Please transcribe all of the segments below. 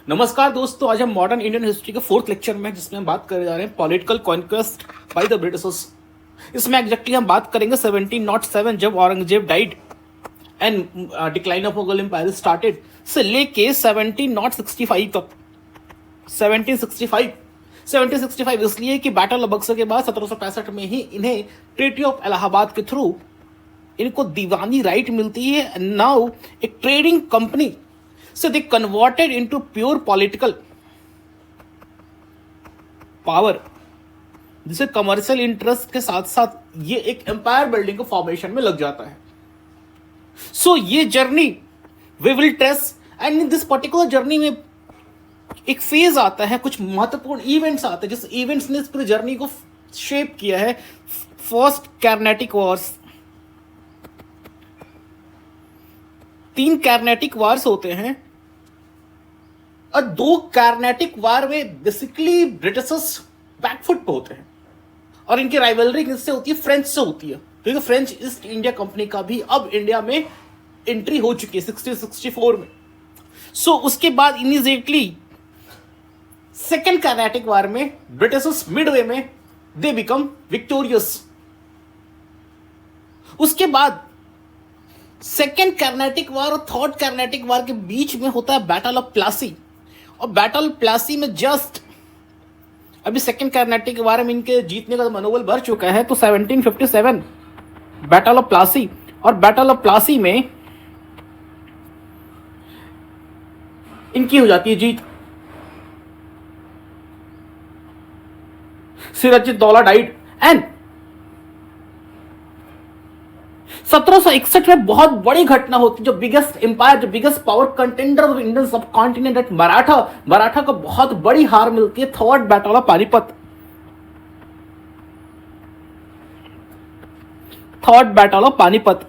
नमस्कार दोस्तों, आज हम मॉडर्न इंडियन हिस्ट्री के फोर्थ लेक्चर में जिसमें हम बात करने जा रहे हैं political conquest by the Britishers. इसमें एग्जैक्टली हम बात करेंगे 1707 जब Aurangzeb died and decline of Mughal empire started से लेके 1765 तक। 1765 इसलिए कि बैटल ऑफ बक्सर के बाद 1765 में ही इन्हें ट्रीटी ऑफ इलाहाबाद के थ्रू इनको दीवानी राइट मिलती है। नाउ एक ट्रेडिंग कंपनी से they converted into pure political power, जिसे कमर्शियल इंटरेस्ट के साथ साथ ये एक एम्पायर बिल्डिंग के फॉर्मेशन में लग जाता है। सो ये journey we will trace and in this particular journey में एक फेज आता है, कुछ महत्वपूर्ण इवेंट्स आते हैं जिस इवेंट्स ने इस पूरी जर्नी को शेप किया है। First Carnatic Wars, 3 Carnatic Wars होते हैं और 2 कार्नेटिक वार में बेसिकली ब्रिटिशर्स बैकफुट पे होते हैं और इनकी राइवलरी किससे होती है? फ्रेंच से होती है, क्योंकि फ्रेंच ईस्ट इंडिया कंपनी का भी अब इंडिया में एंट्री हो चुकी है 1664 में। सो उसके बाद इमीडिएटली सेकेंड कार्नेटिक वार में ब्रिटिशर्स मिडवे में दे बिकम विक्टोरियस। उसके बाद सेकेंड कार्नेटिक वार और थर्ड कार्नेटिक वार के बीच में होता है बैटल ऑफ प्लासी, और बैटल ऑफ प्लासी में जस्ट अभी सेकेंड कार्नेटिक वार में इनके जीतने का मनोबल बढ़ चुका है। तो 1757 बैटल ऑफ प्लासी, और बैटल ऑफ प्लासी में इनकी हो जाती है जीत। सिराजुद्दौला दौला डाइड एंड 1761 में बहुत बड़ी घटना होती है, जो बिगेस्ट एम्पायर, जो biggest power contender of Indian सब कॉन्टिनेंट एट मराठा को बहुत बड़ी हार मिलती है। Third battle of Panipat, third battle of Panipat.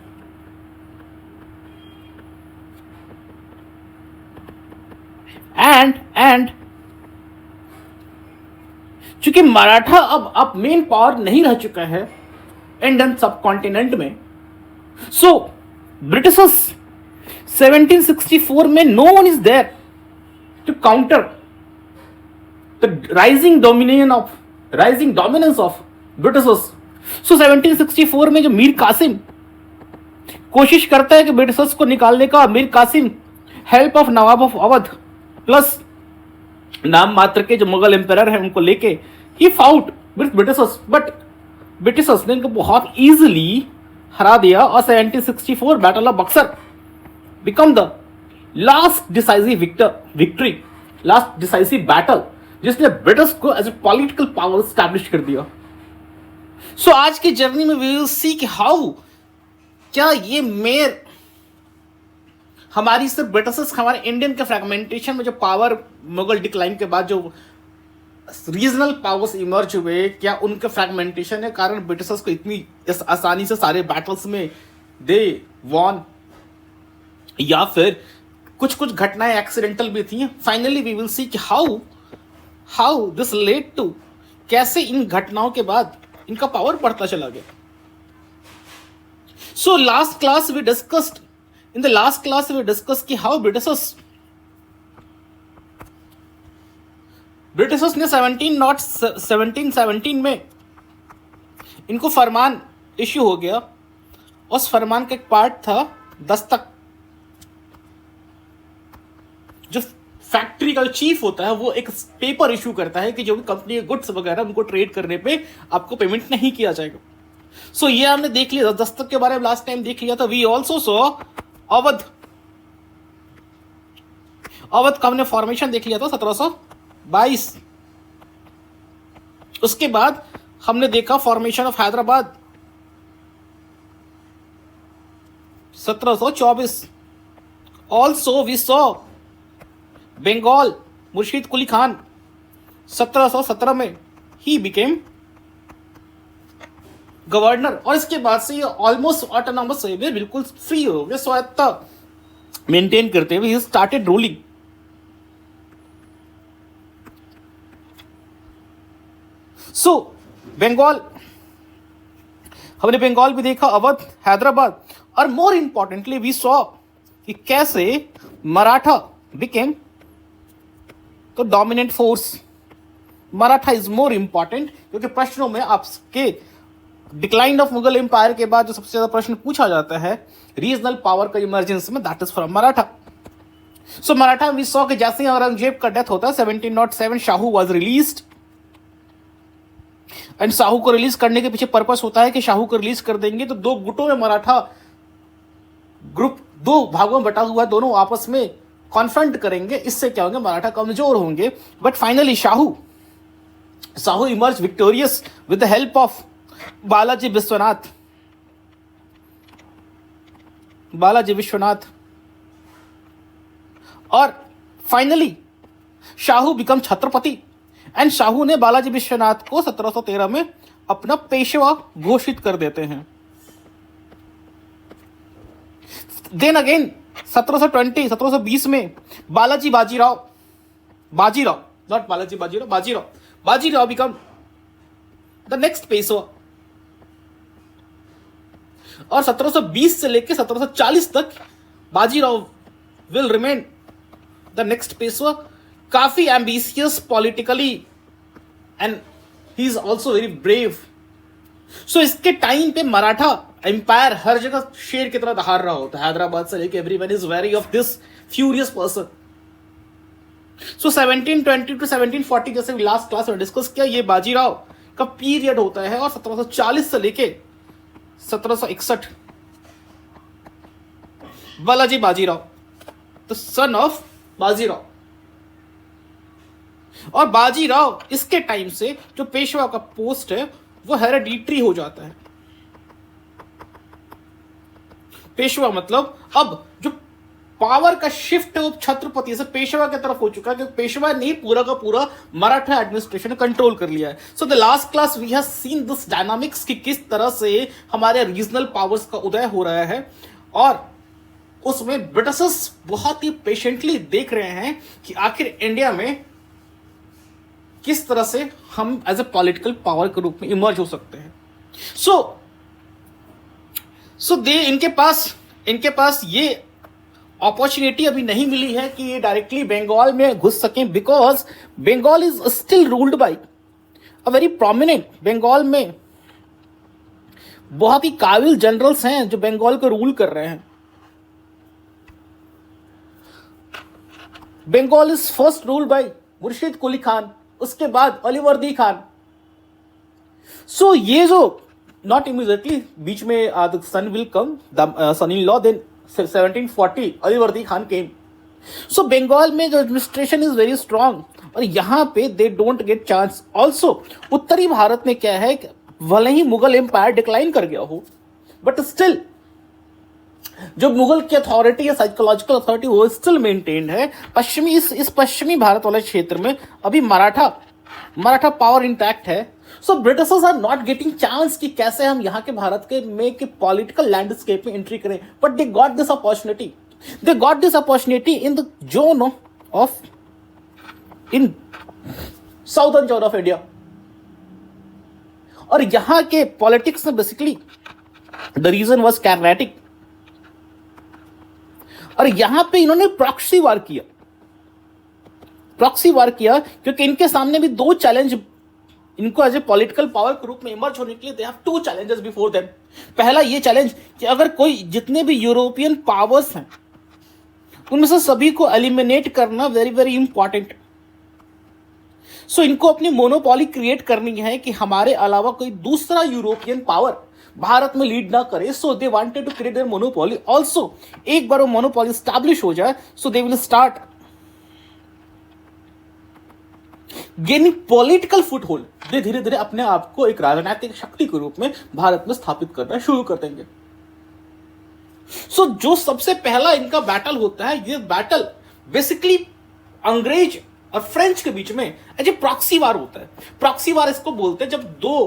And चूंकि मराठा अब मेन पावर नहीं रह चुका है इंडियन सब कॉन्टिनेंट में, सो ब्रिटिशर्स 1764 में no one is there to counter the rising dominance of Britishers. So 1764 में जो मीर कासिम कोशिश करता है कि ब्रिटिशर्स को निकालने का, Mir Qasim help of Nawab of Awadh plus नाम मात्र के जो मुगल एम्पायर है उनको लेके ही fought with Britishers, but Britishers ने इनको बहुत इजीली हरा दिया। और 1764 battle of Buxar become the last decisive victory, last decisive battle जिसने ब्रिटिश को as a political power establish कर दिया। सो आज की जर्नी में वी विल सी कि हाउ क्या ये मेयर हमारी सिर्फ ब्रिटिशर्स, हमारे इंडियन के फ्रैगमेंटेशन में जो पावर मुगल डिक्लाइन के बाद जो रीजनल पावर्स इमर्ज हुए, क्या उनके फ्रैगमेंटेशन के कारण ब्रिटिशर्स को इतनी आसानी से सारे बैटल्स में दे वॉन, या फिर कुछ कुछ घटनाएं एक्सीडेंटल भी थी। फाइनली वी विल सी कि हाउ दिस लेड टू, कैसे इन घटनाओं के बाद इनका पावर बढ़ता चला गया। So last class we discussed कि हाउ ब्रिटिशर्स ने 1717 में इनको फरमान इश्यू हो गया। उस फरमान का एक पार्ट था दस्तक। जो फैक्ट्री का चीफ होता है वो एक पेपर इश्यू करता है कि जो भी कंपनी के गुड्स वगैरह उनको ट्रेड करने पे आपको पेमेंट नहीं किया जाएगा। सो ये हमने देख लिया, दस्तक के बारे में लास्ट टाइम देख लिया था। वी ऑल्सो सो अवध का हमने फॉर्मेशन देख लिया था 1722। उसके बाद हमने देखा formation of Hyderabad 1724। Also we saw Bengal, Murshid Quli Khan 1717 में ही बिकेम गवर्नर, और इसके बाद से ये ऑलमोस्ट ऑटोनॉमस हो गए, बिल्कुल फ्री हो गए, स्वायत्ता मेंटेन करते हुए ही स्टार्टेड रूलिंग। सो बंगाल, हमने बंगाल भी देखा, अवध, हैदराबाद, और मोर इंपॉर्टेंटली वी सॉ कि कैसे मराठा बिकेम तो dominant force Maratha is more important, क्योंकि प्रश्नों में आपके डिक्लाइन ऑफ मुगल एम्पायर के बाद जो सबसे ज्यादा प्रश्न पूछा जाता है रीजनल पावर का इमरजेंस में, that is from Maratha. So Maratha we saw कि जैसे ही औरंगजेब का डेथ होता है 1707 Shahu was released. And Shahu को रिलीज करने के पीछे पर्पस होता है कि शाहू को रिलीज कर देंगे तो दो गुटों में मराठा ग्रुप दो भागों में बटा हुआ, दोनों आपस में कॉन्फ्रंट करेंगे. इससे क्या होंगे, मराठा कमजोर होंगे. But finally Shahu emerge victorious with the help of Balaji Vishwanath. और finally Shahu become Chhatrapati. And Shahu ने बालाजी विश्वनाथ को 1713 में अपना पेशवा घोषित कर देते हैं. देन अगेन 1720 में Bajirao become the next Peshwa. और 1720 से लेकर 1740 तक Bajirao will remain the next Peshwa. काफी ambitious politically and he is also very brave. So इसके टाइम पे मराठा एम्पायर हर जगह शेर की तरह दहाड़ रहा होता है. हैदराबाद से लेकर everyone is very of this furious person. So 1720 to 1740 जैसे लास्ट क्लास में डिस्कस किया, ये बाजीराव का पीरियड होता है. और 1740 से लेके 1761 Balaji Bajirao the son of Bajirao. और बाजीराव इसके टाइम से जो पेशवा का पोस्ट है वो हेरेडिटरी हो जाता है. पेशवा मतलब अब जो पावर का शिफ्ट है वो छत्रपति से पेशवा की तरफ हो चुका है, क्योंकि पेशवा ने पूरा का पूरा मराठा एडमिनिस्ट्रेशन कंट्रोल कर लिया है. So the last class we have seen this dynamics कि किस तरह से हमारे रीजनल पावर्स का उदय हो रहा है. और उसमें ब्रिटिशर्स बहुत ही पेशेंटली देख रहे हैं कि आखिर इंडिया में किस तरह से हम एज ए पॉलिटिकल पावर के रूप में इमर्ज हो सकते हैं. सो दे इनके पास ये अपॉर्चुनिटी अभी नहीं मिली है कि ये डायरेक्टली बंगाल में घुस सकें, because Bengal is still ruled by a very prominent. Bengal में बहुत ही काबिल जनरल्स हैं जो बंगाल को रूल कर रहे हैं. Bengal is first ruled by Murshid Quli Khan, उसके बाद अलीवर्दी खान. सो ये जो नॉट इमीडिएटली बीच में the son will come, the son in law, then 1740 Alivardi Khan came. So Bengal में जो एडमिनिस्ट्रेशन इज वेरी स्ट्रांग और यहां पे they don't get chance. Also उत्तरी भारत में क्या है, भले ही मुगल एम्पायर डिक्लाइन कर गया हो बट स्टिल जो मुगल की अथॉरिटी या साइकोलॉजिकल अथॉरिटी वो स्टिल मेंटेन्ड है. पश्चिमी इस पश्चिमी भारत वाले क्षेत्र में अभी मराठा पावर इंटैक्ट है. So Britishers are not getting chance कि कैसे हम यहाँ के भारत के पॉलिटिकल लैंडस्केप में एंट्री करें. But they got this opportunity in the zone of in southern zone of India. और यहाँ के पॉलिटिक्स में basically the region was Carnatic. और यहां पे इन्होंने प्रॉक्सी वार किया क्योंकि इनके सामने भी दो चैलेंज, इनको एज ए पॉलिटिकल पावर के रूप में इमर्ज होने के लिए they have two challenges before them. पहला ये चैलेंज कि अगर कोई जितने भी यूरोपियन पावर्स हैं उनमें से सभी को एलिमिनेट करना वेरी वेरी इंपॉर्टेंट. सो इनको अपनी मोनोपोली क्रिएट करनी है कि हमारे अलावा कोई दूसरा यूरोपियन पावर भारत में लीड ना करे. So they wanted to create their monopoly. Also एक बार वो मोनोपोली स्टैब्लिश हो जाए so they will start gaining political foothold. वे धीरे धीरे अपने आप को एक राजनीतिक शक्ति के रूप में भारत में स्थापित करना शुरू कर देंगे. सो जो सबसे पहला इनका बैटल होता है, ये बैटल बेसिकली अंग्रेज और फ्रेंच के बीच में एज ए प्रॉक्सी वार होता है. प्रॉक्सी वार इसको बोलते हैं जब दो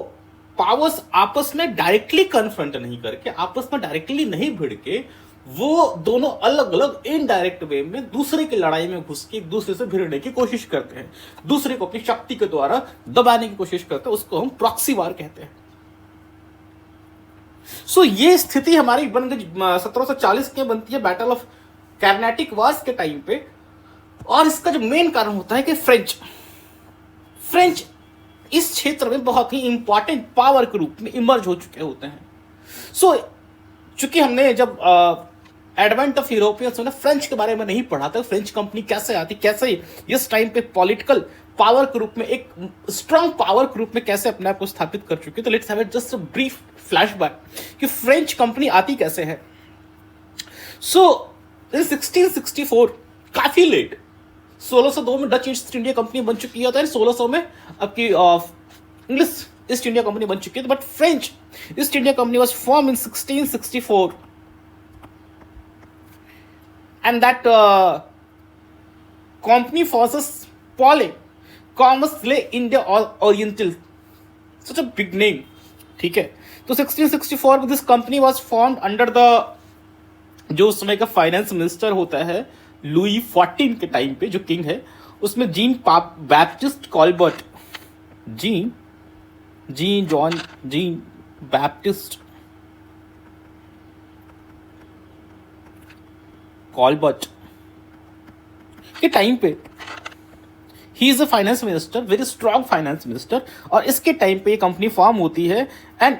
पावर्स आपस में डायरेक्टली कन्फ्रंट नहीं करके, आपस में डायरेक्टली नहीं भिड़ के, वो दोनों अलग अलग इनडायरेक्ट वे में दूसरे की लड़ाई में घुस के एक दूसरे से भिड़ने की कोशिश करते हैं, दूसरे को अपनी शक्ति के द्वारा दबाने की कोशिश करते हैं. उसको हम प्रॉक्सी वार कहते हैं. सो ये स्थिति हमारी बन गई 1740 की बनती है बैटल ऑफ कार्नेटिक वार्स के टाइम पे. और इसका जो मेन कारण होता है कि फ्रेंच इस क्षेत्र में बहुत ही इंपॉर्टेंट पावर के रूप में इमर्ज हो चुके होते हैं। सो चूंकि हमने जब एडवेंट ऑफ यूरोपियंस में फ्रेंच के बारे में नहीं पढ़ा था, फ्रेंच कंपनी कैसे आती, कैसे इस टाइम पे पॉलिटिकल पावर के रूप में, एक स्ट्रांग पावर के रूप में कैसे अपने आप को स्थापित कर चुकी है। तो let's have just a brief flashback कि फ्रेंच कंपनी आती कैसे है। सो इन 1664, काफी लेट, 1602 में डच ईस्ट इंडिया कंपनी बन चुकी है, 1600 में आपकी इंग्लिश ईस्ट इंडिया कंपनी बन चुकी है। But French east India company was form in 1664 and that company forces Pauling Commerce ले India Oriental, such a big name, ठीक है। तो 1664 में this company was formed under the, जो उस समय का फाइनेंस मिनिस्टर होता है लुई 14 के टाइम पे, जो किंग है, उसमें Jean Baptiste Colbert, Jean Baptiste Colbert के टाइम पे, he is a finance minister, very strong finance minister, और इसके टाइम पे ये कंपनी फॉर्म होती है। एंड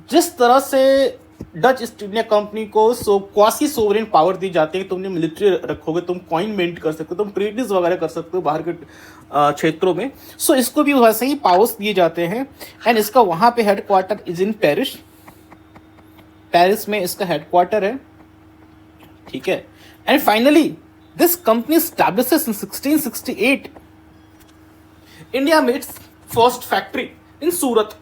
जिस तरह से डच ईस्ट इंडिया कंपनी को क्वासी सोवरेन पावर दी जाती है, तुमने मिलिट्री रखोगे, तुम कॉइन मिंट कर सकते हो, तुम ट्रीटीज वगैरह कर सकते हो बाहर के क्षेत्रों में, सो इसको भी वैसे ही पावर्स दिए जाते हैं। एंड इसका वहां पे हेडक्वार्टर इज इन पेरिस में इसका हेडक्वार्टर है, ठीक है। And finally, this company establishes in 1668 India made its first factory in Surat.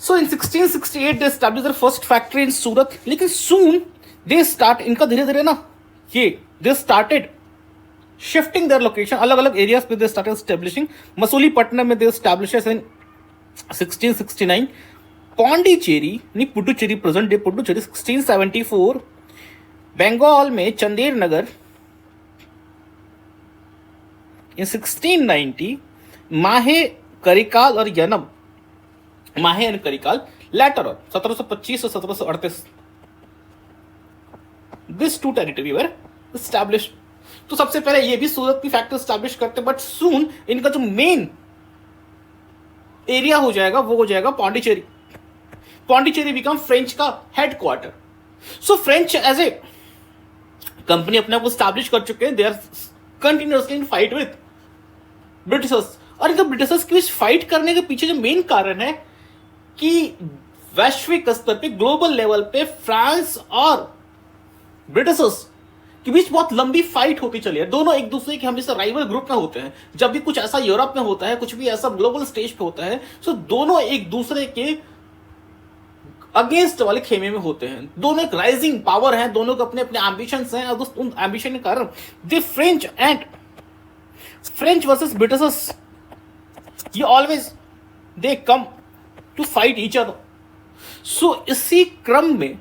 So in 1668 they established their first factory in Surat. लेकिन soon they start, इनका धीरे धीरे ना ये they started shifting their location, अलग अलग एरियाज पे they started establishing. Masulipatnam में they established in 1669, पौंडीचेरी नहीं पुडुचेरी, प्रेजेंट डे पुडुचेरी 1674, बंगाल में चंदेर नगर इन 1690, माहे करिकाल और यनम, माहे एंड करिकाल लेटर ऑन 1725 और 1738, this two territory were establish. तो सबसे पहले ये भी सूरत की फैक्ट्री एस्टैब्लिश करते, बट सून इनका जो मेन एरिया हो जाएगा वो हो जाएगा पौंडीचेरी। पौंडीचेरी बिकम फ्रेंच का headquarter. So French as a company अपने आप को स्टैब्लिश कर चुके हैं, they are continuously in fight with Britishers. और इनका ब्रिटिशर्स के बीच फाइट करने के पीछे जो मेन कारण है कि वैश्विक स्तर पे, ग्लोबल लेवल पे फ्रांस और ब्रिटिशर्स के बीच बहुत लंबी फाइट होती चली है। दोनों एक दूसरे के हमेशा राइवल ग्रुप में होते हैं। जब भी कुछ ऐसा यूरोप में होता है, कुछ भी ऐसा ग्लोबल स्टेज पे होता है, सो दोनों एक दूसरे के अगेंस्ट वाले खेमे में होते हैं। दोनों एक राइजिंग पावर हैं, दोनों के अपने अपने एम्बिशंस हैं, और उन एम्बिशन के कारण द फ्रेंच वर्सेस ब्रिटिशर्स, ये always they come to fight each other. So इसी क्रम में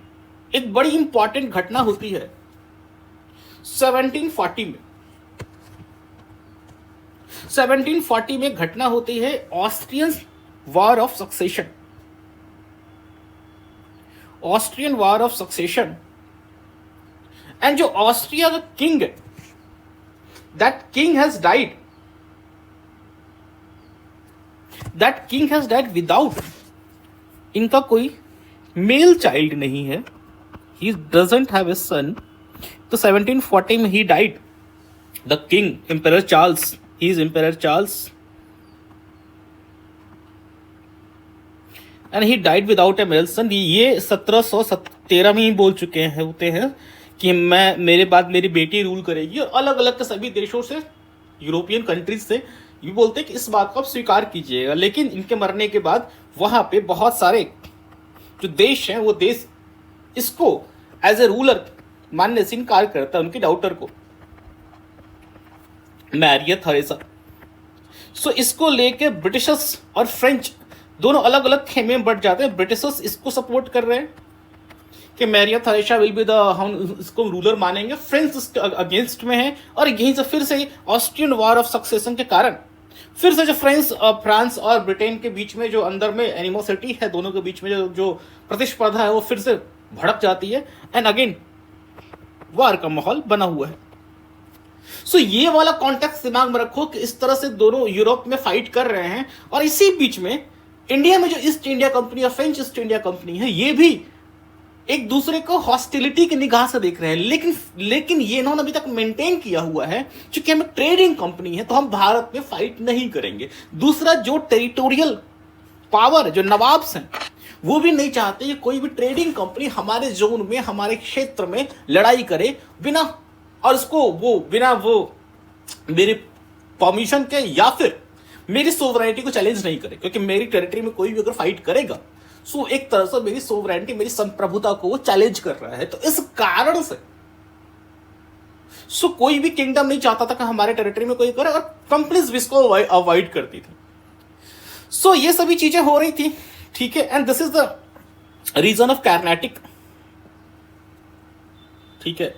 एक बड़ी इंपॉर्टेंट घटना होती है 1740 में। 1740 में घटना होती है Austrian war of succession. Austrian war of succession, and जो ऑस्ट्रिया का किंग है, that king has died, without, इनका कोई मेल चाइल्ड नहीं है, ही डजंट हैव ए सन। तो 1740 में he died, the king emperor Charles, he is emperor Charles, and he died without a male son. ये 1713 में ही बोल चुके हैं होते हैं कि मेरे बाद मेरी बेटी रूल करेगी, और अलग अलग के सभी देशों से, यूरोपियन कंट्रीज से ये बोलते हैं कि इस बात को आप स्वीकार कीजिएगा। लेकिन इनके मरने के बाद वहां पे बहुत सारे जो देश हैं, वो देश इसको एज ए रूलर मानने से इनकार करता है, उनकी डाउटर को, मैरिया थरेसा। सो इसको लेके ब्रिटिशर्स और फ्रेंच दोनों अलग अलग खेमे में बढ़ जाते हैं। ब्रिटिशर्स इसको सपोर्ट कर रहे हैं कि मैरिया थरेसा विल बी द, हम इसको रूलर मानेंगे। फ्रेंच इसके अगेंस्ट में है, और यहीं से फिर से ऑस्ट्रियन वॉर ऑफ सक्सेशन के कारण फिर से जो फ्रांस और ब्रिटेन के बीच में जो अंदर में एनिमोसिटी है, दोनों के बीच में जो प्रतिस्पर्धा है वो फिर से भड़क जाती है एंड अगेन वार का माहौल बना हुआ है। सो ये वाला कॉन्टेक्स्ट दिमाग में रखो कि इस तरह से दोनों यूरोप में फाइट कर रहे हैं और इसी बीच में इंडिया में जो ईस्ट इंडिया कंपनी या फ्रेंच ईस्ट इंडिया कंपनी है ये भी एक दूसरे को हॉस्टिलिटी की निगाह से देख रहे हैं। लेकिन ये इन्होंने अभी तक मेंटेन किया हुआ है क्योंकि हम ट्रेडिंग कंपनी है तो हम भारत में फाइट नहीं करेंगे। दूसरा, जो टेरिटोरियल पावर जो नवाब्स हैं वो भी नहीं चाहते कि कोई भी ट्रेडिंग कंपनी हमारे जोन में, हमारे क्षेत्र में लड़ाई करे बिना और उसको बिना मेरी परमिशन के या फिर मेरी सोवरेनिटी को चैलेंज नहीं करे, क्योंकि मेरी टेरिटरी में कोई भी अगर फाइट करेगा सो एक तरह से मेरी सोवरेनिटी, मेरी संप्रभुता को वो चैलेंज कर रहा है। तो इस कारण से कोई भी किंगडम नहीं चाहता था कि हमारे टेरिटरी में कोई करे और कंपनीज भी इसको अवॉइड करती थी। ये सभी चीजें हो रही थी, ठीक है। And this is the reason of Carnatic, ठीक है।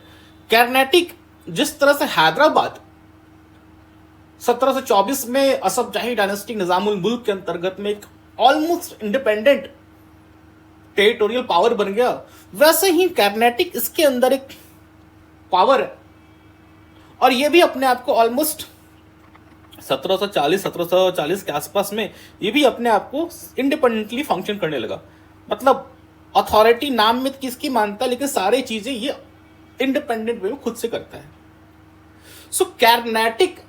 कार्नेटिक जिस तरह से हैदराबाद 1724 में असफ जाही डायनेस्टी निजामुल मुल्क के अंतर्गत में एक ऑलमोस्ट इंडिपेंडेंट टेरिटोरियल पावर बन गया, वैसे ही कार्नेटिक इसके अंदर एक पावर है और ये भी अपने आप को ऑलमोस्ट 1740 के आसपास में ये भी अपने आप को इंडिपेंडेंटली फंक्शन करने लगा। मतलब अथॉरिटी नाम में किसकी मानता है लेकिन सारी चीजें ये इंडिपेंडेंट वे में खुद से करता है। कार्नेटिक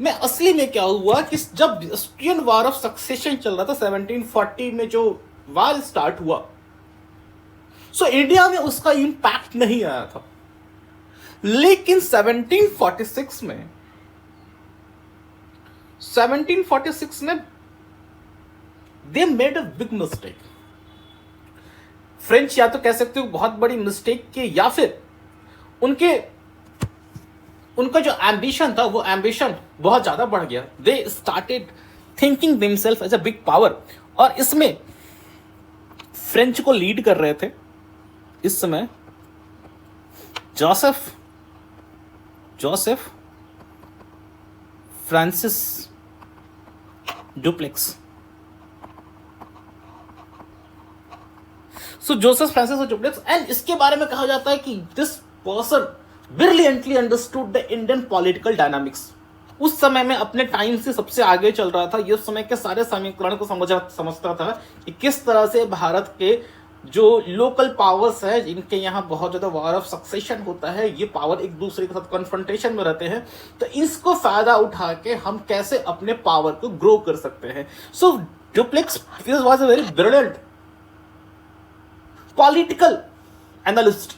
में असली में क्या हुआ कि जब ऑस्ट्रियन वॉर ऑफ सक्सेशन चल रहा था 1740 में जो वार स्टार्ट हुआ, इंडिया में उसका इंपैक्ट नहीं आया था। लेकिन 1746 में they made a big mistake. French या तो कह सकते हो बहुत बड़ी मिस्टेक की, या फिर उनका जो एम्बिशन था वो एम्बिशन बहुत ज्यादा बढ़ गया। They started thinking themselves as a big power और इसमें फ्रेंच को लीड कर रहे थे इस समय Joseph Francis duplex. Joseph Francis duplex, and इसके बारे में कहा जाता है कि this person brilliantly understood the Indian political dynamics. उस समय में अपने टाइम से सबसे आगे चल रहा था, ये उस समय के सारे समीकरण को समझता था कि किस तरह से भारत के जो लोकल पावर्स है जिनके यहाँ बहुत ज्यादा वॉर ऑफ सक्सेशन होता है, ये पावर एक दूसरे के साथ कन्फ्रंटेशन में रहते हैं, तो इसको फायदा उठा के हम कैसे अपने पावर को ग्रो कर सकते हैं। Duplex was a very brilliant political analyst,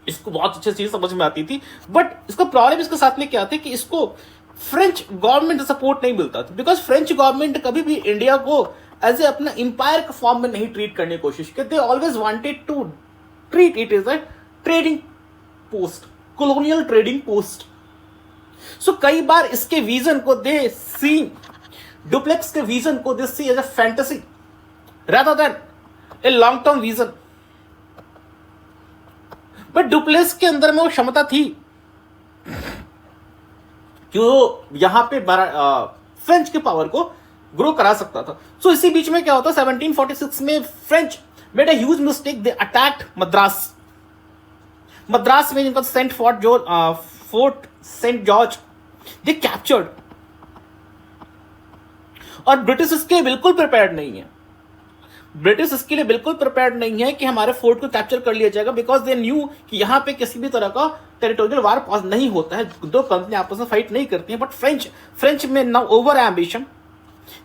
इसको बहुत अच्छी चीज समझ में आती थी। बट इसका प्रॉब्लम इसके साथ में क्या था कि इसको फ्रेंच गवर्नमेंट से सपोर्ट नहीं मिलता था, बिकॉज फ्रेंच गवर्नमेंट कभी भी इंडिया को एज ए अपना एम्पायर के फॉर्म में नहीं ट्रीट करने की कोशिश की। They always wanted to treat it is a trading post, colonial trading post. कई बार इसके विजन को दे सी, डुप्लेक्स के विजन को they see as a fantasy rather than a long term vision. But Dupleix के अंदर में वो क्षमता थी कि वो यहां पे फ्रेंच के पावर को ग्रो करा सकता था। इसी बीच में क्या होता, 1746 में French made a huge mistake, they attacked Madras में जिनका fort Saint George they captured, और ब्रिटिश इसके लिए बिल्कुल प्रिपेयर्ड नहीं है। ब्रिटिश इसके लिए बिल्कुल प्रिपेयर्ड नहीं है कि हमारे फोर्ट को कैप्चर कर लिया जाएगा, बिकॉज दे न्यू कि यहां पे किसी भी तरह का टेरिटोरियल वार पॉज नहीं होता है, दो कंपनी आपस में फाइट नहीं करती हैं। बट फ्रेंच में now over ambition,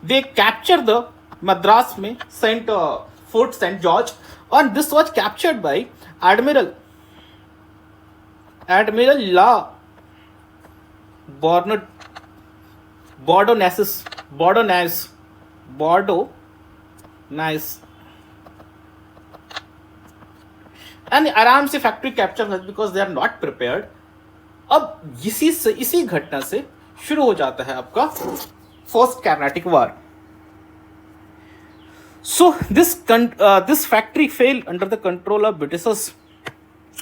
they capture the Madras में फोर्ट सेंट जॉर्ज, और this was captured by admiral La Nice, and आराम से factory capture because they are not prepared. अब इसी घटना से शुरू हो जाता है आपका first Carnatic war. This factory fell under the control of Britishers,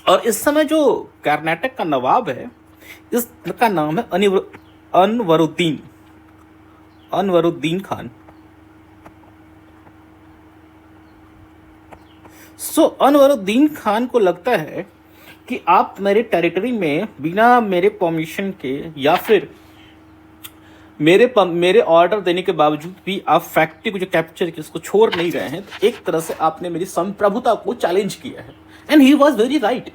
और इस समय जो कर्नाटक का नवाब है इसका नाम है अनवरुद्दीन खान। सो अनवरुद्दीन खान को लगता है कि आप मेरे टेरिटरी में बिना मेरे परमिशन के या फिर मेरे ऑर्डर देने के बावजूद भी आप फैक्ट्री को जो कैप्चर किया उसको छोड़ नहीं रहे हैं, तो एक तरह से आपने मेरी संप्रभुता को चैलेंज किया है। And he was very right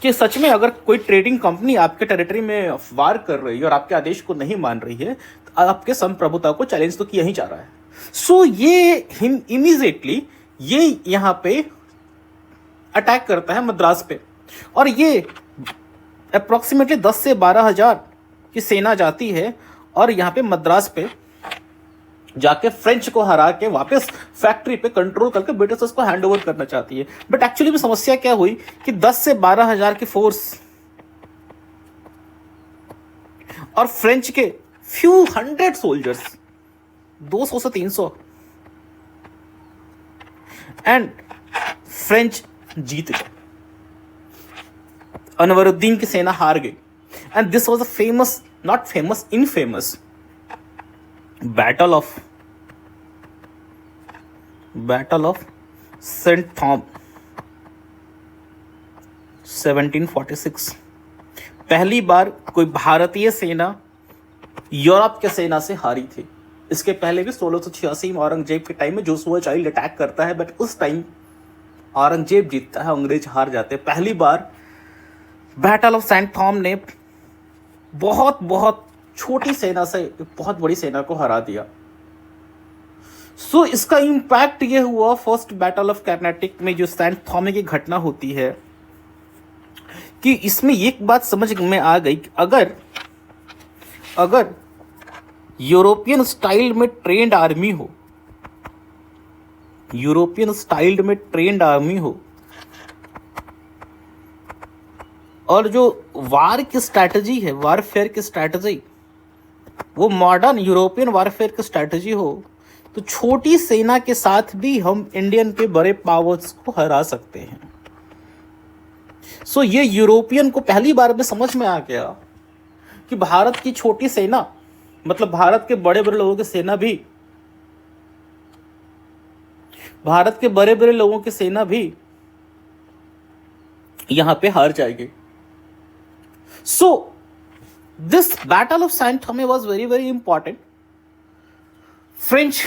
कि सच में अगर कोई ट्रेडिंग कंपनी आपके टेरिटरी में वार कर रही है और आपके आदेश को नहीं मान रही है, तो आपके संप्रभुता को चैलेंज तो किया ही जा रहा है। सो ये इमीजिएटली ये यहाँ पे अटैक करता है मद्रास पे, और ये अप्रोक्सीमेटली 10 से 12 हज़ार की सेना जाती है और यहाँ पे मद्रास पे जाके फ्रेंच को हरा के वापस फैक्ट्री पे कंट्रोल करके ब्रिटिशर्स को हैंड ओवर करना चाहती है। बट एक्चुअली में समस्या क्या हुई कि 10 से 12 हज़ार की फोर्स और फ्रेंच के फ्यू हंड्रेड सोल्जर्स, 200 से 300, एंड फ्रेंच जीत गए, अनवरुद्दीन की सेना हार गई। And this was a famous, not famous, infamous battle of Saint Thome 1746। पहली बार कोई भारतीय सेना यूरोप के सेना से हारी थी। इसके पहले भी 1686 में औरंगजेब के टाइम में जोशुआ चाइल्ड अटैक करता है, बट उस टाइम औरंगजेब जीतता है, अंग्रेज हार जाते हैं। पहली बार बैटल ऑफ सेंट थॉम ने बहुत छोटी सेना से बहुत बड़ी सेना को हरा दिया। सो इसका इम्पैक्ट ये हुआ फर्स्ट बैटल ऑफ कर्नाटिक में जो सेंट थॉम की घटना होती है, कि इसमें एक बात समझ में आ गई कि अगर यूरोपियन स्टाइल में ट्रेंड आर्मी हो, और जो वार की स्ट्रैटेजी है, वारफेयर की स्ट्रैटेजी, वो मॉडर्न यूरोपियन वारफेयर की स्ट्रैटेजी हो, तो छोटी सेना के साथ भी हम इंडियन के बड़े पावर्स को हरा सकते हैं। सो ये यूरोपियन को पहली बार में समझ में आ गया कि भारत की छोटी सेना, मतलब भारत के बड़े बड़े लोगों की सेना भी यहां पे हार जाएगी। So this battle of Saint Thome was very very important. French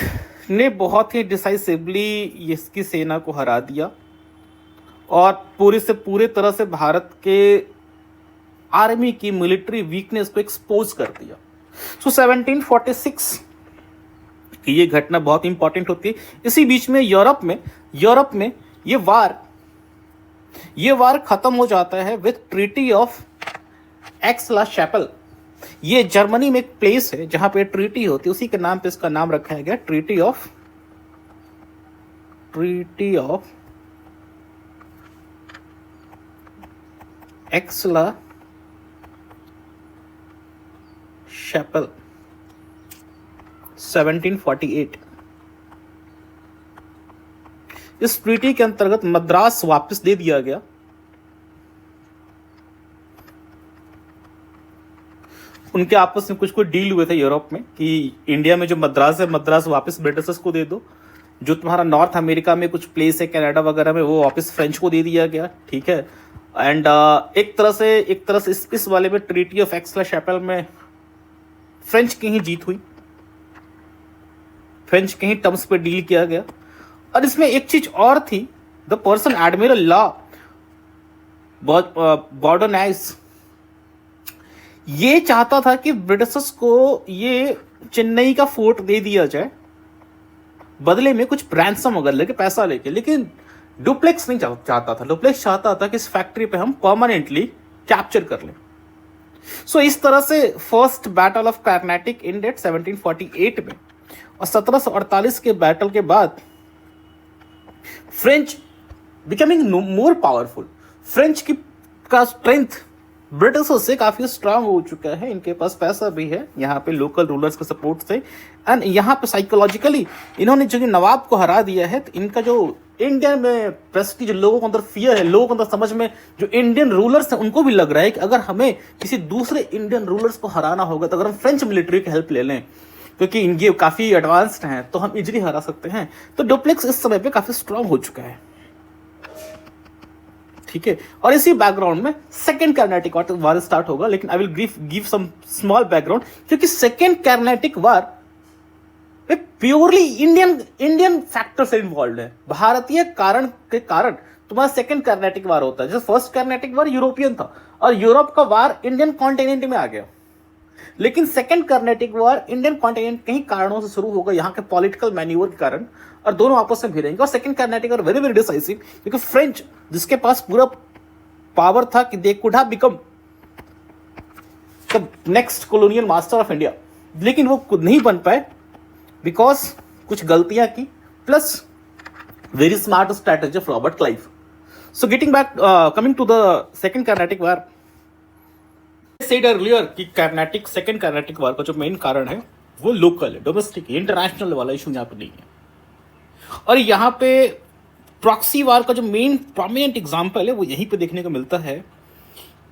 ने बहुत ही डिसाइसिवली इसकी सेना को हरा दिया और पूरे तरह से भारत के आर्मी की मिलिट्री वीकनेस को एक्सपोज कर दिया। सो 1746 की ये घटना बहुत इंपॉर्टेंट होती है। इसी बीच में यूरोप में ये वार खत्म हो जाता है विथ ट्रीटी ऑफ एक्स-ला-शैपेल। ये जर्मनी में एक प्लेस है जहां पे ट्रीटी होती है, उसी के नाम पे इसका नाम रखा गया, ट्रीटी ऑफ एक्स-ला-शैपेल 1748। इस ट्रीटी के अंतर्गत मद्रास वापस दे दिया गया। उनके आपस में कुछ डील हुए थे यूरोप में कि इंडिया में जो मद्रास है, मद्रास वापस ब्रिटिशर्स को दे दो, जो तुम्हारा नॉर्थ अमेरिका में कुछ प्लेस है कनाडा वगैरह में, वो वापस फ्रेंच को दे दिया गया, ठीक है। एंड एक तरह से इस वाले में ट्रीटी ऑफ एक्स-ला-शैपेल में फ्रेंच की ही जीत हुई, फ्रेंच के ही टर्म्स पे डील किया गया। और इसमें एक चीज और थी, द पर्सन एडमिरल लॉ बॉर्डोनाइज ये चाहता था कि ब्रिटिशर्स को ये चेन्नई का फोर्ट दे दिया जाए, बदले में कुछ रैंसम वगैरह लेके, पैसा लेके, लेकिन डुप्लेक्स नहीं चाहता था। डुप्लेक्स चाहता था कि इस फैक्ट्री पे हम परमानेंटली कैप्चर कर लें। सो इस तरह से first battle of Carnatic ended 1748 में, और 1748 के बैटल के बाद French becoming more powerful, French का स्ट्रेंथ ब्रिटिशर्स से काफ़ी स्ट्रांग हो चुका है, इनके पास पैसा भी है यहाँ पे लोकल रूलर्स के सपोर्ट से। एंड यहाँ पे साइकोलॉजिकली इन्होंने जो नवाब को हरा दिया है, तो इनका जो इंडियन में प्रेस्टीज, लोगों के अंदर फियर है, लोगों के अंदर समझ में जो इंडियन रूलर्स हैं उनको भी लग रहा है कि अगर हमें किसी दूसरे इंडियन रूलर्स को हराना होगा तो अगर हम फ्रेंच मिलिट्री की हेल्प ले लें, क्योंकि इनके काफ़ी एडवांस्ड हैं, तो हम इजीली हरा सकते हैं। तो डुप्लेक्स इस समय पे काफ़ी स्ट्रांग हो चुका है, ठीक है। और इसी बैकग्राउंड में सेकेंड कार्नेटिक वार स्टार्ट होगा, लेकिन I will give some small background, क्योंकि second Carnatic war purely Indian factor से इन्वॉल्व है, भारतीय कारण के कारण तुम्हारा सेकेंड कार्नेटिक वार होता है। जैसे फर्स्ट कार्नेटिक वार यूरोपियन था और यूरोप का वार इंडियन कॉन्टिनेंट में आ गया, लेकिन सेकेंड कार्नेटिक वार इंडियन कॉन्टिनेंट कई कारणों से शुरू होगा, यहाँ के पॉलिटिकल मैन्यूवर के कारण, और दोनों आपस में भिड़ेंगे। और सेकेंड कार्नेटिक वार वेरी वेरी डिसाइसिव, क्योंकि फ्रेंच जिसके पास पूरा पावर था कि they could have become the next colonial master of India, लेकिन वो खुद नहीं बन पाए बिकॉज कुछ गलतियां की, plus very smart strategy of Robert Clive. So getting back, coming to the second Carnatic war, said earlier कि कार्नेटिक सेकेंड कार्नेटिक वार का जो मेन कारण है वो लोकल है, डोमेस्टिक, इंटरनेशनल वाला इशू यहाँ पे नहीं है। और यहाँ पे प्रॉक्सी वार का जो मेन प्रोमिनेंट एग्जाम्पल है वो यहीं पे देखने को मिलता है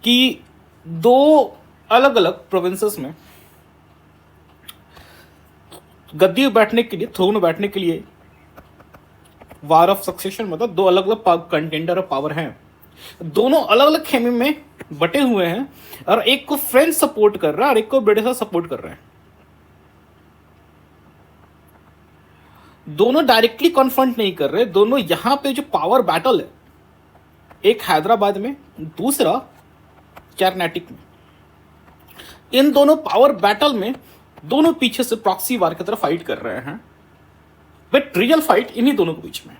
कि दो अलग अलग प्रोविंसेस में गद्दी बैठने के लिए, थ्रोन बैठने के लिए वार ऑफ सक्सेशन, मतलब दो अलग अलग कंटेंडर ऑफ पावर हैं, दोनों अलग अलग खेमे में बटे हुए हैं, और एक को फ्रेंच सपोर्ट कर रहा है और एक को ब्रिटिश सपोर्ट कर रहे हैं। दोनों डायरेक्टली कॉन्फ्रंट नहीं कर रहे, दोनों यहां पे जो पावर बैटल है, एक हैदराबाद में, दूसरा कार्नेटिक में, इन दोनों पावर बैटल में दोनों पीछे से प्रॉक्सी वार की तरफ फाइट कर रहे हैं, बट रियल फाइट इन्हीं दोनों के बीच में।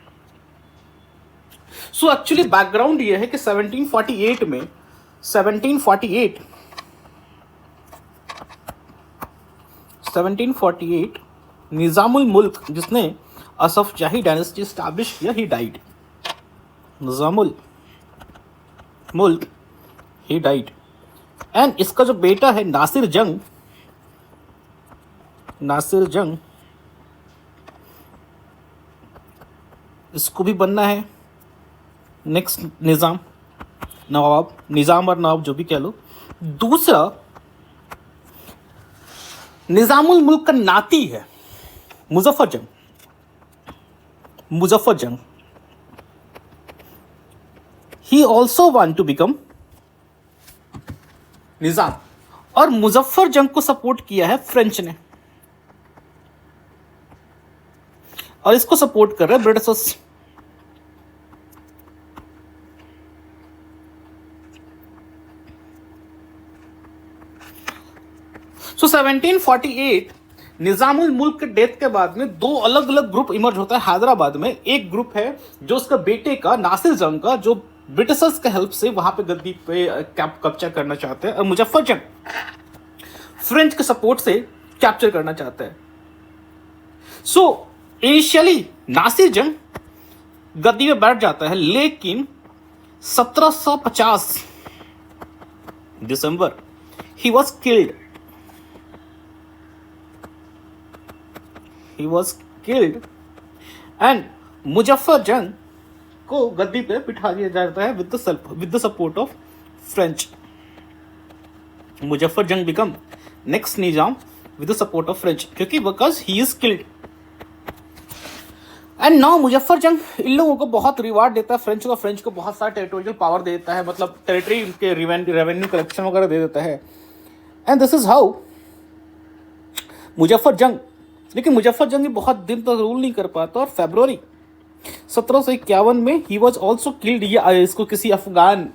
सो एक्चुअली बैकग्राउंड ये है कि 1748 निजामुल मुल्क, जिसने असफ जाही डायनेस्टी स्टैब्लिश किया, ही डाइड। निजामुल मुल्क, ही डाइड। एंड इसका जो बेटा है नासिर जंग, इसको भी बनना है नेक्स्ट निज़ाम, नवाब, निज़ाम और नवाब जो भी कह लो। दूसरा निज़ामुल मुल्क का नाती है Muzaffar Jang, he also want to become Nizam, और मुजफ्फर जंग को सपोर्ट किया है फ्रेंच ने, और इसको सपोर्ट कर रहे हैं ब्रिटिशर्स। सो 1748 निजामुल मुल्क के डेथ के बाद में दो अलग अलग ग्रुप इमर्ज होता है हैदराबाद में। एक ग्रुप है जो उसका बेटे का, नासिर जंग का, जो ब्रिटिशर्स के हेल्प से वहां पे गद्दी पे कब्जा करना चाहते हैं, और मुजफ्फर जंग फ्रेंच के सपोर्ट से कैप्चर करना चाहता है। सो इनिशियली नासिर जंग गद्दी में बैठ जाता है, लेकिन 1750 दिसंबर he was killed and Muzaffar Jang को गद्दी पे बिठा दिया जाता है with the support of French. Muzaffar Jang become next Nizam with the support of French, क्योंकि because he is killed. And now Muzaffar Jang इन लोगों को बहुत रिवार्ड देता है, फ्रेंच को बहुत सारा टेरिटोरियल पावर दे देता है, मतलब टेरिटरी के रेवेन्यू कलेक्शन वगैरह दे देता है। And this is how Muzaffar जंग, लेकिन मुजफ्फर जंग बहुत दिन तक रूल नहीं कर पाता, और फरवरी 1751 में ही वॉज ऑल्सो किल्ड। इसको किसी अफगान,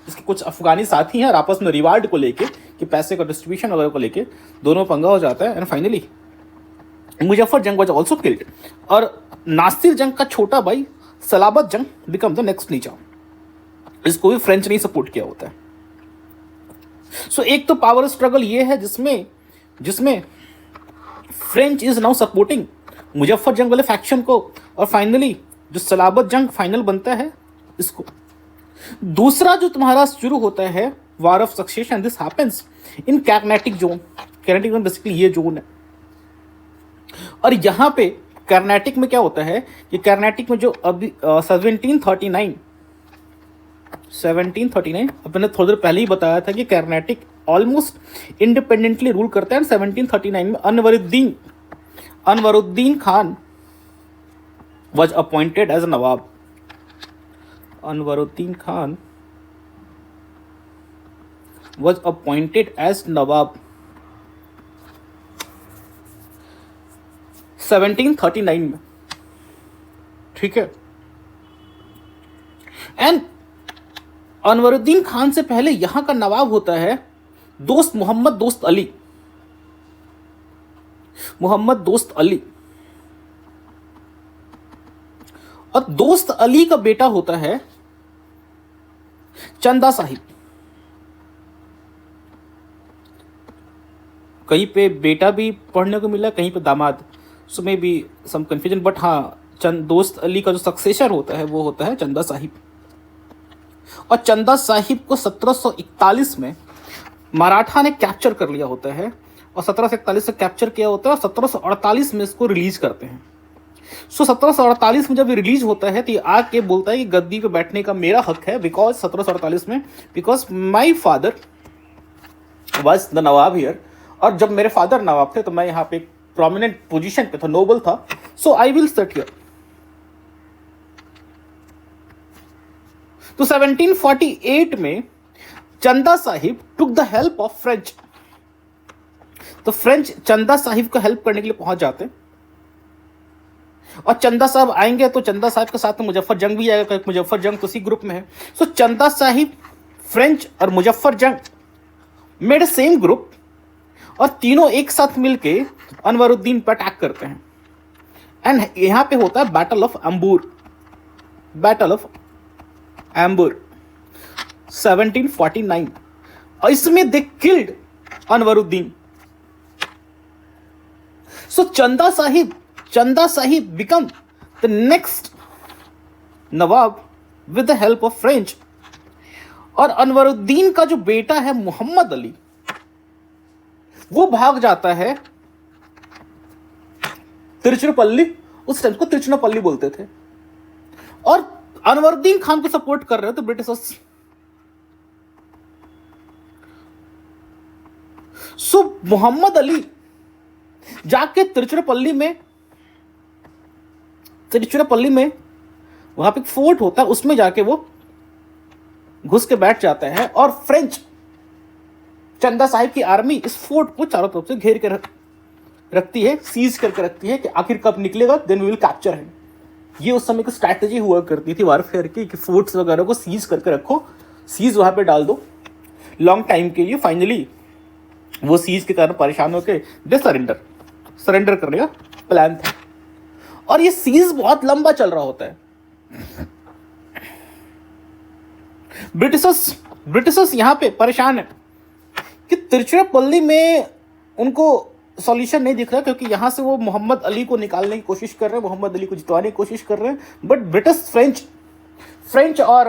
इसके कुछ अफगानी साथी हैं और आपस में रिवार्ड को लेके कि पैसे का डिस्ट्रीब्यूशन वगैरह को लेके दोनों पंगा हो जाता है, एंड फाइनली मुजफ्फर जंग वॉज ऑल्सो किल्ड, और नासिर जंग का छोटा भाई सलाबत जंग बिकम द नेक्स्ट निजाम। इसको भी फ्रेंच ने सपोर्ट किया होता है। सो एक तो पावर स्ट्रगल ये है जिसमें French is now supporting Muzaffar जंग वाले फैक्शन को, और फाइनली जो सलाबत जंग फाइनल बनता है इसको। दूसरा जो तुम्हारा शुरू होता है war of succession, this happens in Carnatic zone. Carnatic zone basically ये जोन है। और यहाँ पे कर्नाटिक में क्या होता है कि कर्नाटिक में जो अभी 1739 अपने थोड़ी देर पहले ही बताया था कि कर्नाटिक ऑलमोस्ट इंडिपेंडेंटली रूल करता है। 1739 में Anwaruddin Khan was appointed as Nawab. Anwaruddin Khan was appointed as नवाब 1739 में, ठीक है। एंड अनवरुद्दीन खान से पहले यहां का नवाब होता है मोहम्मद दोस्त अली। और दोस्त अली का बेटा होता है चंदा साहिब। कहीं पे बेटा भी पढ़ने को मिला, कहीं पे दामाद, so may be some confusion, but हाँ दोस्त अली का जो सक्सेसर होता है वो होता है चंदा साहिब। और चंदा साहिब को 1741 में मराठा ने कैप्चर कर लिया होता है, और 1741 से कैप्चर किया होता है, और 1748 में इसको रिलीज करते हैं। सो 1748 में जब ये रिलीज होता है तो ये आके बोलता है कि गद्दी पे बैठने का मेरा हक है, बिकॉज 1748 में because my father was the Nawab here. और जब मेरे फादर नवाब थे तो मैं यहाँ पे प्रोमिनेंट पोजीशन पे था, नोबल था, सो आई विल सेट हियर। तो 1748 में चंदा Sahib took the help of French. तो फ्रेंच चंदा साहिब को हेल्प करने के लिए पहुंच जाते हैं, और चंदा साहब आएंगे तो चंदा साहब के साथ में मुजफ्फर जंग भी आएगा, क्योंकि मुजफ्फर जंग तो उसी ग्रुप में है। सो चंदा साहिब, फ्रेंच और मुजफ्फर जंग मेड सेम ग्रुप, और तीनों एक साथ मिलके अनवरुद्दीन पर अटैक करते हैं। एंड यहां पे होता है बैटल ऑफ एम्बूर 1749, और इसमें दे किल्ड अनवरुद्दीन। सो चंदा Sahib become the next Nawab with the help of French. और अनवरुद्दीन का जो बेटा है मोहम्मद अली, वो भाग जाता है तिरुचिरापल्ली। उस टाइम को तिरुचिरापल्ली बोलते थे, और अनवरुद्दीन खान को सपोर्ट कर रहे थे ब्रिटिशर्स। सो मोहम्मद अली जाके तिरुचिरापल्ली में वहां पे एक फोर्ट होता है, उसमें जाके वो घुस के बैठ जाता है, और फ्रेंच चंदा साहिब की आर्मी इस फोर्ट को चारों तरफ से घेर के रखती है, सीज करके रखती है कि आखिर कब निकलेगा, then we will capture him. ये उस समय की स्ट्रैटेजी हुआ करती थी वारफेयर की, कि फोर्ट्स वगैरह को सीज करके रखो, सीज वहां पे डाल दो लॉन्ग टाइम के लिए। फाइनली वो सीज के कारण परेशान होकर दे सरेंडर करने का प्लान था, और ये सीज बहुत लंबा चल रहा होता है। ब्रिटिशर्स यहां पे परेशान है कि तिरुचिरापल्ली में उनको सॉल्यूशन नहीं दिख रहा, क्योंकि यहां से वो मोहम्मद अली को निकालने की कोशिश कर रहे हैं, मोहम्मद अली को जितवाने की कोशिश कर रहे हैं, बट ब्रिटिश फ्रेंच और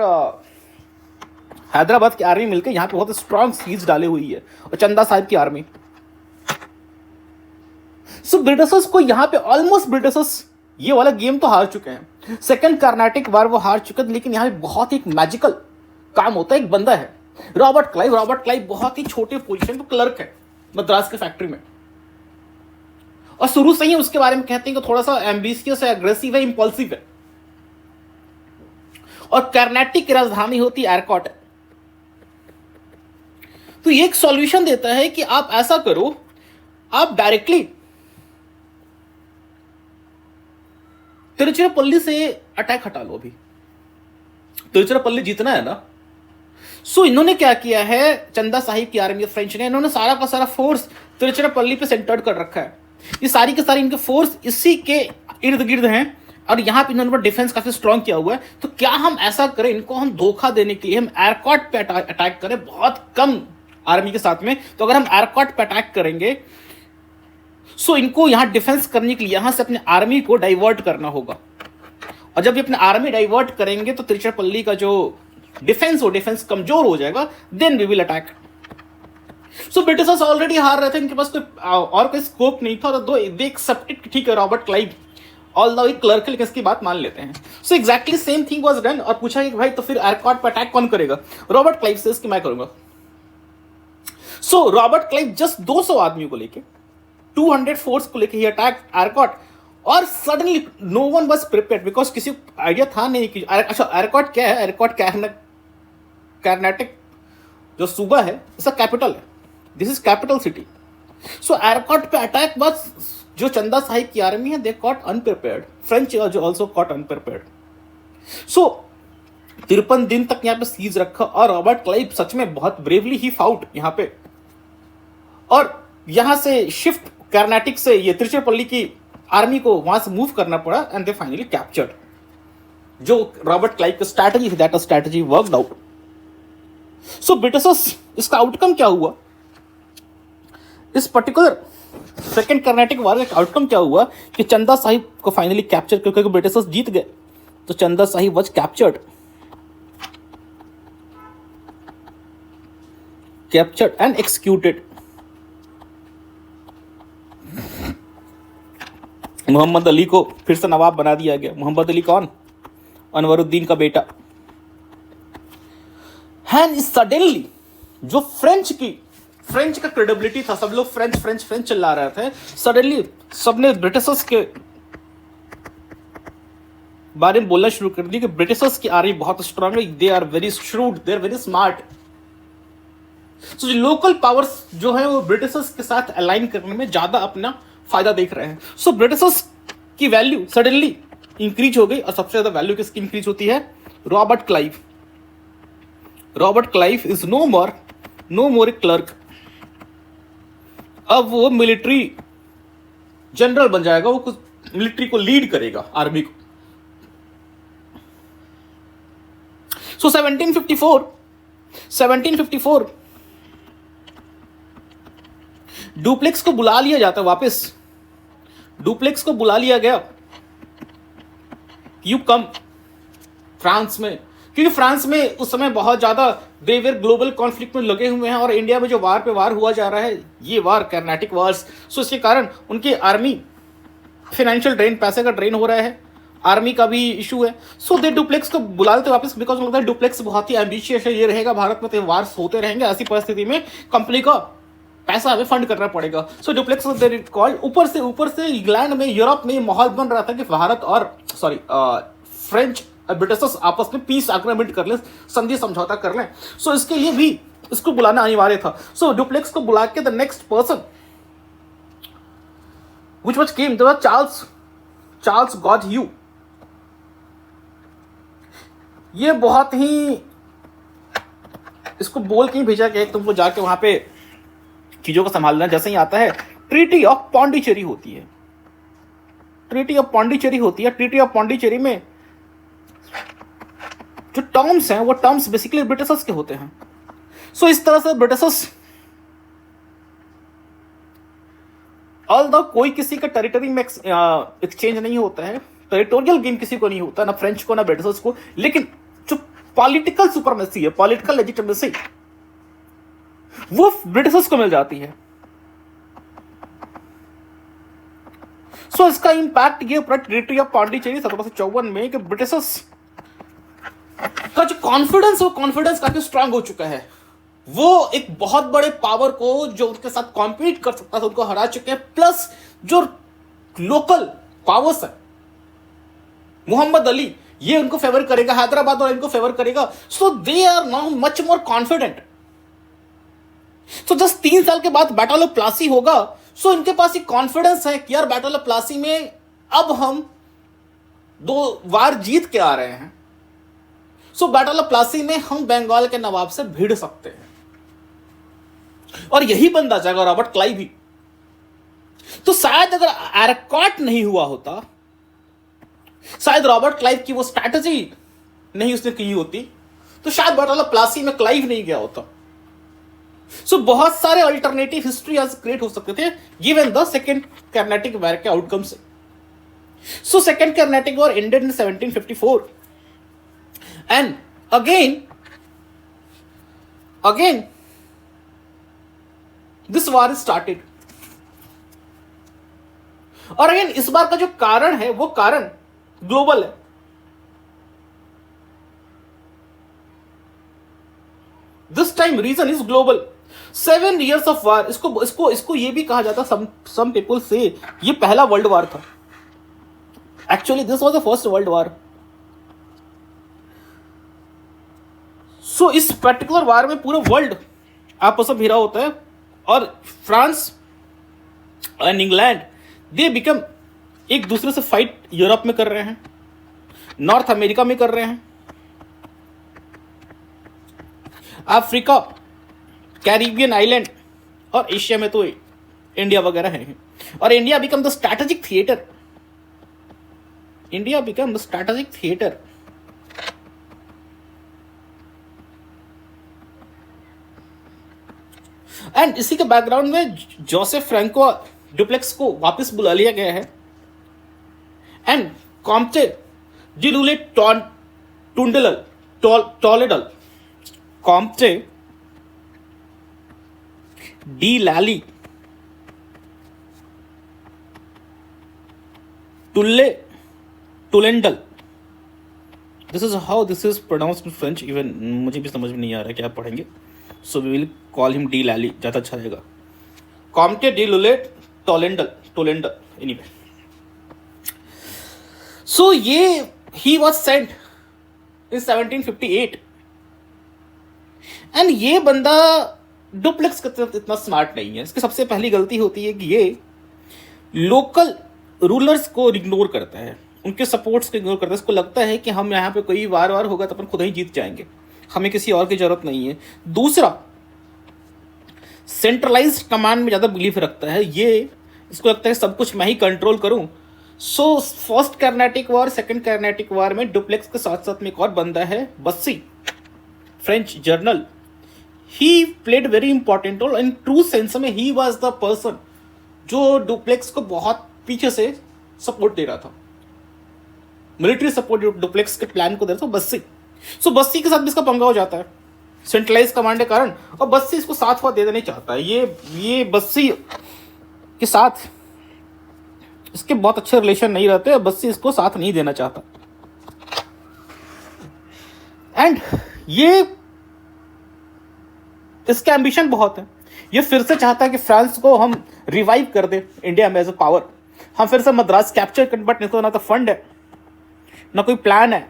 हैदराबाद की आर्मी मिलकर यहां पे बहुत स्ट्रांग सीज डाली हुई है, और चंदा साहिब की आर्मी। सो ब्रिटिशर्स को यहां पे ऑलमोस्ट ब्रिटिशर्स ये वाला गेम तो हार चुके हैं, सेकंड कर्नाटिक वार वो हार चुके हैं, लेकिन यहां पे बहुत ही मैजिकल काम होता है। एक बंदा है रॉबर्ट क्लाइव बहुत ही छोटे पोजीशन पे क्लर्क है मद्रास के फैक्ट्री में, और शुरू से ही उसके बारे में कहते हैं कि थोड़ा सा एम्बिशियस है, एग्रेसिव है, इंपल्सिव है। और कर्नाटिक की राजधानी होती एरकॉट है। तो ये एक सॉल्यूशन देता है कि आप ऐसा करो, आप डायरेक्टली तिरुचिरापल्ली से अटैक हटा लो। अभी तिरुचिरापल्ली जीतना है ना। सो इन्होंने क्या किया है, चंदा साहिब की आर्मी फ्रेंच ने, इन्होंने सारा का सारा फोर्स तिरुचिरापल्ली पे सेंटर्ड कर रखा है। ये सारी के सारी इनके फोर्स इसी के इर्द गिर्द हैं, और यहाँ पे इन्होंने डिफेंस काफी स्ट्रांग किया हुआ है। तो क्या हम ऐसा करें, इनको हम धोखा देने के लिए हम एरकॉट पे अटैक करें बहुत कम आर्मी के साथ में। तो अगर हम एरकॉट पे अटैक करेंगे, सो इनको यहाँ डिफेंस करने के लिए यहाँ से अपने आर्मी को डाइवर्ट करना होगा, और जब ये अपने आर्मी डाइवर्ट करेंगे तो तिरुचिरापल्ली का जो डिफेंस कमजोर हो जाएगा, then we will attack. So Britishers already हार रहे थे, इनके पास कोई और कोई स्कोप नहीं था, तो दे एक्सेप्टेड, ठीक है रॉबर्ट क्लाइव ऑल्दो एक क्लर्क है, इसकी बात मान लेते हैं। So exactly same thing was done, और पूछा कि भाई तो फिर एयरकॉट पर अटैक कौन करेगा? रॉबर्ट क्लाइव से इसकी मैं करूंगा। सो रॉबर्ट क्लाइव जस्ट 200 आदमियों को लेके, 200 फोर्स को लेके ही अटैक एयरकॉट, और suddenly no one was prepared, because किसी को आइडिया था नहीं कि अच्छा एयरकॉट क्या है। एयरकॉट कर्नाटक जो सूबा है, इसका कैपिटल है, दिस इज कैपिटल सिटी। सो एयरकॉट पे अटैक बस जो चंदा साहिब की आर्मी है, दे कॉट अनप्रिपेयर्ड, फ्रेंच जो ऑल्सो कॉट अनप्रिपेयर्ड। सो 53 दिन तक यहाँ पे सीज रखा, और रॉबर्ट क्लाइव सच में बहुत ब्रेवली ही फाउट यहाँ पे, और यहां से शिफ्ट कर्नाटक से ये त्रिचुरपल्ली की आर्मी को वहां से मूव करना पड़ा, एंड दे फाइनली कैप्चर्ड। जो रॉबर्ट क्लाइव की स्ट्रैटेजी थी, that strategy worked out. So Britishers, इसका आउटकम क्या हुआ इस पर्टिकुलर सेकेंड कर्नाटक वार का? आउटकम क्या हुआ कि चंदा साहिब को फाइनली कैप्चर, क्योंकि ब्रिटिशर्स जीत गए, तो Chanda Sahib was captured and executed. Mohammad Ali को फिर से नवाब बना दिया गया। मोहम्मद अली कौन? अनवरुद्दीन का बेटा। एंड सडनली जो फ्रेंच का क्रेडिबिलिटी था, सब लोग फ्रेंच चिल्ला रहे थे, सडनली सबने ब्रिटिशर्स के बारे में बोलना शुरू कर दी कि ब्रिटिशर्स की आर्मी बहुत स्ट्रांग है, they are very shrewd, they are very smart. So local powers जो है वो ब्रिटिशर्स के साथ अलाइन करने में ज्यादा अपना फायदा देख रहे हैं। सो ब्रिटिशर्स की वैल्यू सडनली इंक्रीज हो गई, और सबसे ज्यादा वैल्यू किसकी इंक्रीज होती है? Robert Clive. Robert Clive is no more a clerk, अब वो मिलिट्री जनरल बन जाएगा, वो कुछ मिलिट्री को लीड करेगा, आर्मी को। सो 1754 डुप्लेक्स को बुला लिया जाता है वापस। डुप्लेक्स को बुला लिया गया, यू कम फ्रांस में, क्योंकि फ्रांस में उस समय बहुत ज्यादा देवर ग्लोबल कॉन्फ्लिक्ट में लगे हुए हैं, और इंडिया में जो वार पे वार हुआ जा रहा है, ये वार कर्नाटिक वार्स। सो इसके कारण उनकी आर्मी फाइनेंशियल ड्रेन, पैसे का ड्रेन हो रहा है, आर्मी का भी इशू है। सो दे डुप्लेक्स को बुला लेते वापस, बिकॉज लगता है डुप्लेक्स बहुत ही एम्बिशियस है, ये रहेगा भारत में तो वार्स होते रहेंगे, ऐसी परिस्थिति में कंपनी का पैसा हमें फंड करना पड़ेगा। सो डुप्लेक्स कॉल्ड। ऊपर से इंग्लैंड में, यूरोप में माहौल बन रहा था कि भारत और फ्रेंच ब्रिटिशर्स आपस में पीस एग्रीमेंट कर ले, संधि समझौता कर लें। सो इसके लिए भी इसको बुलाना अनिवार्य था। सो डुप्लेक्स को बुला के the next person which was came, the Charles Godeheu. ये बहुत ही, इसको बोल के ही भेजा गया तुमको जाके वहां पे चीजों को संभालना। जैसे ही आता है, ट्रीटी ऑफ पौंडीचेरी होती है। ट्रीटी ऑफ पौंडीचेरी में जो टर्म्स हैं, वो टर्म्स बेसिकली ब्रिटिशर्स के होते हैं। सो इस तरह से ब्रिटिशर्स, ऑल्दो कोई किसी का टेरिटरी में एक्सचेंज नहीं होता है, टेरिटोरियल गेम किसी को नहीं होता, ना फ्रेंच को ना ब्रिटिशर्स को, लेकिन जो पॉलिटिकल सुपरमेसी है, पॉलिटिकल लेजिटिमेसी, वो ब्रिटिशर्स को मिल जाती है। सो इसका इंपैक्ट ये पड़ा ट्रीटी ऑफ पौंडीचेरी 1754 में कि ब्रिटिशर्स का जो कॉन्फिडेंस, वो कॉन्फिडेंस काफी स्ट्रांग हो चुका है। वो एक बहुत बड़े पावर को जो उनके साथ कॉम्पीट कर सकता था, उनको हरा चुके हैं। प्लस जो लोकल पावर्स है, मोहम्मद अली, ये उनको फेवर करेगा, हैदराबाद और इनको फेवर करेगा। So they are now much more confident. So just 3 साल के बाद बैटल ऑफ प्लासी होगा। सो इनके पास एक कॉन्फिडेंस है कि यार बैटल ऑफ प्लासी में अब हम 2 वार जीत के आ रहे हैं। सो बैटल ऑफ प्लासी में हम बंगाल के नवाब से भिड़ सकते हैं, और यही बंदा जाएगा रॉबर्ट क्लाइव भी। तो शायद अगर एरकॉट नहीं हुआ होता, शायद रॉबर्ट क्लाइव की वो स्ट्रैटेजी नहीं उसने की होती, तो शायद बैटल ऑफ प्लासी में क्लाइव नहीं गया होता। सो बहुत सारे अल्टरनेटिव हिस्ट्री आज क्रिएट हो सकते थे given the second Carnatic war के आउटकम से। So second Carnatic war ended in 1754 and again again this war is started. और अगेन इस बार का जो कारण है वो कारण ग्लोबल है। This time reason is global. 7 years of war, इसको ये भी कहा जाता, सम पीपल से ये पहला वर्ल्ड वॉर था। Actually this was the first world war. So इस पर्टिकुलर वार में पूरा वर्ल्ड आपस में भिड़ा होता है और France and England they become एक दूसरे से फाइट यूरोप में कर रहे हैं, नॉर्थ अमेरिका में कर रहे हैं, अफ्रीका, कैरिबियन आइलैंड और एशिया में तो इंडिया वगैरह है। और India become the strategic theatre. India become the strategic theatre. And इसी के बैकग्राउंड में जोसेफ फ्रैंको डुप्लेक्स को वापस बुला लिया गया है and Comte de Lally Tollendal, Comte de Lally Tollendal, this is how this is pronounced in French. Even मुझे भी समझ में नहीं आ रहा है क्या पढ़ेंगे, so we will call him de Lally, ज़्यादा अच्छा रहेगा। Comte de Lally Tollendal anyway. So ये he was sent in 1758 and ये बंदा डुप्लेक्स इतना स्मार्ट नहीं है। इसकी सबसे पहली गलती होती है कि ये लोकल रूलर्स को इग्नोर करता है, उनके सपोर्ट्स को इग्नोर करता है। इसको लगता है कि हम यहाँ पे कोई वार होगा तो अपन खुद ही जीत जाएंगे, हमें किसी और की जरूरत नहीं है। दूसरा, सेंट्रलाइज्ड कमांड में ज़्यादा बिलीफ रखता है ये। इसको लगता है सब कुछ मैं ही कंट्रोल करूं। So first Carnatic war, second Carnatic war में डुप्लेक्स के साथ साथ में एक और बंदा है Bussy, French general. He played very important role. In true sense में ही वॉज द पर्सन जो डुप्लेक्स को बहुत पीछे से सपोर्ट दे रहा था, मिलिट्री सपोर्ट डुप्लेक्स के प्लान को दे रहा था बस्सी। सो बस्सी के साथ भी इसका पंगा हो जाता है सेंट्रलाइज कमांड के कारण, और बस्सी इसको साथ दे देना चाहता है। ये बस्सी के साथ इसके बहुत अच्छे रिलेशन नहीं रहते और बस्सी इसको साथ नहीं देना चाहता। एंड ये इसका एम्बिशन बहुत है। ये फिर से चाहता है कि फ्रांस को हम रिवाइव कर दे इंडिया में एज अ पावर, हम फिर से मद्रास कैप्चर कर। बट इसको ना तो फंड है, ना कोई प्लान है,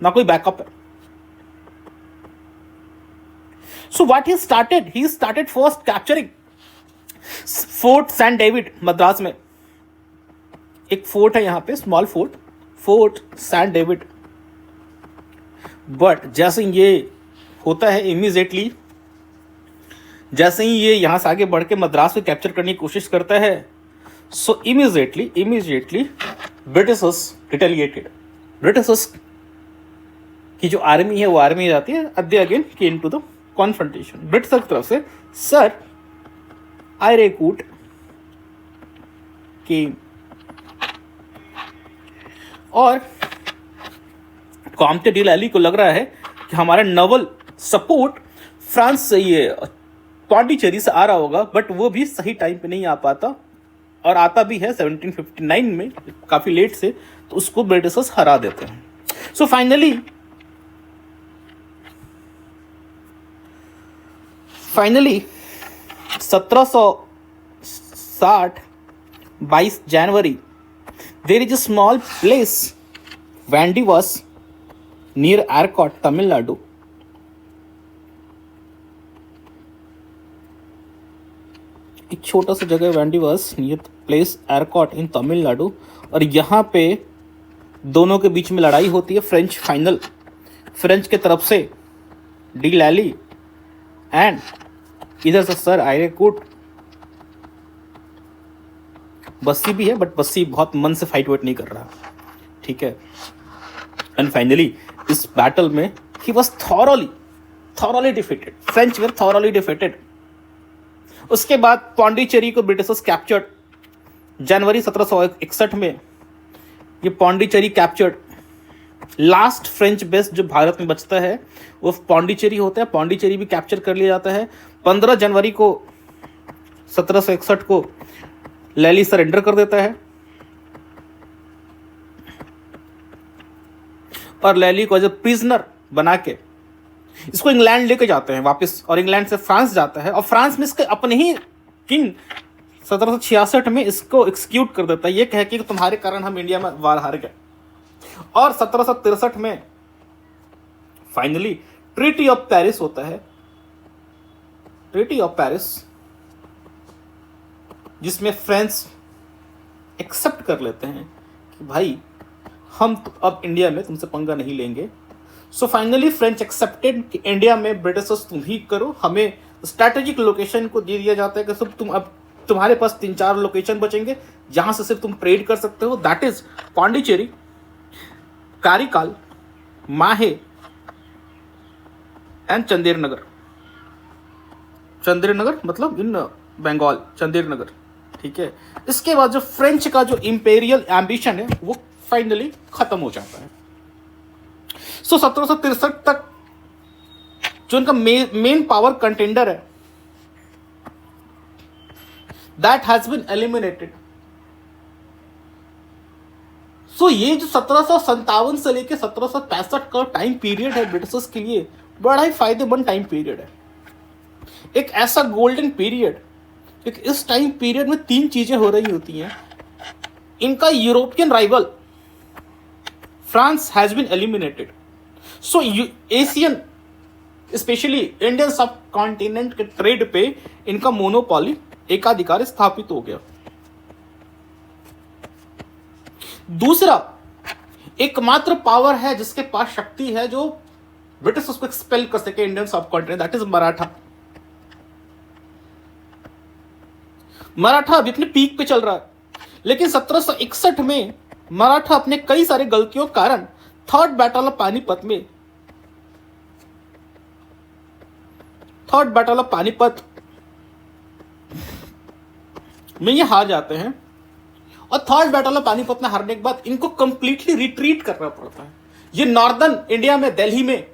ना कोई बैकअप है। So what he started first capturing fort Saint David Madras में। एक फोर्ट है यहाँ पे, small fort Saint David. But जैसे ये होता है इमीडिएटली, जैसे ही ये यहाँ से आगे बढ़ के मद्रास को कैप्चर करने की कोशिश करता है, so immediately Britishers retaliated. Britishers की जो आर्मी है वो आर्मी जाती है अदे again came to the confrontation. British की तरफ से सर आयरेकूट केम और कॉम्टे डी लैली को लग रहा है कि हमारा नवल सपोर्ट फ्रांस से ये पौंडीचेरी से आ रहा होगा, बट वो भी सही टाइम पे नहीं आ पाता, और आता भी है 1759 में काफ़ी लेट से, तो उसको ब्रिटिशर्स हरा देते हैं। So finally 1760 22 January there is a small place Vandivas near Arcot, Tamil Nadu. एक छोटा सा जगह वैंडीवास नियर प्लेस एरकॉट इन तमिलनाडु, और यहाँ पे दोनों के बीच में लड़ाई होती है। फ्रेंच के तरफ से डी लैली एंड इधर से सर आयरेकूट। बस्सी भी है बट बस्सी बहुत मन से फाइट वेट नहीं कर रहा, ठीक है। एंड फाइनली इस बैटल में he was thoroughly defeated. French were thoroughly defeated. उसके बाद पौंडीचेरी को ब्रिटिशर्स कैप्चर्ड जनवरी 1761 में। ये Pondicherry captured last French base जो भारत में बचता है वो पौंडीचेरी होता है, पौंडीचेरी भी कैप्चर कर लिया जाता है। 15 जनवरी को 1761 को लेली सरेंडर कर देता है और लेली को एज ए प्रिजनर बना के इसको इंग्लैंड लेके जाते हैं वापस, और इंग्लैंड से फ्रांस जाता है और फ्रांस में इसके अपने ही किंग 1766 में इसको एक्सक्यूट कर देता है, ये कह के कि तुम्हारे कारण हम इंडिया में वार हार गए। और 1763 में फाइनली ट्रीटी ऑफ पेरिस होता है, ट्रीटी ऑफ पेरिस, जिसमें फ्रांस एक्सेप्ट कर लेते हैं कि भाई हम अब इंडिया में तुमसे पंगा नहीं लेंगे। सो फाइनली फ्रेंच एक्सेप्टेड कि इंडिया में ब्रिटिशर्स तुम ही करो, हमें स्ट्रैटेजिक लोकेशन को दे दिया जाता है कि सब तुम, अब तुम्हारे पास 3-4 लोकेशन बचेंगे जहां से सिर्फ तुम ट्रेड कर सकते हो, दैट इज पौंडीचेरी, कारिकाल, माहे एंड चंदेर नगर। चंदेर नगर मतलब इन बंगाल, चंदेर नगर, ठीक है। इसके बाद जो फ्रेंच का जो इंपेरियल एम्बिशन है वो फाइनली खत्म हो जाता है। सो 1763 तक जो उनका मेन पावर कंटेंडर है दैट हैज बीन एलिमिनेटेड। सो ये जो 1757 से लेकर 1765 का टाइम पीरियड है ब्रिटिशर्स के लिए बड़ा ही फायदेमंद टाइम पीरियड है, एक ऐसा गोल्डन पीरियड। क्योंकि इस टाइम पीरियड में 3 चीजें हो रही होती हैं। इनका European rival France has been eliminated, so Asian specially Indian subcontinent के ट्रेड पे इनका मोनोपॉली, एकाधिकार स्थापित हो गया। दूसरा, एकमात्र पावर है जिसके पास शक्ति है जो ब्रिटिश उसको एक्सपेल कर सके इंडियन सब continent, that is Maratha. Maratha अभी अपने पीक पे चल रहा है, लेकिन 1761 में मराठा अपने कई सारे गलतियों के कारण थर्ड बैटल ऑफ पानीपत में ये हार जाते हैं। और थर्ड बैटल ऑफ पानीपत में हारने के बाद इनको कंप्लीटली रिट्रीट करना पड़ता है। ये नॉर्दर्न इंडिया में दिल्ली में,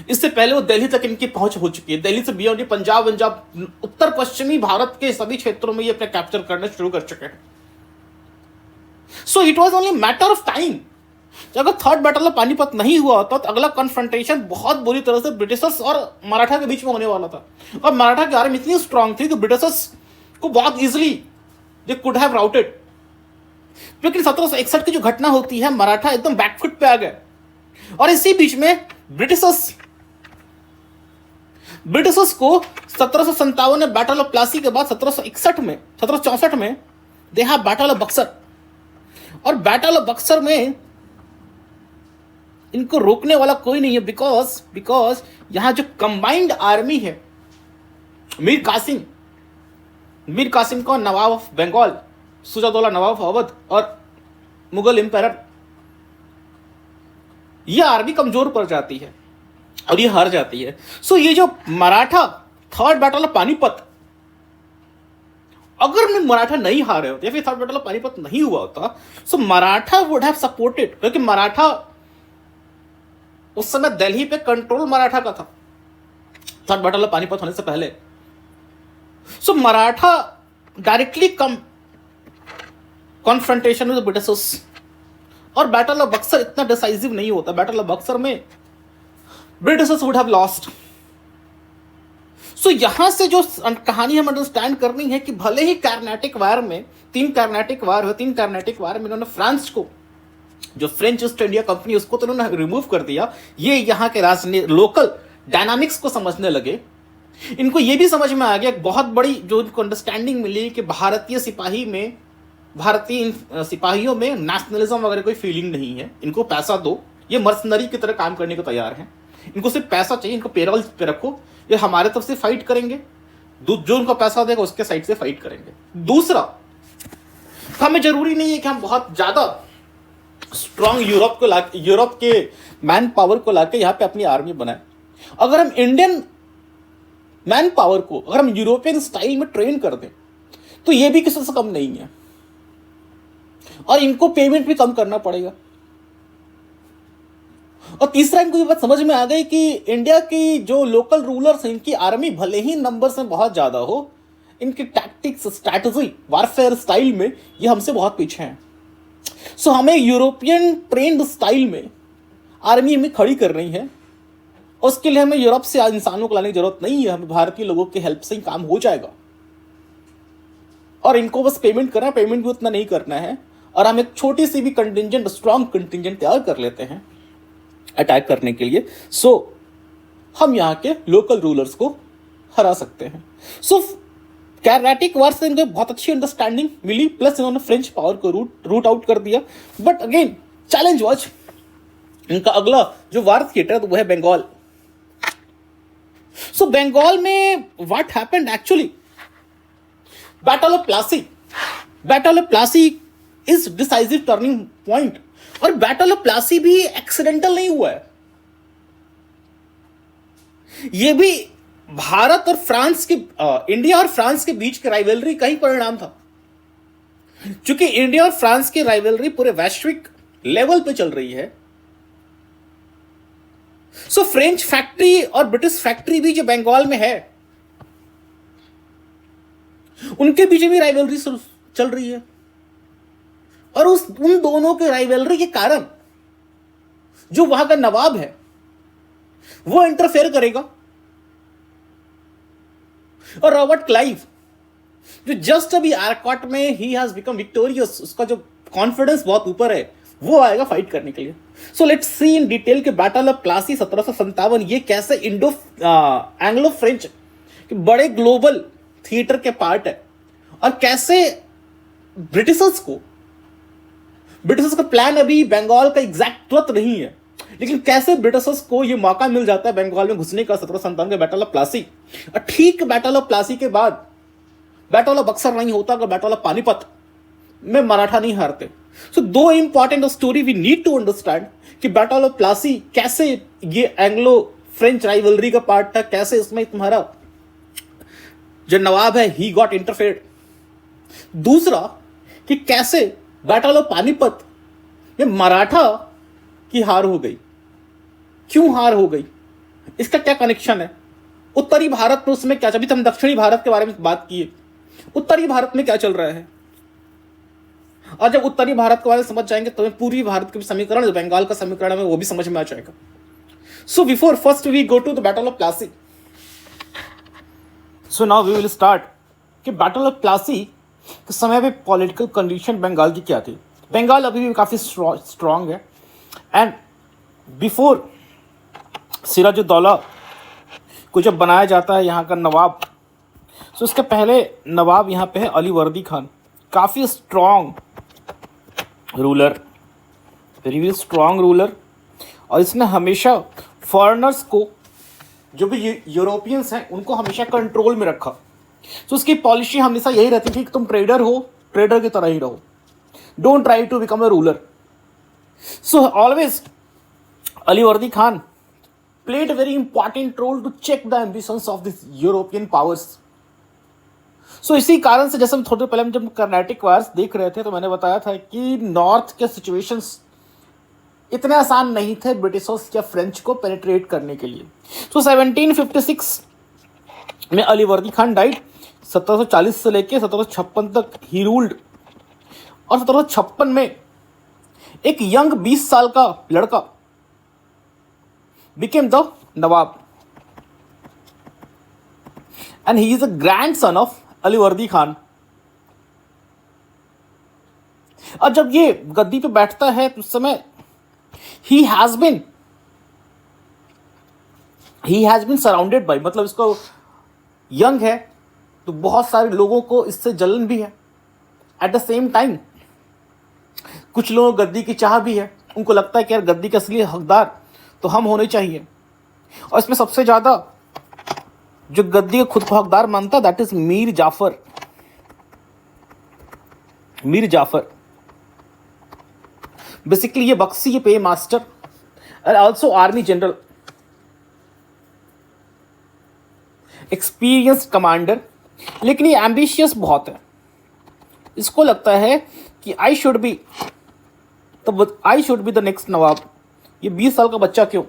इससे पहले वो दिल्ली तक इनकी पहुंच हो चुकी है, दिल्ली से बियॉन्ड पंजाब उत्तर पश्चिमी भारत के सभी क्षेत्रों में ये अपने कैप्चर करना शुरू कर चुके हैं। So it was only matter of time. अगर थर्ड बैटल ऑफ पानीपत नहीं हुआ होता तो अगला कन्फ्रंटेशन बहुत बुरी तरह से ब्रिटिशर्स और मराठा के बीच में होने वाला था। और मराठा की आर्मी इतनी स्ट्रांग थी कि ब्रिटिशर्स को बहुत easily they could have routed. लेकिन 1761 की जो घटना होती है, मराठा एकदम बैकफुट पे आ गए। और इसी बीच में ब्रिटिशर्स को 1757 में बैटल ऑफ प्लासी के बाद 1764 में they have battle of Buxar. और बैटल ऑफ बक्सर में इनको रोकने वाला कोई नहीं है, बिकॉज यहां जो कंबाइंड आर्मी है, मीर कासिम को नवाब ऑफ बंगाल, सुजादौला नवाब ऑफ अवध और मुगल एम्पायर, यह आर्मी कमजोर पड़ जाती है और ये हार जाती है। सो ये जो Maratha third battle of Panipat, अगर मराठा नहीं हारे होते या फिर थर्ड बैटल ऑफ पानीपत नहीं हुआ होता, सो मराठा वुड हैव सपोर्टेड, क्योंकि मराठा उस समय दिल्ली पे कंट्रोल मराठा का था थर्ड बैटल ऑफ पानीपत होने से पहले। So Maratha directly confrontation with Britishers. और बैटल ऑफ बक्सर इतना डिसाइसिव नहीं होता, बैटल ऑफ बक्सर में Britishers would have lost. So यहां से जो कहानी हम अंडरस्टैंड करनी है कि भले ही कार्नेटिक वार में 3 कार्नेटिक वार में इन्होंने फ्रांस को, जो फ्रेंच ईस्ट इंडिया कंपनी, उसको तो उन्होंने रिमूव कर दिया। ये यहाँ के राजनीति लोकल डायनामिक्स को समझने लगे। इनको ये भी समझ में आ गया, बहुत बड़ी जो इनको अंडरस्टैंडिंग मिली कि भारतीय सिपाहियों में नेशनलिज्म वगैरह कोई फीलिंग नहीं है। इनको पैसा दो, ये मर्सनरी की तरह काम करने को तैयार हैं। इनको सिर्फ पैसा चाहिए, इनको पेरोल पे रखो, ये हमारे तरफ से फाइट करेंगे, जो उनको पैसा देगा उसके साइड से फाइट करेंगे। दूसरा, हमें जरूरी नहीं है कि हम बहुत ज्यादा स्ट्रॉन्ग यूरोप के मैन पावर को लाके यहाँ पे अपनी आर्मी बनाए। अगर हम इंडियन मैन पावर को अगर हम यूरोपियन स्टाइल में ट्रेन कर दें तो ये भी किसी से कम नहीं है, और इनको पेमेंट भी कम करना पड़ेगा। और तीसरा इनको ये बात समझ में आ गई कि इंडिया की जो लोकल रूलर्स हैं, इनकी आर्मी भले ही नंबर्स में बहुत ज़्यादा हो, इनकी टैक्टिक्स, स्ट्रैटेजी, वारफेयर स्टाइल में ये हमसे बहुत पीछे हैं। सो हमें यूरोपियन ट्रेंड स्टाइल में आर्मी हमें खड़ी करनी है। उसके लिए हमें यूरोप से इंसानों को लाने की जरूरत नहीं है, हमें भारतीय लोगों की हेल्प से ही काम हो जाएगा। और इनको बस पेमेंट करना है, पेमेंट भी उतना नहीं करना है, और हम एक छोटी सी भी कंटिजेंट, स्ट्रॉन्ग कंटिजेंट तैयार कर लेते हैं अटैक करने के लिए। सो हम यहाँ के लोकल रूलर्स को हरा सकते हैं। सो कैरेटिक वार से इनको बहुत अच्छी अंडरस्टैंडिंग मिली, प्लस इन्होंने फ्रेंच पावर को रूट आउट कर दिया। बट अगेन चैलेंज वॉच, इनका अगला जो वार थिएटर तो वो है बंगाल। सो बंगाल में what happened actually, battle of Plassey. Battle of Plassey is decisive turning point. और बैटल ऑफ प्लासी भी एक्सीडेंटल नहीं हुआ है, यह भी भारत और फ्रांस के इंडिया और फ्रांस के बीच के राइवलरी का ही परिणाम था। चूंकि इंडिया और फ्रांस की राइवलरी पूरे वैश्विक लेवल पे चल रही है, सो फ्रेंच फैक्ट्री और ब्रिटिश फैक्ट्री भी जो बंगाल में है, उनके बीच भी राइवलरी चल रही है। और उन दोनों के राइवलरी के कारण जो वहां का नवाब है वो इंटरफेयर करेगा। और रॉबर्ट क्लाइव जो जस्ट अभी आर्कॉट में ही हैज बिकम विक्टोरियस, उसका जो कॉन्फिडेंस बहुत ऊपर है, वो आएगा फाइट करने के लिए। So let's see in detail के बैटल ऑफ प्लासी 1757 ये कैसे एंग्लो फ्रेंच के बड़े ग्लोबल थिएटर के पार्ट है, और कैसे ब्रिटिशर्स का प्लान अभी बंगाल का एग्जैक्ट तुरंत नहीं है, लेकिन कैसे ब्रिटिशर्स को यह मौका मिल जाता है बंगाल में घुसने का 1757 के बैटल ऑफ प्लासी। और ठीक बैटल ऑफ प्लासी के बाद बैटल ऑफ बक्सर नहीं होता अगर बैटल ऑफ पानीपत में मराठा नहीं हारते। सो दो important story we need to understand कि बैटल ऑफ प्लासी कैसे ये एंग्लो फ्रेंच राइवलरी का पार्ट था, कैसे इसमें तुम्हारा जो नवाब है ही गॉट इंटरफेयर्ड। दूसरा कि कैसे बैटल ऑफ पानीपत में मराठा की हार हो गई, क्यों हार हो गई, इसका क्या कनेक्शन है, उत्तरी भारत में उसमें क्या, अभी तो हम दक्षिणी भारत के बारे में बात किए, उत्तरी भारत में क्या चल रहा है। और जब उत्तरी भारत के बारे में समझ जाएंगे तो पूर्वी भारत के समीकरण, जो बंगाल का समीकरण है, वो भी समझ में आ जाएगा। So before first we go to the battle of Plassey, so now we will start कि बैटल ऑफ प्लासी के समय पे पॉलिटिकल कंडीशन बंगाल की क्या थी। बंगाल अभी भी काफ़ी स्ट्रांग है, एंड बिफोर सिराजुद्दौला को जब बनाया जाता है यहाँ का नवाब, सो उसके पहले नवाब यहाँ पे है अलीवर्दी खान, काफ़ी strong ruler, very strong ruler. और इसने हमेशा फॉरेनर्स को, जो भी यूरोपियंस हैं, उनको हमेशा कंट्रोल में रखा। तो उसकी पॉलिसी हमेशा यही रहती थी कि तुम ट्रेडर हो, ट्रेडर की तरह ही रहो, don't try to become a ruler. So always Alivardi Khan played a very important role to check the ambitions of these European powers. So इसी कारण से जैसे हम थोड़ी देर पहले जब कर्नाटिक वार्स देख रहे थे तो मैंने बताया था कि नॉर्थ के सिचुएशंस इतने आसान नहीं थे ब्रिटिशर्स या फ्रेंच को पेनिट्रेट करने के लिए। तो 1756 में अलीवर्दी खान डाइड, 1740 से लेके 1756 तक ही रूल्ड। और 1756 में एक यंग 20 साल का लड़का became the Nawab, and he is a grandson of Alivardi Khan. और जब ये गद्दी पे बैठता है तो उस समय he has been surrounded by, मतलब इसको यंग है तो बहुत सारे लोगों को इससे जलन भी है। एट द सेम टाइम कुछ लोगों गद्दी की चाह भी है, उनको लगता है कि यार गद्दी के असली हकदार तो हम होने चाहिए। और इसमें सबसे ज़्यादा जो गद्दी का खुद को हकदार मानता है that is Mir Jafar. Basically ये बक्सी, ये पे मास्टर और also army general, experienced commander, लेकिन ये एम्बिशियस बहुत है। इसको लगता है कि I should be the next Nawab, ये 20 साल का बच्चा क्यों?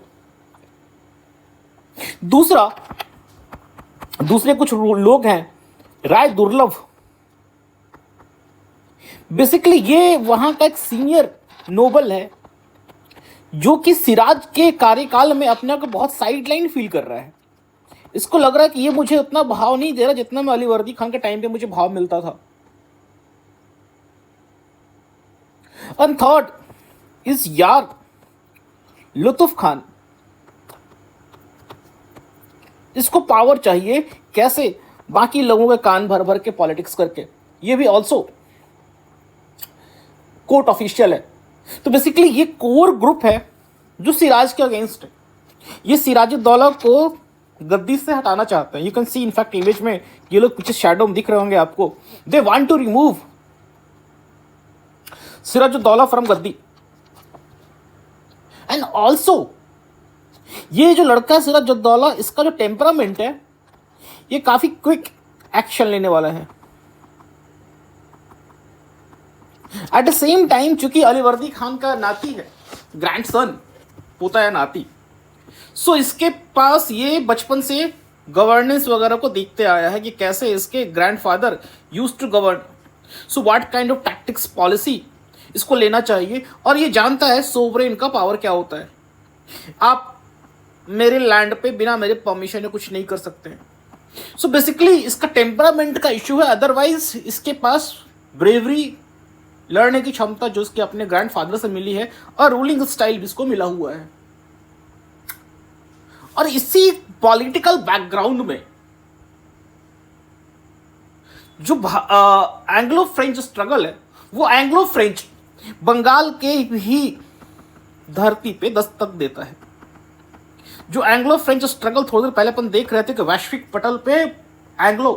दूसरे कुछ लोग हैं, राय दुर्लभ, बेसिकली ये वहां का एक सीनियर नोबल है जो कि सिराज के कार्यकाल में अपने को बहुत साइडलाइन फील कर रहा है। इसको लग रहा है कि ये मुझे उतना भाव नहीं दे रहा जितना मैं अली वर्दी खान के टाइम पे मुझे भाव मिलता था। एंड थर्ड इज यार लुत्फ खान। इसको पावर चाहिए, कैसे? बाकी लोगों के कान भर भर के पॉलिटिक्स करके। ये भी ऑल्सो कोर्ट ऑफिशियल है। तो बेसिकली ये कोर ग्रुप है जो सिराज के अगेंस्ट है। ये सिराजुद्दौला को गद्दी से हटाना चाहते हैं। You can see in fact image में ये लोग पीछे शैडो में दिख रहे होंगे आपको। They want to remove Sirajuddaulah from गद्दी। एंड ऑल्सो ये जो लड़का सिराजुद्दौला, इसका जो टेम्परामेंट है, ये काफी क्विक एक्शन लेने वाला है। एट द सेम टाइम चूंकि अली वर्दी खान का नाती है, ग्रैंडसन, पोता है नाती, सो इसके पास ये बचपन से गवर्नेंस वगैरह को देखते आया है कि कैसे इसके grandfather used to govern, so what kind of tactics policy इसको लेना चाहिए। और ये जानता है सोवरेन का पावर क्या होता है। आप मेरे लैंड पे बिना मेरे परमिशन के कुछ नहीं कर सकते हैं। सो बेसिकली इसका टेम्परामेंट का इशू है। अदरवाइज इसके पास ब्रेवरी, लड़ने की क्षमता जो इसके अपने ग्रैंडफादर से मिली है, और रूलिंग स्टाइल भी इसको मिला हुआ है। और इसी पॉलिटिकल बैकग्राउंड में जो एंग्लो फ्रेंच स्ट्रगल है, वो एंग्लो फ्रेंच बंगाल के ही धरती पे दस्तक देता है। जो एंग्लो फ्रेंच स्ट्रगल थोड़ी देर पहले अपन देख रहे थे कि वैश्विक पटल पे एंग्लो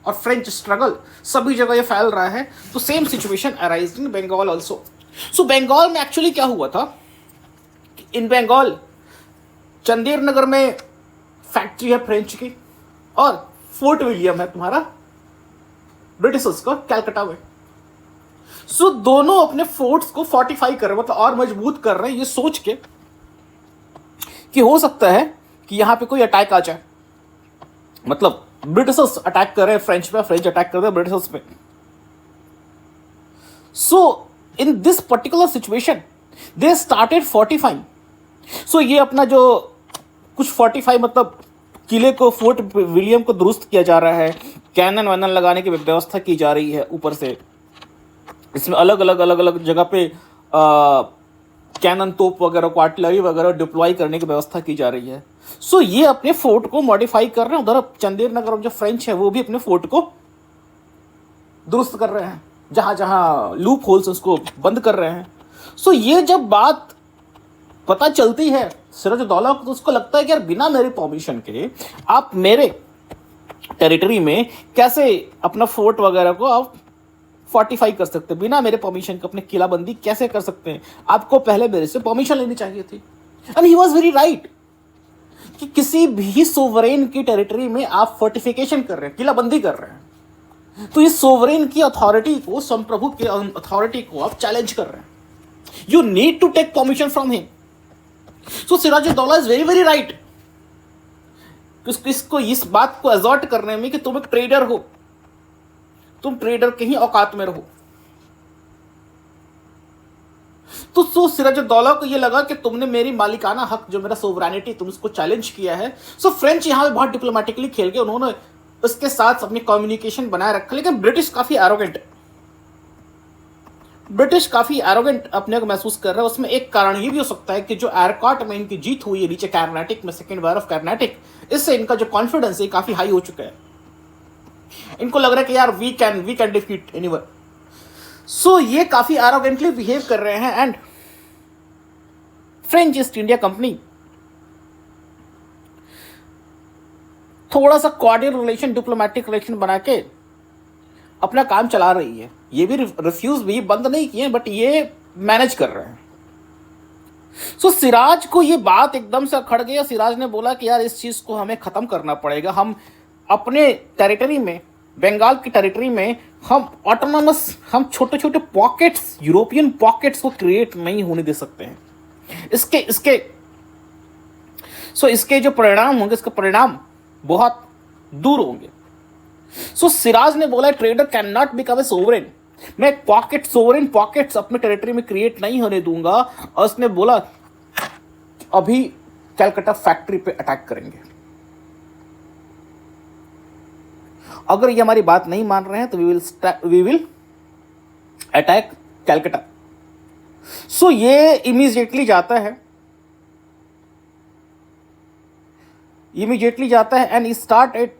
और फ्रेंच स्ट्रगल सभी जगह ये फैल रहा है, तो same situation arise in Bengal also. So Bengal में एक्चुअली क्या हुआ था, इन बंगाल चंदेर नगर में फैक्ट्री है फ्रेंच की, और फोर्ट विलियम है तुम्हारा ब्रिटिशर्स का कैलकाटा में। सो दोनों अपने फोर्ट्स को फोर्टिफाई कर रहे हैं, मतलब और मजबूत कर रहे हैं, ये सोच के कि हो सकता है कि यहां पे कोई अटैक आ जाए। मतलब ब्रिटिशर्स अटैक कर रहे हैं फ्रेंच पे, फ्रेंच अटैक कर रहे हैं ब्रिटिशर्स पे। So in this particular situation they started fortifying. So ये अपना जो कुछ फोर्टिफाई, मतलब किले को, फोर्ट विलियम को दुरुस्त किया जा रहा है, कैनन वैनन लगाने की व्यवस्था की जा रही है ऊपर से। इसमें अलग अलग जगह पे कैनन, तोप वगैरह को, आर्टिलरी वगैरह डिप्लॉय करने की व्यवस्था की जा रही है। सो ये अपने फोर्ट को मॉडिफाई कर रहे हैं। उधर चंदेर नगर जो फ्रेंच है वो भी अपने फोर्ट को दुरुस्त कर रहे हैं, जहां जहां लूप होल्स उसको बंद कर रहे हैं। सो ये जब बात पता चलती है सिराजुद्दौला को, तो उसको लगता है कि यार बिना मेरे परमिशन के आप मेरे टेरिटरी में कैसे अपना फोर्ट वगैरह को आप फोर्टिफाई कर सकते हैं, बिना मेरे परमिशन के अपने किलाबंदी कैसे कर सकते हैं? आपको पहले मेरे से परमिशन लेनी चाहिए थी। And he was very right कि किसी भी सोवरेन की टेरिटरी में आप फोर्टिफिकेशन कर रहे हैं, किलाबंदी कर रहे हैं, तो इस सोवरेन की अथॉरिटी को, संप्रभु की अथॉरिटी को आप चैलेंज कर रहे हैं। You need to take permission from him. So Sirajuddaulah is very very right इसको इस बात को एजॉर्ट करने में कि तुम एक ट्रेडर हो, तुम ट्रेडर के ही औकात में रहो। तो सिराजुद्दौला को यह लगा कि तुमने मेरी मालिकाना हक, जो मेरा सोवरेनिटी, तुम इसको चैलेंज किया है। सो फ्रेंच यहां पे बहुत डिप्लोमेटिकली खेल के उन्होंने उसके साथ अपनी कम्युनिकेशन बनाए रखा। लेकिन ब्रिटिश काफी एरोगेंट, अपने को महसूस कर रहा है। उसमें एक कारण ये भी हो सकता है कि जो एरकाट में इनकी जीत हुई है नीचे कार्नाटिक में, सेकेंड वार ऑफ कार्नाटिक, इससे इनका जो कॉन्फिडेंस है काफी हाई हो चुका है। इनको लग रहा है कि यार वी कैन डिफीट एनीवन। सो ये काफी एरोगेंटली बिहेव कर रहे हैं। And French east India company थोड़ा सा कॉर्डियल रिलेशन, डिप्लोमेटिक रिलेशन बना के अपना काम चला रही है। ये भी रिफ्यूज भी बंद नहीं किए, बट ये मैनेज कर रहे हैं। सो सिराज को ये बात एकदम से अखड़ गया। सिराज ने बोला कि यार इस चीज को हमें खत्म करना पड़ेगा। हम अपने टेरिटरी में, बंगाल की टेरिटरी में, हम ऑटोनॉमस, हम छोटे छोटे पॉकेट्स, यूरोपियन पॉकेट्स को क्रिएट नहीं होने दे सकते हैं। इसके इसके सो इसके जो परिणाम होंगे, इसके परिणाम बहुत दूर होंगे। सो सिराज ने बोला trader can not become a sovereign, मैं सोवरेन पॉकेट्स अपने टेरिटरी में क्रिएट नहीं होने दूंगा। और उसने बोला अभी कैलकाटा फैक्ट्री पे अटैक करेंगे। अगर ये हमारी बात नहीं मान रहे हैं तो we will attack Calcutta. So ये इमीडिएटली जाता है and start it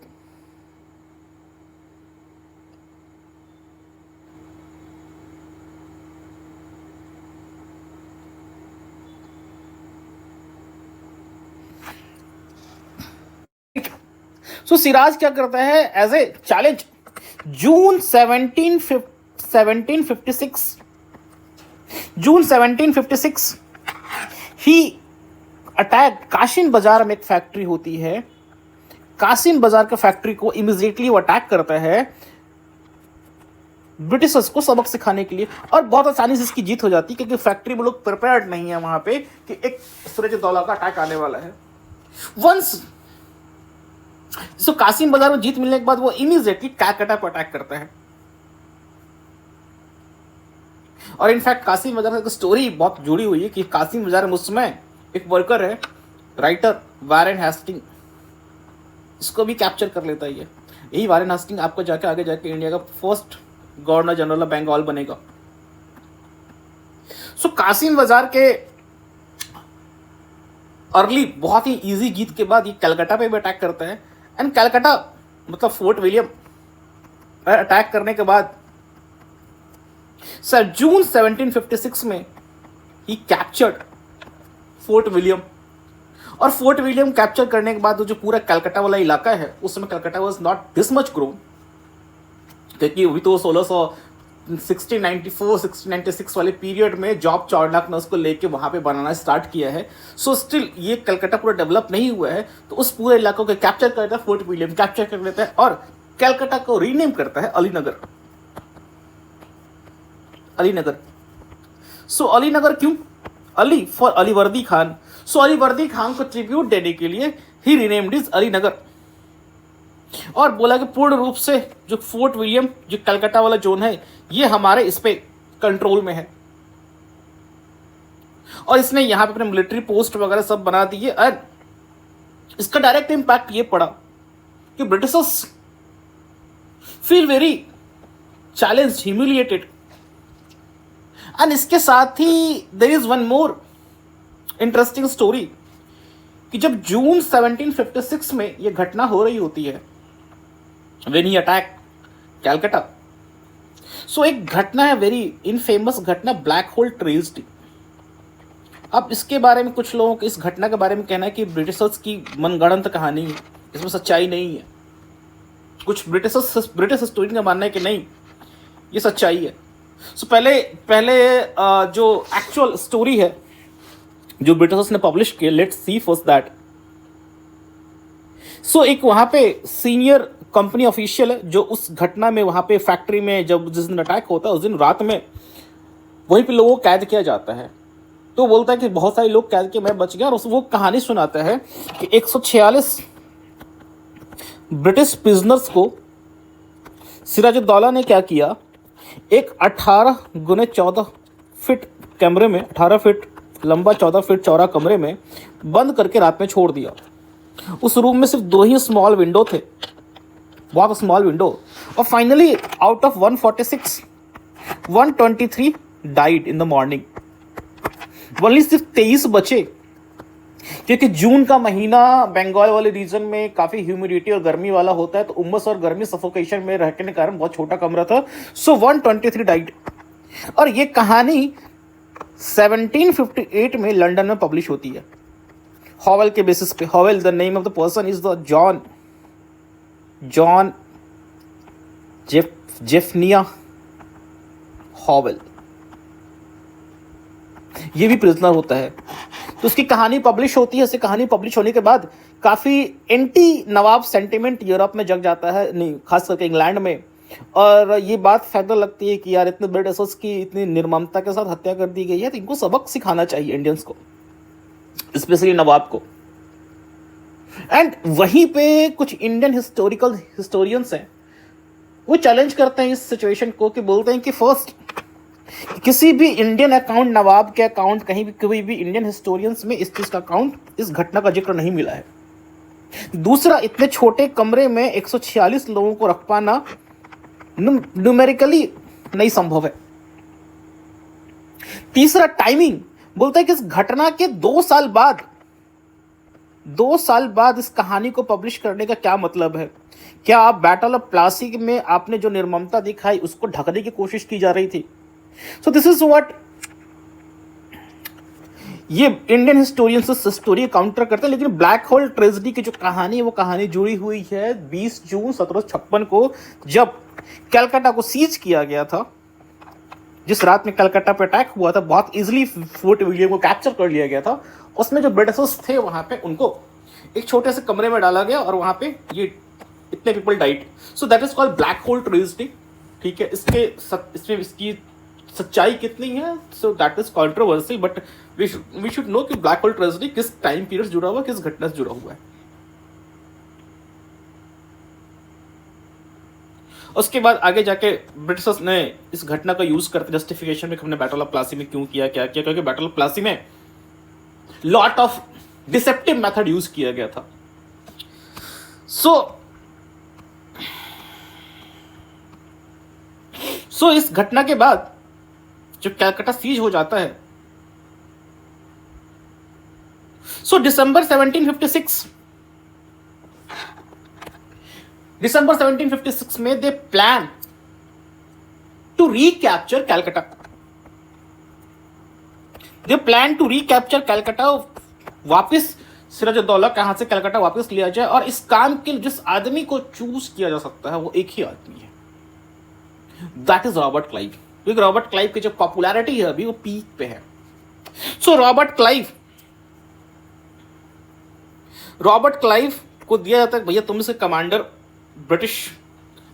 so Siraj क्या करता है as a challenge, June 1756 he attack Kasim Bazar में एक फैक्ट्री होती है, कासिम बाजार के फैक्ट्री को इमीडिएटली वो अटैक करता है ब्रिटिशर्स को सबक सिखाने के लिए। और बहुत आसानी से इसकी जीत हो जाती है क्योंकि फैक्ट्री में लोग प्रिपेयर्ड नहीं है वहां पे कि एक सूरज-ए-दौला का अटैक आने वाला है। वंस सो कासिम बाजार में जीत मिलने के बाद वो इमीडिएटली कैलकाटा पर अटैक करता है। और इनफैक्ट कासिम बाजार की स्टोरी बहुत जुड़ी हुई है कि कासिम बाजार में उस समय एक वर्कर है, राइटर वारेन हेस्टिंग, इसको भी कैप्चर कर लेता है। यही वारेन हेस्टिंग आपको जाके आगे जाके इंडिया का first governor general of Bengal बनेगा। सो कासिम बाजार के अर्ली बहुत ही इजी जीत के बाद ये कलकत्ता पे भी अटैक करता है। एंड कलकत्ता मतलब फोर्ट विलियम अटैक करने के बाद सर जून 1756 में ही कैप्चर्ड फोर्ट विलियम। और फोर्ट विलियम कैप्चर करने के बाद जो पूरा कलकत्ता वाला इलाका है, उस समय Calcutta was not this much grown, क्योंकि अभी तो 1696 वाले पीरियड में जॉब चार्नक ने उसको लेके वहां पे बनाना स्टार्ट किया है। सो स्टिल ये कलकत्ता पूरा डेवलप नहीं हुआ है। तो उस पूरे इलाकों को कैप्चर करता है, फोर्ट विलियम कैप्चर कर लेता है और कलकत्ता को रीनेम करता है अलीनगर। सो अलीनगर क्यों? अली फॉर अलीवर्दी खान। सो अलीवर्दी खान को ट्रिब्यूट देने के लिए ही रीनेम्ड इज अलीनगर। और बोला कि पूर्ण रूप से जो फोर्ट विलियम जो कलकत्ता वाला जोन है ये हमारे इस पे कंट्रोल में है। और इसने यहां पे अपने मिलिट्री पोस्ट वगैरह सब बना दिए। और इसका डायरेक्ट इंपैक्ट ये पड़ा कि Britishers feel very challenged, humiliated. And इसके साथ ही there is one more interesting story कि जब जून 1756 में यह घटना हो रही होती है, व्हेन ही अटैक कैलकाटा, सो एक घटना है, वेरी इनफेमस घटना, ब्लैक होल ट्रेजेडी। अब इसके बारे में कुछ लोगों को इस घटना के बारे में कहना है कि ब्रिटिशर्स की मनगढ़ंत कहानी है, इसमें सच्चाई नहीं है। कुछ ब्रिटिश हिस्टोरियन का मानना है कि नहीं, ये सच्चाई है। सो पहले जो एक्चुअल स्टोरी है जो ब्रिटिशर्स ने पब्लिश किया, लेट्स सी फर्स्ट दैट। सो एक वहां पे सीनियर कंपनी ऑफिशियल है जो उस घटना में वहां पे फैक्ट्री में जब जिस दिन अटैक होता है उस दिन रात में वहीं पे लोगों को कैद किया जाता है। तो बोलता है कि बहुत सारे लोग कैद के मैं बच गया। और वो कहानी सुनाता है कि 146 ब्रिटिश प्रिजनर्स को सिराजुद्दौला ने क्या किया, एक 18 गुने 14 फीट कमरे में, 18 फीट लंबा 14 फीट चौड़ा कमरे में बंद करके रात में छोड़ दिया। उस रूम में सिर्फ 2 ही स्मॉल विंडो थे, बहुत स्मॉल विंडो। और finally out of 146 123 died in the morning. Only सिर्फ 23 बचे, क्योंकि जून का महीना बंगाल वाले रीजन में काफी ह्यूमिडिटी और गर्मी वाला होता है, तो उमस और गर्मी सफोकेशन में रहने के कारण बहुत छोटा कमरा था। सो 123 डाइड। और ये कहानी 1758 में लंदन में पब्लिश होती है हॉवेल के बेसिस पे। Howell, the name of the person is the John Zephaniah Howell. ये भी प्रिजनर होता है। तो उसकी कहानी पब्लिश होती है। इसकी कहानी पब्लिश होने के बाद काफ़ी एंटी नवाब सेंटिमेंट यूरोप में जग जाता है, नहीं खास करके इंग्लैंड में। और ये बात फायदा लगती है कि यार इतने ब्रिटिशर्स की इतनी निर्ममता के साथ हत्या कर दी गई है, तो इनको सबक सिखाना चाहिए इंडियंस को। स्पेशली नवाब को। एंड वहीं पे कुछ इंडियन हिस्टोरियंस हैं, वो चैलेंज करते हैं इस सिचुएशन को, कि बोलते हैं कि फर्स्ट, किसी भी इंडियन अकाउंट, नवाब के अकाउंट, कहीं भी कोई भी इंडियन हिस्टोरियंस में इस चीज का अकाउंट, इस घटना का जिक्र नहीं मिला है। दूसरा, इतने छोटे कमरे में 146 लोगों को रख पाना न्यूमेरिकली नहीं संभव है। तीसरा, टाइमिंग, बोलता है कि इस घटना के 2 साल बाद इस कहानी को पब्लिश करने का क्या मतलब है? क्या आप बैटल ऑफ प्लासी में आपने जो निर्ममता दिखाई उसको ढकने की कोशिश की जा रही थी? सो दिस इज व्हाट ये इंडियन हिस्टोरियंस इस स्टोरी काउंटर करते हैं। लेकिन ब्लैक होल ट्रेजेडी की जो कहानी है, वो कहानी जुड़ी हुई है 20 जून 1756 को, जब कलकत्ता को सीज किया गया था। जिस रात में कलकत्ता पे अटैक हुआ था, बहुत इजीली फोर्ट विलियम को कैप्चर कर लिया गया था। उसमें जो ब्रिटिशर्स थे वहां पे, उनको एक छोटे से कमरे में डाला गया और वहां पे ये इतने people died. So that is called black hole tragedy. ठीक है, इसमें इसकी सच्चाई कितनी है, so that is controversy, but we should know कि ब्लैक होल ट्रेजेडी किस टाइम पीरियड जुड़ा हुआ, किस घटना से जुड़ा हुआ है। उसके बाद आगे जाके ब्रिटिशर्स ने इस घटना का यूज करते जस्टिफिकेशन में, हमने बैटल ऑफ प्लासी में क्यों किया, क्या किया, क्योंकि बैटल ऑफ प्लासी में lot of deceptive method use किया गया था। सो इस घटना के बाद जब कलकत्ता सीज हो जाता है, सो दिसंबर 1756 में they plan to recapture Calcutta. वापस सिराजुद्दौला का हाथ से कलकत्ता वापस लिया जाए, और इस काम के लिए जिस आदमी को चूज किया जा सकता है वो एक ही आदमी है, दैट इज रॉबर्ट क्लाइव। क्योंकि रॉबर्ट क्लाइव की जो पॉपुलैरिटी है अभी वो पीक पे है। सो रॉबर्ट क्लाइव को दिया जाता है, भैया तुम इसे कमांडर, ब्रिटिश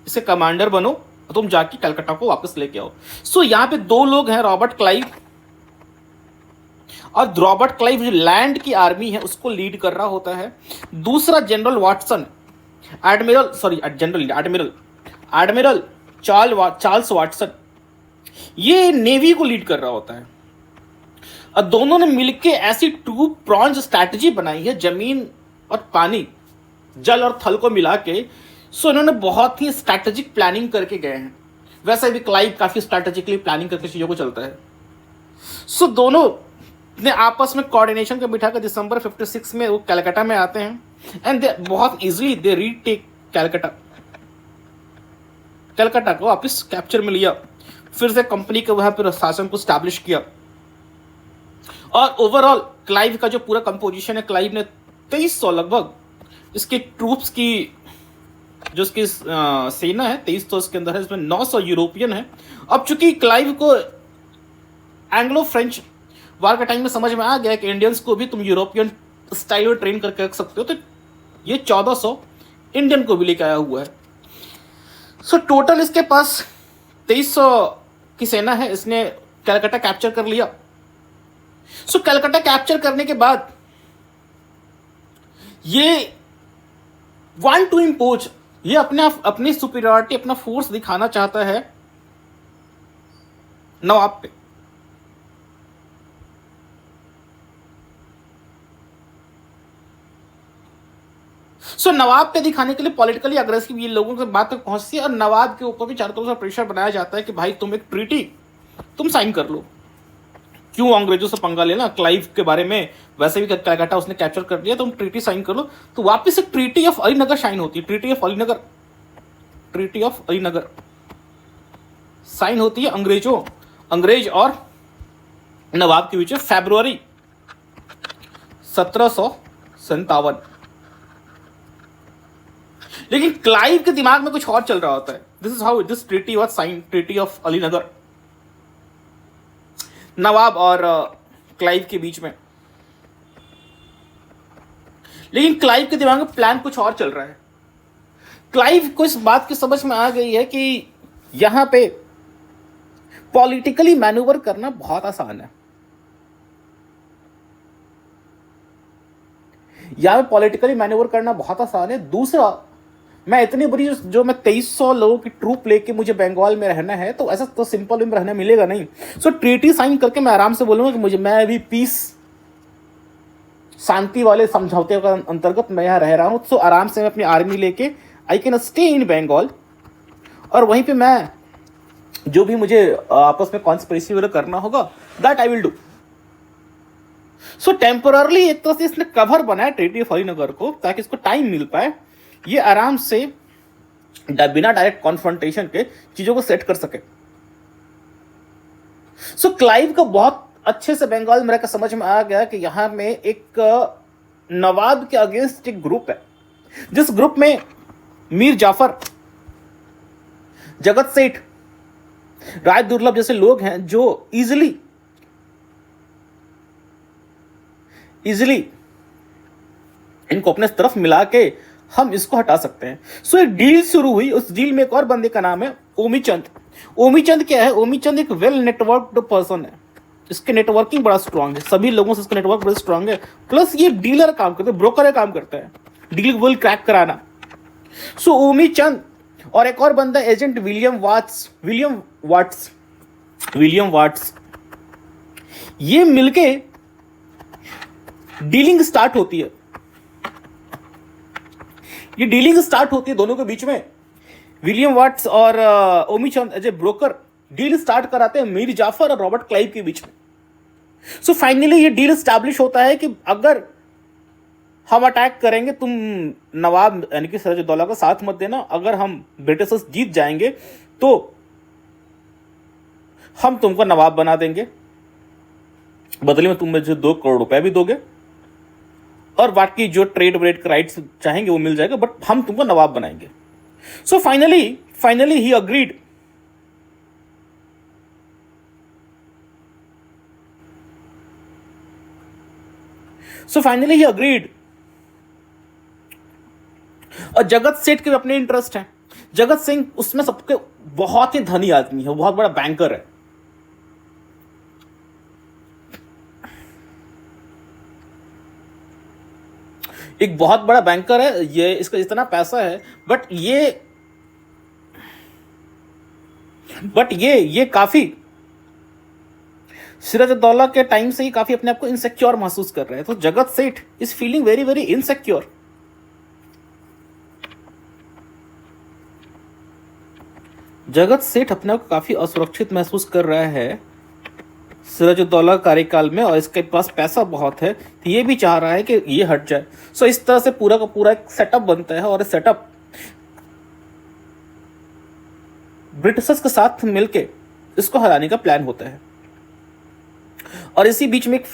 इसे कमांडर बनो, तुम जाके कलकत्ता को वापस लेके आओ। सो यहां पे 2 लोग हैं, रॉबर्ट क्लाइव, और रॉबर्ट क्लाइव जो लैंड की आर्मी है उसको लीड कर रहा होता है। दूसरा general Watson, admiral Charles Watson, ये नेवी को लीड कर रहा होता है। और दोनों ने मिलकर ऐसी 2 प्रॉन्ज स्ट्रैटेजी बनाई है, जमीन और पानी, जल और थल को मिला के। सो इन्होंने बहुत ही स्ट्रैटेजिक प्लानिंग करके गए हैं। वैसे भी क्लाइव काफी स्ट्रैटेजिकली प्लानिंग करके चीजों को चलता है। सो दोनों ने आपस में कोऑर्डिनेशन को बिठा कर दिसंबर 56 में वो कलकत्ता में आते हैं, एंड दे बहुत इजीली दे रीटेक कलकत्ता को वापस कैप्चर में लिया, फिर से कंपनी के वहां पर शासन को स्टैब्लिश किया। और ओवरऑल क्लाइव का जो पूरा कंपोजिशन है, क्लाइव ने 2300 लगभग इसके ट्रूप्स की, जो इसकी सेना है 2300 इसके अंदर है, इसमें 900 यूरोपियन है। अब चूंकि क्लाइव को एंग्लो फ्रेंच वार के टाइम में समझ में आ गया कि इंडियंस को भी तुम यूरोपियन स्टाइल में ट्रेन करके रख सकते हो, तो ये 1400 इंडियन को भी लेकर आया हुआ है। सो टोटल इसके पास 2300 की सेना है। इसने कलकत्ता कैप्चर कर लिया। सो कलकत्ता कैप्चर करने के बाद ये वांट टू इम्पोज, ये अपनी सुपीरियरिटी, अपना फोर्स दिखाना चाहता है नवाब पे। सो नवाब पे दिखाने के लिए पॉलिटिकली अग्रेसिव ये लोगों के बात तक पहुंचती है, और नवाब के ऊपर भी चारों तरफ से प्रेशर बनाया जाता है कि भाई तुम एक ट्रीटी तुम साइन कर लो, क्यों अंग्रेजों से पंगा लेना। क्लाइव के बारे में वैसे भी कलकत्ता उसने कैप्चर कर लिया, तुम ट्रीटी साइन कर लो। तो वापस एक ट्रीटी ऑफ अलीनगर साइन होती है। ट्रीटी ऑफ अलीनगर साइन होती है अंग्रेज और नवाब के बीच में फरवरी 1757। लेकिन क्लाइव के दिमाग में कुछ और चल रहा होता है। This is how this treaty was sign, treaty of Alinagar, नवाब और क्लाइव के बीच में। लेकिन क्लाइव के दिमाग में प्लान कुछ और चल रहा है। क्लाइव को इस बात की समझ में आ गई है कि यहां पे पॉलिटिकली मैन्यूवर करना बहुत आसान है। यहाँ पे पॉलिटिकली मैनेवर करना बहुत आसान है। दूसरा, मैं इतनी बड़ी जो मैं 2300 लोगों की ट्रूप लेके मुझे बंगाल में रहना है, तो ऐसा तो सिंपल में रहना मिलेगा नहीं। सो ट्रीटी साइन करके मैं आराम से बोलूँगा कि मैं अभी पीस, शांति वाले समझौते का अंतर्गत मैं यहाँ रह रहा हूँ। सो आराम से मैं अपनी आर्मी लेके I can stay in Bengal, और वहीं पे मैं जो भी मुझे आपस में कॉन्स्पिरेसी वगैरह करना होगा दैट आई विल डू। सो टेम्पोररली एक तरह से इसने कवर बनाया ट्रीटी ऑफ हरिनगर को, ताकि इसको टाइम मिल पाए, ये आराम से बिना डायरेक्ट कॉन्फ्रंटेशन के चीजों को सेट कर सके। सो क्लाइव का बहुत अच्छे से बंगाल में रहकर समझ में आ गया कि यहां में एक नवाब के अगेंस्ट एक ग्रुप है, जिस ग्रुप में मीर जाफर, जगत सेठ, राज दुर्लभ जैसे लोग हैं जो इजिली इनको अपने तरफ मिला के हम इसको हटा सकते हैं। सो एक डील शुरू हुई। उस डील में एक और बंदे का नाम है ओमीचंद। ओमीचंद क्या है? ओमीचंद एक वेल नेटवर्क्ड पर्सन है, इसके नेटवर्किंग बड़ा स्ट्रांग है, सभी लोगों से इसका नेटवर्क बड़ा स्ट्रांग है। प्लस ये डीलर काम करता है, ब्रोकर काम करता है, डील विल क्रैक कराना। सो ओमीचंद और एक और बंदा एजेंट विलियम वाट्स, ये मिलके डीलिंग स्टार्ट होती है। ये डीलिंग स्टार्ट होती है दोनों के बीच में। विलियम वाट्स और Omichand as a broker deal start कराते हैं मीर जाफर और रॉबर्ट क्लाइव के बीच में। सो फाइनली ये डील स्टैब्लिश होता है कि अगर हम अटैक करेंगे, तुम नवाब यानी कि सिराजुद्दौला का साथ मत देना। अगर हम ब्रिटिशर्स जीत जाएंगे तो हम तुमको नवाब बना देंगे, बदले में तुम मुझे 2 करोड़ रुपए भी दोगे, और बाकी जो ट्रेड व्रेड का राइट्स चाहेंगे वो मिल जाएगा, बट हम तुमको नवाब बनाएंगे। So finally he agreed. और जगत सेठ के अपने इंटरेस्ट हैं। जगत सिंह उसमें सबके बहुत ही धनी आदमी है, बहुत बड़ा बैंकर है। एक बहुत बड़ा बैंकर है ये, इसका इतना पैसा है, बट ये काफी सिराजुद्दौला के टाइम से ही काफी अपने आप को इनसिक्योर महसूस कर रहे हैं। तो जगत सेठ is feeling very very insecure. जगत सेठ अपने आप को काफी असुरक्षित महसूस कर रहा है सिराजुद्दौला कार्यकाल में, और इसके पास पैसा बहुत है, तो ये भी चाह रहा है कि ये हट जाए। सो इस तरह से पूरा का पूरा एक सेटअप बनता है, और सेटअप ब्रिटिशर्स के साथ मिलके इसको हराने का प्लान होता है। और इसी बीच में एक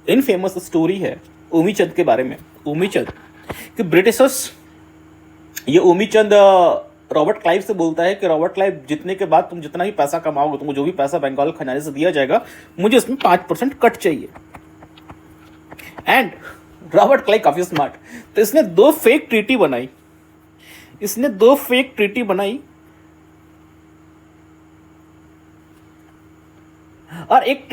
इनफेमस स्टोरी है ओमीचंद के बारे में। ओमीचंद कि ब्रिटिशर्स, ये ओमीचंद रॉबर्ट क्लाइव से बोलता है कि रॉबर्ट क्लाइव, जितने के बाद तुम जितना भी पैसा कमाओगे, तुमको जो भी पैसा बंगाल खजाने से दिया जाएगा, मुझे उसमें 5% कट चाहिए। एंड रॉबर्ट क्लाइव काफी स्मार्ट, तो इसने 2 फेक ट्रीटी बनाई। और एक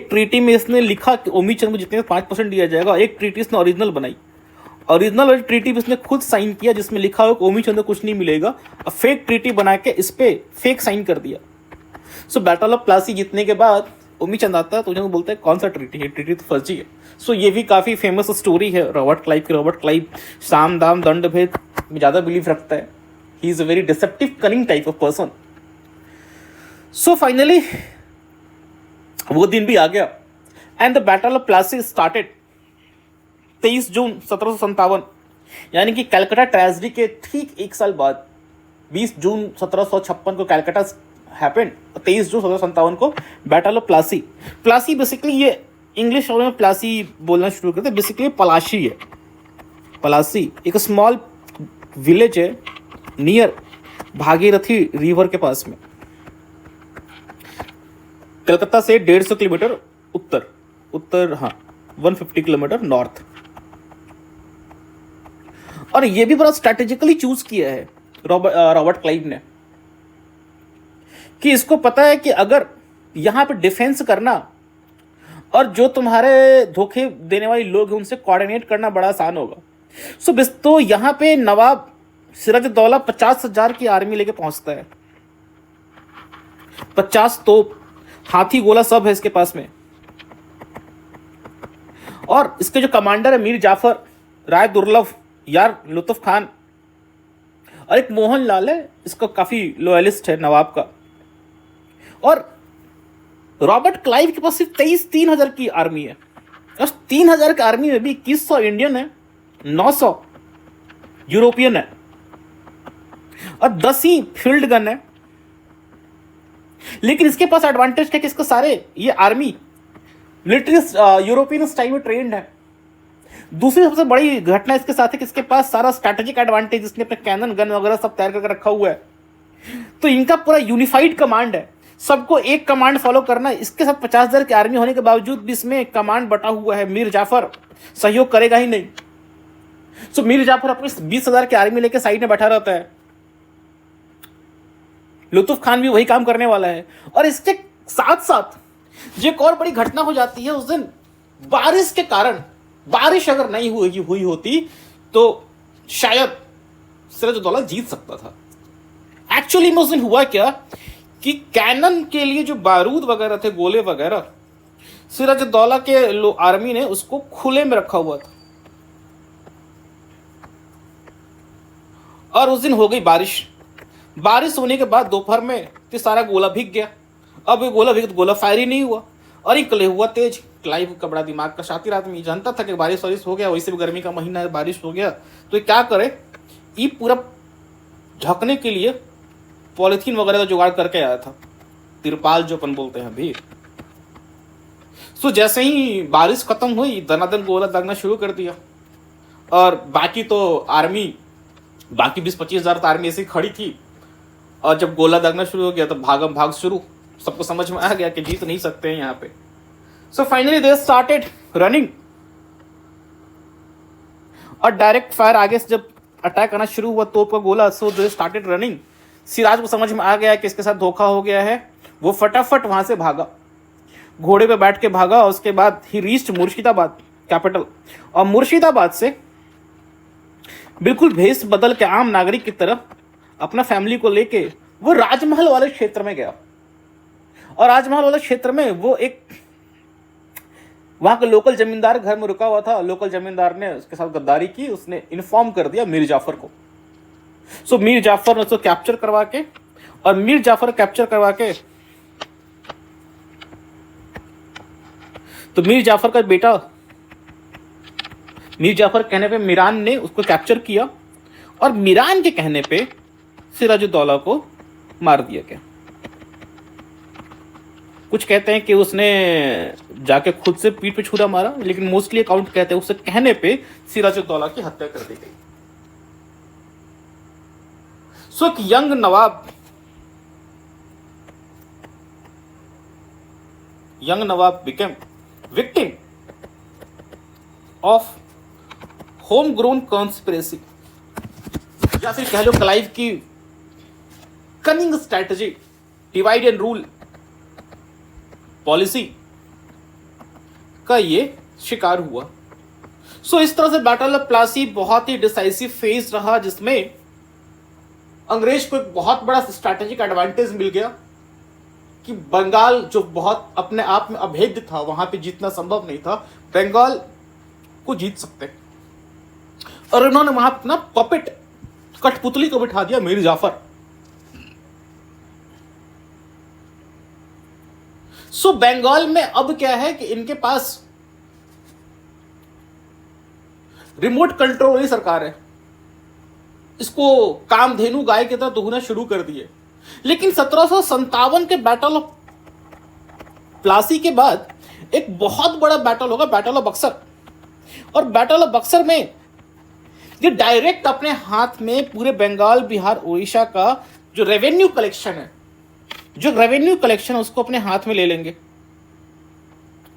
ट्रीटी में इसने लिखा कि ओमीचंद को जितने 5% दिया जाएगा। एक ट्रीटी इसने ओरिजिनल बनाई, ओरिजिनल वाली ट्रीटी भी इसने खुद साइन किया, जिसमें लिखा हो कि ओमीचंद को कुछ नहीं मिलेगा। अब फेक ट्रीटी बना के इस पे फेक साइन कर दिया। सो बैटल ऑफ प्लासी जीतने के बाद ओमीचंद आता है, तो उन्हें बोलता है कौन सा ट्रीटी है, ट्रीटी तो फर्जी है। सो ये भी काफी फेमस स्टोरी है रॉबर्ट क्लाइव की। रॉबर्ट क्लाइव साम दाम दंड भेद में ज्यादा बिलीव रखता है। He is a very deceptive cunning type of person. So finally वो दिन भी आ गया, and the battle of Plassey started 23 जून 1757, यानी कि कलकत्ता ट्रेजेडी के ठीक 1 साल बाद 20 जून 1756 को कलकत्ता हैपेंड। 23 जून 1757 को बैटल ऑफ प्लासी बेसिकली, ये इंग्लिश में प्लासी बोलना शुरू करते, बेसिकली पलाशी है। पलासी एक स्मॉल विलेज है नियर भागीरथी रिवर के पास में, कलकत्ता से 150 किलोमीटर उत्तर 150 किलोमीटर नॉर्थ। और ये भी बड़ा स्ट्रैटेजिकली चूज किया है रॉबर्ट क्लाइव ने, कि इसको पता है कि अगर यहां पे डिफेंस करना और जो तुम्हारे धोखे देने वाले लोग हैं उनसे कोऑर्डिनेट करना बड़ा आसान होगा। सो तो यहाँ पे नवाब सिराजुद्दौला 50,000 की आर्मी लेके पहुंचता है, 50 तोप, हाथी गोला सब है इसके पास में। और इसके जो कमांडर है मीर जाफर, राय दुर्लभ, यार लुत्फ खान, और एक मोहन लाल है, इसका काफी लॉयलिस्ट है नवाब का। और रॉबर्ट क्लाइव के पास सिर्फ 3,000 की आर्मी है। और 3,000 की आर्मी में भी 2100 इंडियन है, 900 यूरोपियन है और 10 ही फील्ड गन है। लेकिन इसके पास एडवांटेज है कि इसका सारे ये आर्मी मिलिट्री यूरोपियन स्टाइल में ट्रेंड है। दूसरी सबसे बड़ी घटना इसके साथ है कि इसके पास सारा स्ट्रैटेजिक एडवांटेज, इसने अपने कैनन गन वगैरह सब तैयार करके रखा हुआ है। तो इनका पूरा यूनिफाइड कमांड है, सबको एक कमांड फॉलो करना। इसके साथ 50,000 की आर्मी होने के बावजूद भी इसमें कमांड बटा हुआ है। मीर जाफर सहयोग करेगा ही नहीं। सो मीर जाफर अपनी 20,000 की आर्मी लेके साइड में बैठा रहता है। लुत्फ खान भी वही काम करने वाला है। और इसके साथ साथ जो एक और बड़ी घटना हो जाती है, उस दिन बारिश के कारण, बारिश अगर नहीं हुई होती तो शायद सिराजुद्दौला जीत सकता था। एक्चुअली में उस दिन हुआ क्या कि कैनन के लिए जो बारूद वगैरह थे, गोले वगैरह, सिराजुद्दौला के आर्मी ने उसको खुले में रखा हुआ था। और उस दिन हो गई बारिश। बारिश होने के बाद दोपहर में तो सारा गोला भीग गया। अब ये गोला भीग तो गोला फायर ही नहीं हुआ। और ये कले हुआ तेज। क्लाइव का बड़ा दिमाग का शातिर आदमी, जानता था कि बारिश वारिश हो गया, वैसे भी गर्मी का महीना है, बारिश हो गया तो ये क्या करे, ये पूरा ढकने के लिए पॉलिथीन वगैरह का जुगाड़ करके आया था, तिरपाल जो अपन बोलते हैं अभी। सो जैसे ही बारिश खत्म हुई, दनादन गोला दागना शुरू कर दिया। और बाकी तो आर्मी, बाकी 20-25 हज़ार तो आर्मी ऐसे ही खड़ी थी। और जब गोला दागना शुरू हो गया तो भागम भाग शुरू। सबको समझ में आ गया कि जीत नहीं सकते हैं यहाँ पे। So finally they started running. और डायरेक्ट फायर आगे से जब अटैक करना शुरू हुआ तोप का गोला, सो दे स्टार्टेड रनिंग। सिराज को समझ में आ गया कि इसके साथ धोखा हो गया है। वो फटाफट वहां से भागा, घोड़े पे बैठ के भागा। और उसके बाद ही रीच्ड मुर्शिदाबाद कैपिटल। और मुर्शिदाबाद से बिल्कुल भेष बदल के आम नागरिक की तरह अपना फैमिली को लेके वो राजमहल वाले क्षेत्र में गया। और राजमहल वाले क्षेत्र में वो एक वहां के लोकल जमींदार घर में रुका हुआ था। लोकल जमींदार ने उसके साथ गद्दारी की, उसने इन्फॉर्म कर दिया मीर जाफर को। सो मीर जाफर ने उसको कैप्चर करवा के, और मीर जाफर कैप्चर करवा के तो मीर जाफर का बेटा, मीर जाफर कहने पे मीरान ने उसको कैप्चर किया। और मीरान के कहने पे सिराजुद्दौला को मार दिया गया। कुछ कहते हैं कि उसने जाके खुद से पीठ पे छुरा मारा, लेकिन मोस्टली अकाउंट कहते हैं उससे कहने पे सिराजुद्दौला की हत्या कर दी गई। सो एक young Nawab became victim of home grown conspiracy, या फिर कह लो क्लाइव की cunning strategy, divide and rule policy का ये शिकार हुआ। सो इस तरह से बैटल ऑफ प्लासी बहुत ही डिसाइसिव फेज रहा, जिसमें अंग्रेज को एक बहुत बड़ा स्ट्रैटेजिक एडवांटेज मिल गया कि बंगाल जो बहुत अपने आप में अभेद्य था, वहां पे जीतना संभव नहीं था, बंगाल को जीत सकते। और उन्होंने वहां अपना पपेट, कठपुतली को बिठा दिया, मीर जाफर। सो बंगाल में अब क्या है कि इनके पास रिमोट कंट्रोल वाली सरकार है। इसको कामधेनु गाय की तरह दुहना शुरू कर दिए। लेकिन 1757 के बैटल ऑफ प्लासी के बाद एक बहुत बड़ा बैटल होगा, बैटल ऑफ बक्सर। और बैटल ऑफ बक्सर में ये डायरेक्ट अपने हाथ में पूरे बंगाल, बिहार, उड़ीसा का जो रेवेन्यू कलेक्शन है, उसको अपने हाथ में ले लेंगे।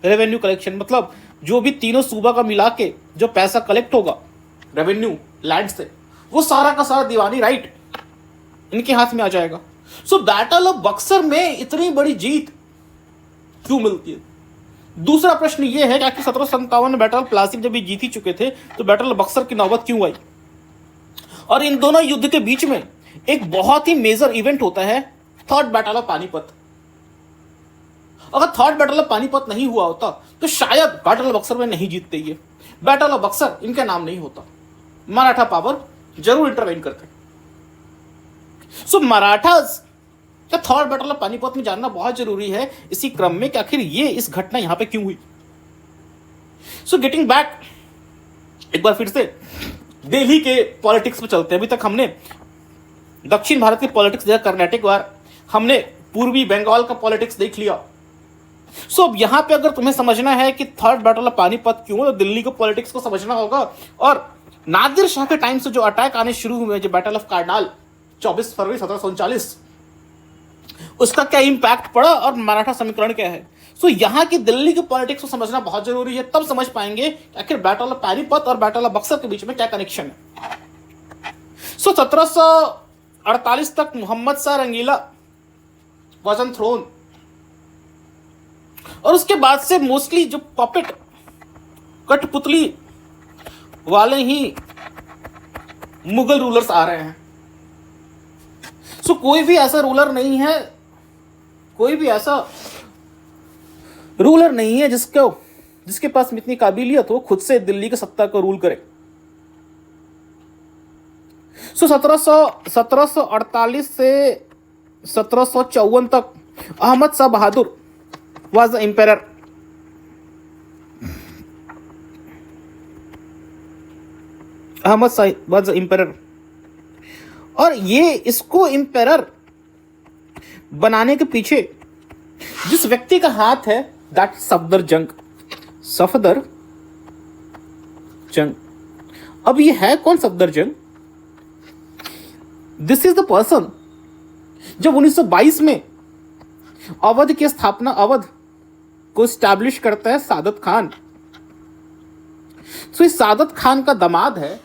रेवेन्यू कलेक्शन मतलब जो भी तीनों सूबा का मिला के जो पैसा कलेक्ट होगा रेवेन्यू लैंड से, वो सारा का सारा दीवानी राइट इनके हाथ में आ जाएगा। सो बैटल ऑफ बक्सर में इतनी बड़ी जीत क्यों मिलती है? दूसरा प्रश्न ये है कि आखिर 1757 में बैटल ऑफ प्लासी जब ये जीत ही चुके थे तो बैटल ऑफ बक्सर की नौबत क्यों आई? और इन दोनों युद्ध के बीच में एक बहुत ही मेजर इवेंट होता है, थर्ड बैटल ऑफ पानीपत। अगर थर्ड बैटल ऑफ पानीपत नहीं हुआ होता तो शायद बैटल ऑफ बक्सर में नहीं जीतते ये। बैटल ऑफ बक्सर इनका नाम नहीं होता, मराठा पावर जरूर इंटरवेन करते। सो मराठास का थर्ड बैटल ऑफ पानीपत में जानना बहुत जरूरी है इसी क्रम में कि आखिर ये इस घटना यहां पे क्यों हुई। सो गेटिंग बैक, एक बार फिर से दिल्ली के पॉलिटिक्स में चलते हैं। अभी तक हमने दक्षिण भारत की पॉलिटिक्स देखा, कर्नाटक वार, हमने पूर्वी बंगाल का पॉलिटिक्स देख लिया। सो अब यहां पे अगर तुम्हें समझना है कि थर्ड बैटल ऑफ पानीपत क्यों, तो दिल्ली को पॉलिटिक्स को समझना होगा। और नादिर शाह के टाइम से जो अटैक आने शुरू हुए, जो बैटल ऑफ कार्नाल 24 फरवरी 1739, उसका क्या इंपैक्ट पड़ा और मराठा समीकरण क्या है। सो यहाँ की दिल्ली की पॉलिटिक्स को समझना बहुत जरूरी है, तब समझ पाएंगे कि आखिर बैटल ऑफ पानीपत और बैटल ऑफ बक्सर के बीच में क्या कनेक्शन है। सो 1748 तक मोहम्मद शाह रंगीला वाज ऑन थ्रोन, और उसके बाद से मोस्टली जो पपेट कठपुतली वाले ही मुगल रूलर्स आ रहे हैं। सो कोई भी ऐसा रूलर नहीं है, कोई भी ऐसा रूलर नहीं है जिसके पास इतनी काबिलियत हो खुद से दिल्ली की सत्ता को रूल करे। सो 1748 से 1754 तक Ahmad Shah Bahadur was the empire. Ahmad Shah was the empire, और ये इसको एम्पायर बनाने के पीछे जिस व्यक्ति का हाथ है, दैट सफदर जंग। सफदर जंग, अब ये है कौन सफदर जंग? दिस इज द पर्सन जब 1922 में अवध की स्थापना, अवध को स्टैब्लिश करता है सादत खान। सो इस सादत खान का दामाद है,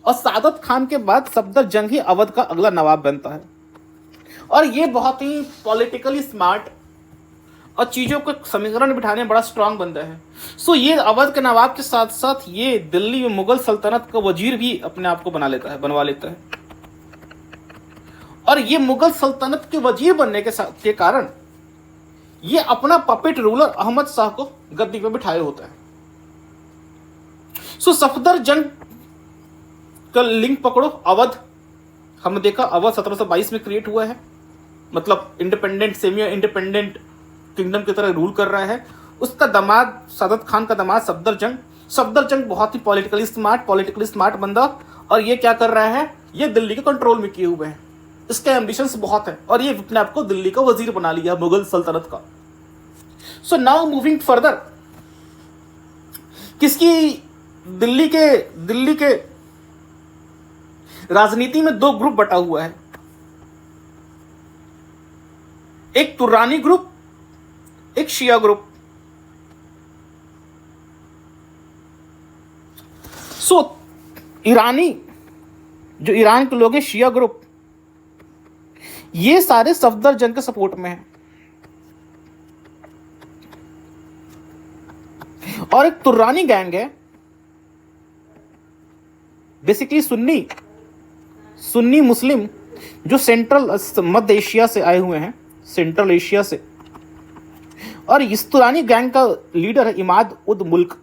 और सादत खान के बाद सफदर जंग ही अवध का अगला नवाब बनता है। और ये बहुत ही पॉलिटिकली स्मार्ट और चीज़ों को समीकरण बिठाने में बड़ा स्ट्रांग बंदा है। सो ये अवध के नवाब के साथ साथ ये दिल्ली में मुगल सल्तनत का वजीर भी अपने आप को बनवा लेता है। और ये मुगल सल्तनत के वजीर बनने के कारण ये अपना पपेट रूलर अहमद शाह को गद्दी पर बिठाए होता है। सो सफदर जंग का लिंक पकड़ो, अवध हमने देखा अवध 1722 में क्रिएट हुआ है, मतलब इंडिपेंडेंट सेमी इंडिपेंडेंट किंगडम की तरह रूल कर रहा है। उसका दामाद सादत खान का दामाद सफदर जंग बहुत ही पॉलिटिकली स्मार्ट बंदा, और ये क्या कर रहा है, ये दिल्ली के कंट्रोल में किए हुए हैं। इसके एम्बिशंस बहुत है और ये अपने आप को दिल्ली का वजीर बना लिया मुगल सल्तनत का। सो नाउ मूविंग फर्दर, किसकी दिल्ली के राजनीति में दो ग्रुप बटा हुआ है, एक तुर्रानी ग्रुप, एक शिया ग्रुप। सो ईरानी जो ईरान के लोग हैं, शिया ग्रुप, ये सारे सफदर जंग के सपोर्ट में हैं। और एक तुर्रानी गैंग है, बेसिकली सुन्नी मुस्लिम, जो सेंट्रल मध्य एशिया से आए हुए हैं, सेंट्रल एशिया से। और इस तुरानी गैंग का लीडर है इमाद उद मुल्क।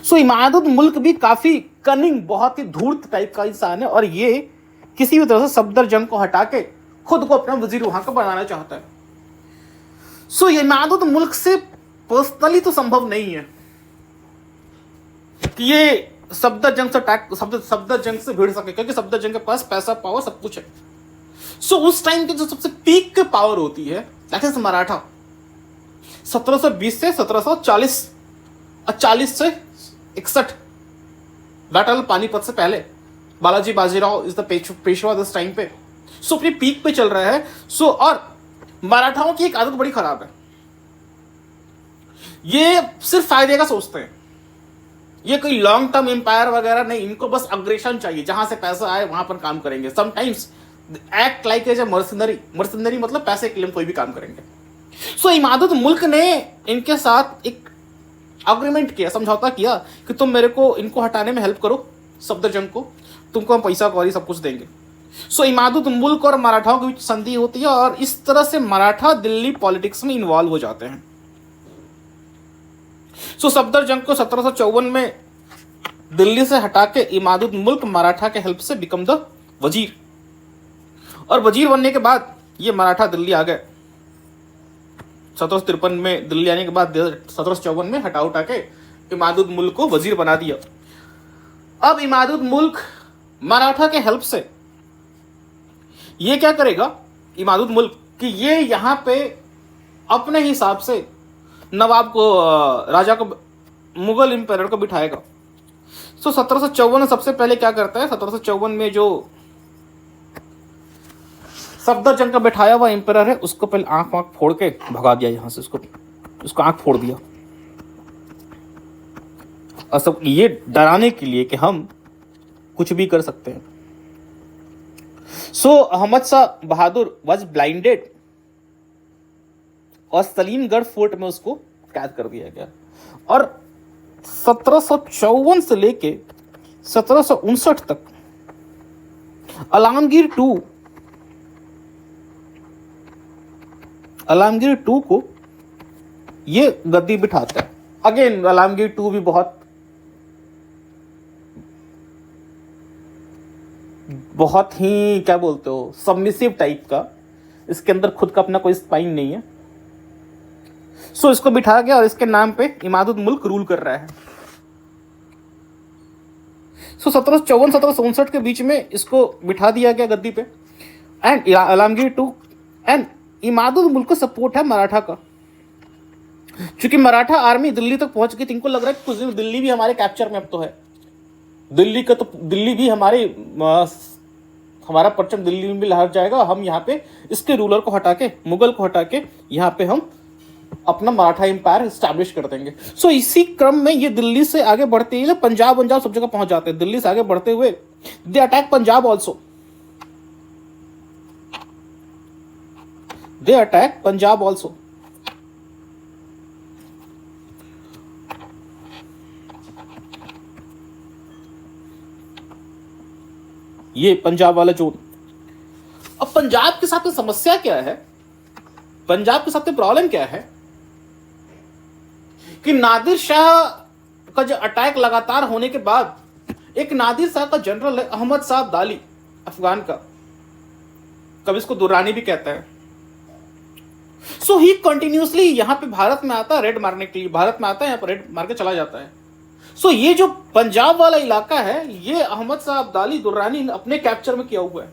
सो इमाद उद मुल्क भी काफी कनिंग, बहुत ही धूर्त टाइप का इंसान है, और ये किसी भी तरह से सफदर जंग को हटा के खुद को अपना वजीर वहां का बनाना चाहता है। सो ये इमाद उद मुल्क से पर्सनली तो संभव नहीं है कि ये सफदर जंग से भिड़ सके, क्योंकि सफदर जंग के पास पैसा, पावर, सब कुछ है। सो उस टाइम की जो सबसे पीक की पावर होती है, दैट इज मराठा। 1720 से 1740 और 40 से 61 बैटल पानीपत से पहले Balaji Bajirao is the Peshwa this time पे। सो अपनी पीक पे चल रहा है। सो और मराठाओं की एक आदत बड़ी खराब है, ये सिर्फ फायदे का सोचते हैं, ये कोई लॉन्ग टर्म एम्पायर वगैरह नहीं, इनको बस अग्रेशन चाहिए, जहां से पैसा आए वहां पर काम करेंगे। Sometimes act like as a mercenary, mercenary मतलब पैसे के लिए हम कोई भी काम करेंगे। सो इमादत मुल्क ने इनके साथ एक अग्रीमेंट किया, समझौता किया कि तुम मेरे को इनको हटाने में हेल्प करो, सफदरजंग को, तुमको हम पैसा कौड़ी सब कुछ देंगे। सो इमादत मुल्क और मराठाओं के बीच संधि होती है और इस तरह से मराठा दिल्ली पॉलिटिक्स में इन्वॉल्व हो जाते हैं। सो सफदरजंग को 1754 में दिल्ली से हटा के इमादत मुल्क मराठा के हेल्प से बिकम द वजीर, और वजीर बनने के बाद ये मराठा दिल्ली आ गए। 1753 में दिल्ली आने के बाद 1754 में हटा उठा के इमादत मुल्क को वजीर बना दिया। अब इमादत मुल्क मराठा के हेल्प से ये क्या करेगा, इमादत मुल्क कि ये यहाँ पे अपने हिसाब से नवाब को, राजा को, मुगल एम्पायर को बिठाएगा। सो 1754 सबसे पहले क्या करता है, 1754 में जो सफदरजंग का बैठाया हुआ एम्पायर है उसको पहले आंख वाँख फोड़ के भगा दिया यहाँ से, उसको आंख फोड़ दिया, और सब ये डराने के लिए कि हम कुछ भी कर सकते हैं। सो अहमद शाह बहादुर वॉज ब्लाइंडेड और सलीमगढ़ फोर्ट में उसको कैद कर दिया गया, और 1754 से लेके 1759 तक आलमगीर टू को ये गद्दी बिठाता है। अगेन आलमगीर टू भी बहुत ही क्या बोलते हो, सबमिसिव टाइप का, इसके अंदर खुद का अपना कोई स्पाइन नहीं है। सो इसको बिठा गया और इसके नाम पे इमादत मुल्क रूल कर रहा है। सो 1754-1759 के बीच में इसको बिठा दिया गया गद्दी पे, एंड आलमगीर टू एंड इमादत मुल्क को सपोर्ट है मराठा का। चूंकि मराठा आर्मी दिल्ली तक पहुंच गई, इनको लग रहा है कि कुछ दिन दिल्ली भी हमारे कैप्चर में अब तो है, दिल्ली भी हमारा परचम दिल्ली में भी लहर जाएगा, हम यहाँ पे इसके रूलर को हटा के, मुगल को हटा के यहाँ पे हम अपना मराठा एम्पायर स्टैब्लिश कर देंगे। सो इसी क्रम में ये दिल्ली से आगे बढ़ते ही पंजाब सब जगह पहुंच जाते हैं। दिल्ली से आगे बढ़ते हुए they attack Punjab also, they attack Punjab also. ये पंजाब वाला जोन। अब पंजाब के साथ में समस्या क्या है, पंजाब के साथ में प्रॉब्लम क्या है कि नादिर शाह का जो अटैक लगातार होने के बाद एक नादिर शाह का जनरल है अहमद शाह अब्दाली, अफगान का, कभी इसको दुरानी भी कहता है। सो ही कंटिन्यूसली यहां पे भारत में आता है रेड मारने के लिए, भारत में आता है, यहां पर रेड मार के चला जाता है। सो ये जो पंजाब वाला इलाका है ये अहमद शाह अब्दाली दुर्रानी ने अपने कैप्चर में किया हुआ है।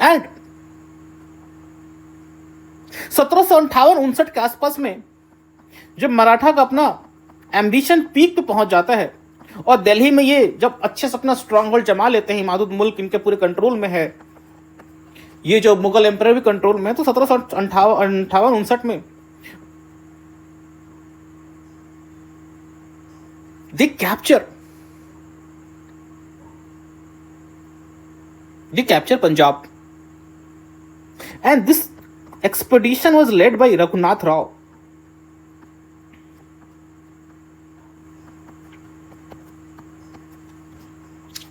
एंड 1758-59 के आसपास में जब मराठा का अपना एम्बिशन पीक पे पहुंच जाता है और दिल्ली में ये जब अच्छे से अपना स्ट्रॉन्ग होल्ड जमा लेते हैं, इमादत मुल्क इनके पूरे कंट्रोल में है, ये जो मुगल एम्पायर भी कंट्रोल में है, तो 1758-59 में they capture Punjab, and this expedition was led by Raghunath Rao.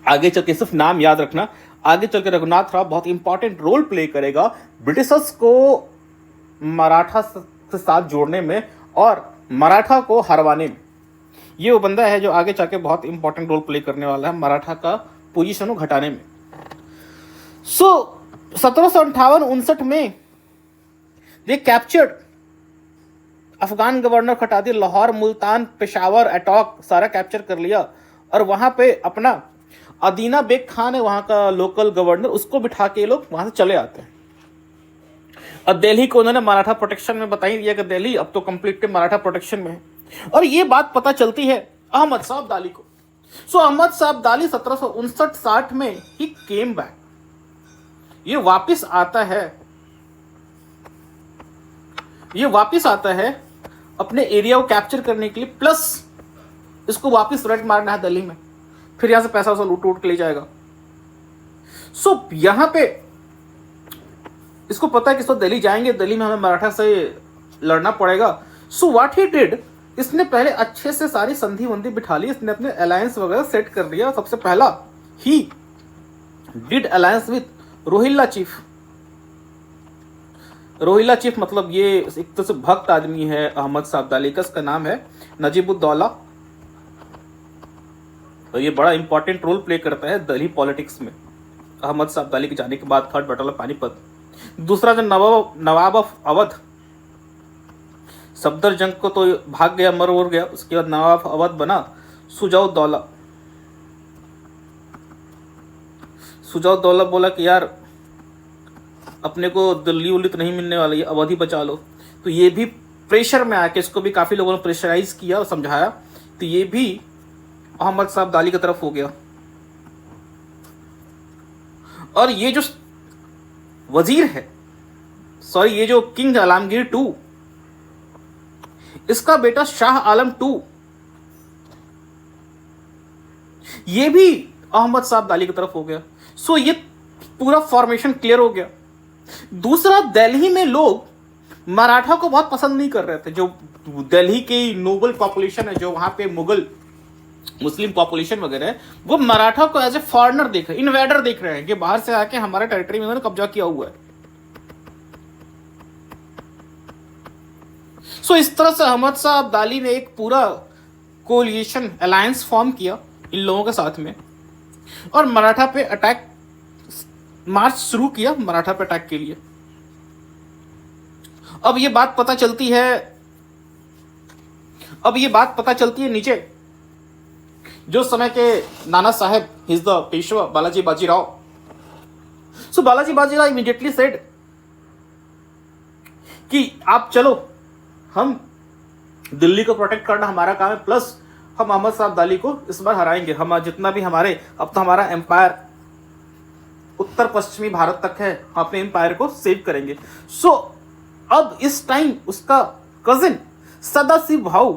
आगे चल के सिर्फ नाम याद रखना, आगे चल के रघुनाथ राव बहुत इंपॉर्टेंट रोल प्ले करेगा ब्रिटिशर्स को मराठा के साथ जोड़ने में और मराठा को हरवाने में। ये वो बंदा है जो आगे चल के बहुत इंपॉर्टेंट रोल प्ले करने वाला है मराठा का पोजीशन को घटाने में। सो 1758-59 में दे कैप्चर्ड, अफगान गवर्नर हटा दिए, लाहौर, मुल्तान, पेशावर, अटॉक सारा कैप्चर कर लिया, और वहां पे अपना अदीना बेग खान है वहां का लोकल गवर्नर, उसको बिठा के लोग वहां से चले आते हैं। अब दिल्ली को उन्होंने मराठा प्रोटेक्शन में बता ही दिया कि दिल्ली अब तो कंप्लीटली मराठा प्रोटेक्शन में है, और ये बात पता चलती है अहमद शाह अब्दाली को। सो अहमद शाह अब्दाली 1759-60 में ही केम बैक, ये वापस आता है अपने एरिया को कैप्चर करने के लिए, प्लस इसको वापस रेड मारना है दिल्ली में, फिर यहां से पैसा वैसा लूट लूट के ले जाएगा। सो यहां पे इसको पता है कि इसको दिल्ली जाएंगे, दिल्ली में हमें मराठा से लड़ना पड़ेगा। सो व्हाट ही डिड, इसने पहले अच्छे से सारी संधि वंधि बिठा ली, इसने अपने अलायंस वगैरह सेट कर दिया। सबसे पहला he did alliance with Rohilla chief. Rohilla chief मतलब ये एक तरह से भक्त आदमी है अहमद साहब अब्दाली का, इसका नाम है नजीबुद्दौला, और ये बड़ा इंपॉर्टेंट रोल प्ले करता है दिल्ली पॉलिटिक्स में अहमद साहब अब्दाली के जाने के बाद, थर्ड बैटल ऑफ पानीपत। दूसरा जो नवाब ऑफ अवध, सफदर जंग को तो भाग गया, मर उड़ गया, उसके बाद नवाब ऑफ अवध बना सुजाउद्दौला। सुजाउद्दौला बोला कि यार अपने को दिल्ली उल्ली तो नहीं मिलने वाली है, अवधि बचा लो। तो ये भी प्रेशर में आके, इसको भी काफी लोगों ने प्रेशराइज किया और समझाया, तो ये भी अहमद साहब अब्दाली की तरफ हो गया। और ये जो वजीर है, सॉरी ये जो किंग आलमगीर टू, इसका बेटा शाह आलम टू, ये भी अहमद साहब अब्दाली की तरफ हो गया। सो ये पूरा फॉर्मेशन क्लियर हो गया। दूसरा, दिल्ली में लोग मराठा को बहुत पसंद नहीं कर रहे थे। जो दिल्ली की नोबल पॉपुलेशन है, जो वहां पे मुगल मुस्लिम पॉपुलेशन वगैरह है, वो मराठा को एज ए फॉरेनर देख रहे हैं, इन्वेडर देख रहे हैं कि बाहर से आके हमारे टेरिटरी में उन्होंने कब्जा किया हुआ है। सो इस तरह से अहमद साहब अब्दाली ने एक पूरा कोलिएशन अलायंस फॉर्म किया इन लोगों के साथ में, और मराठा पे अटैक मार्च शुरू किया, मराठा पे अटैक के लिए। अब ये बात पता चलती है नीचे, जो समय के Nana Saheb his the Peshwa Balaji Bajirao. So Balaji Bajirao immediately said कि आप चलो, हम दिल्ली को प्रोटेक्ट करना हमारा काम है, प्लस हम अहमद साहब अब्दाली को इस बार हराएंगे। हम जितना भी हमारे, अब तो हमारा एम्पायर उत्तर पश्चिमी भारत तक है, हम अपने एम्पायर को सेव करेंगे। सो अब इस टाइम उसका कजिन सदाशिव भाऊ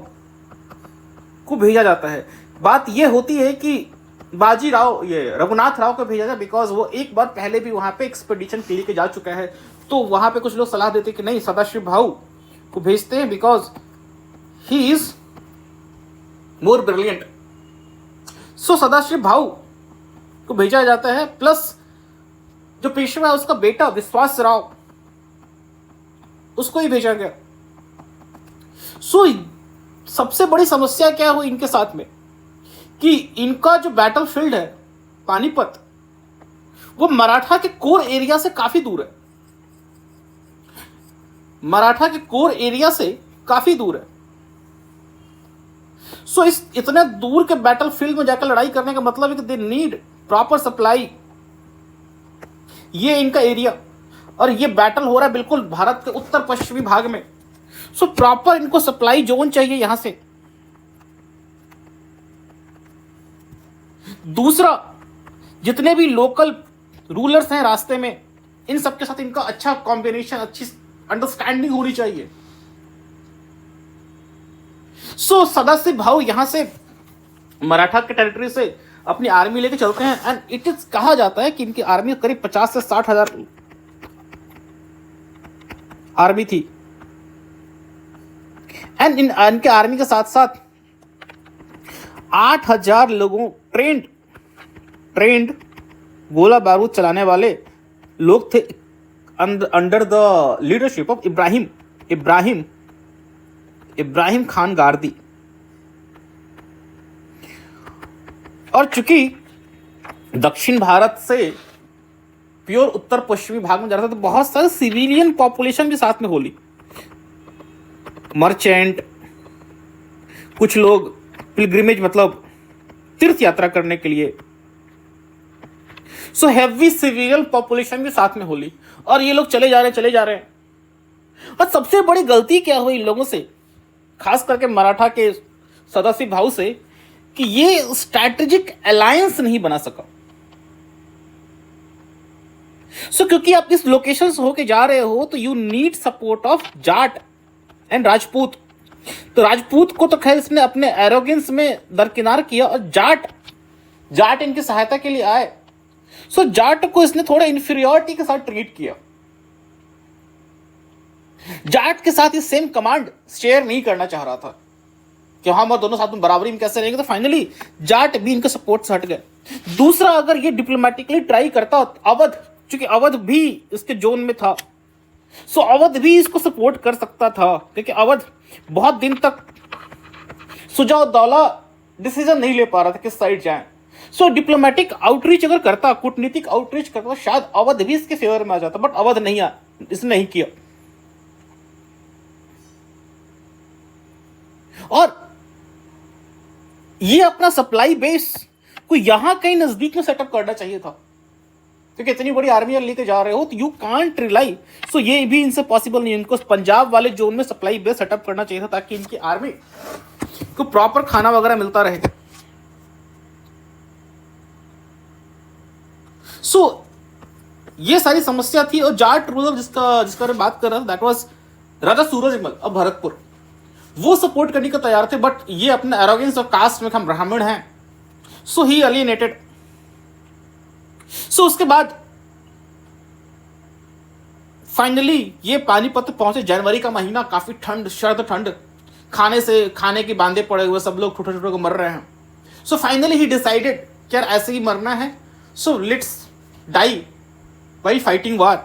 को भेजा जाता है। बात यह होती है कि बाजीराव, ये रघुनाथ राव को भेजा जाए, बिकॉज वो एक बार पहले भी वहां पे एक्सपेडिशन के लिए जा चुका है। तो वहां पे कुछ लोग सलाह देते कि नहीं, सदाशिव भाऊ को भेजते हैं, because he is more brilliant. So Sadashiv Bhau को भेजा जाता है, प्लस जो पेशवा है उसका बेटा विश्वास राव, उसको ही भेजा गया। सो सबसे बड़ी समस्या क्या हुई इनके साथ में, कि इनका जो बैटल फील्ड है पानीपत, वो मराठा के कोर एरिया से काफी दूर है, मराठा के कोर एरिया से काफी दूर है। सो इस इतने दूर के बैटल फील्ड में जाकर लड़ाई करने का मतलब है कि दे नीड प्रॉपर सप्लाई। ये इनका एरिया, और ये बैटल हो रहा है बिल्कुल भारत के उत्तर पश्चिमी भाग में। सो प्रॉपर इनको सप्लाई जोन चाहिए यहां से। दूसरा, जितने भी लोकल रूलर्स हैं रास्ते में, इन सबके साथ इनका अच्छा कॉम्बिनेशन, अच्छी अंडरस्टैंडिंग होनी चाहिए। सो सदाशिव भाऊ यहां से मराठा के टेरिटरी से अपनी आर्मी लेके चलते हैं, एंड इट इज कहा जाता है कि इनकी आर्मी करीब 50 से 60 हजार आर्मी थी। एंड इनके आर्मी के साथ साथ 8,000 लोगों ट्रेंड गोला बारूद चलाने वाले लोग थे, under the leadership of Ibrahim Khan Gardi. और चूंकि दक्षिण भारत से प्योर उत्तर पश्चिमी भाग में जा रहा था, तो बहुत सारे सिविलियन पॉपुलेशन भी साथ में होली, मर्चेंट, कुछ लोग पिलग्रिमेज मतलब तीर्थ यात्रा करने के लिए। सो हैवी सिविलियन पॉपुलेशन भी साथ में होली, और ये लोग चले जा रहे हैं। और सबसे बड़ी गलती क्या हुई इन लोगों से, खास करके मराठा के सदाशिव भाऊ से, कि ये स्ट्रैटेजिक अलायंस नहीं बना सका। सो क्योंकि आप इस लोकेशन से होके जा रहे हो, तो you need support of Jat and Rajput तो राजपूत को तो खैर इसने अपने एरोगेंस में दरकिनार किया और जाट इनकी सहायता के लिए आए। सो जाट को इसने थोड़ा इंफीरियोरिटी के साथ ट्रीट किया। जाट के साथ ये सेम कमांड शेयर नहीं करना चाह रहा था कि हम और दोनों साथ में बराबरी में कैसे रहेंगे। तो फाइनली जाट भी इनके सपोर्ट से हट गए। दूसरा, अगर ये डिप्लोमेटिकली ट्राई करता अवध, चूंकि अवध भी इसके जोन में था, सो अवध भी इसको सपोर्ट कर सकता था, क्योंकि अवध बहुत दिन तक सुजाउद्दौला डिसीजन नहीं ले पा रहा था किस साइड जाए। सो डिप्लोमेटिक आउटरीच अगर करता, कूटनीतिक आउटरीच करता, शायद अवध भी इसके फेवर में आ जाता, बट अवध नहीं इसने नहीं किया। और ये अपना सप्लाई बेस को यहां कहीं नजदीक में सेटअप करना चाहिए था, क्योंकि इतनी बड़ी आर्मी लेके जा रहे हो तो यू कांट रिलाई। सो ये भी इनसे पॉसिबल नहीं। इनको पंजाब वाले जोन में सप्लाई बेस सेटअप करना चाहिए था, ताकि इनकी आर्मी को प्रॉपर खाना वगैरह मिलता रहे। सो ये सारी समस्या थी। और जाट रूलर जिसका मैं बात कर रहा था, that was Raja Surajmal of Bharatpur. वो सपोर्ट करने को तैयार थे, बट ये अपने एरोगेंस और कास्ट में हम ब्राह्मण हैं, सो ही एलियनेटेड। सो उसके बाद फाइनली ये पानीपत पहुंचे। जनवरी का महीना, काफी ठंड, शरद ठंड, खाने के बांधे पड़े हुए, सब लोग छोटे छोटे को मर रहे हैं। सो फाइनली ही डिसाइडेड कि यार ऐसे ही मरना है, so let's die while fighting war.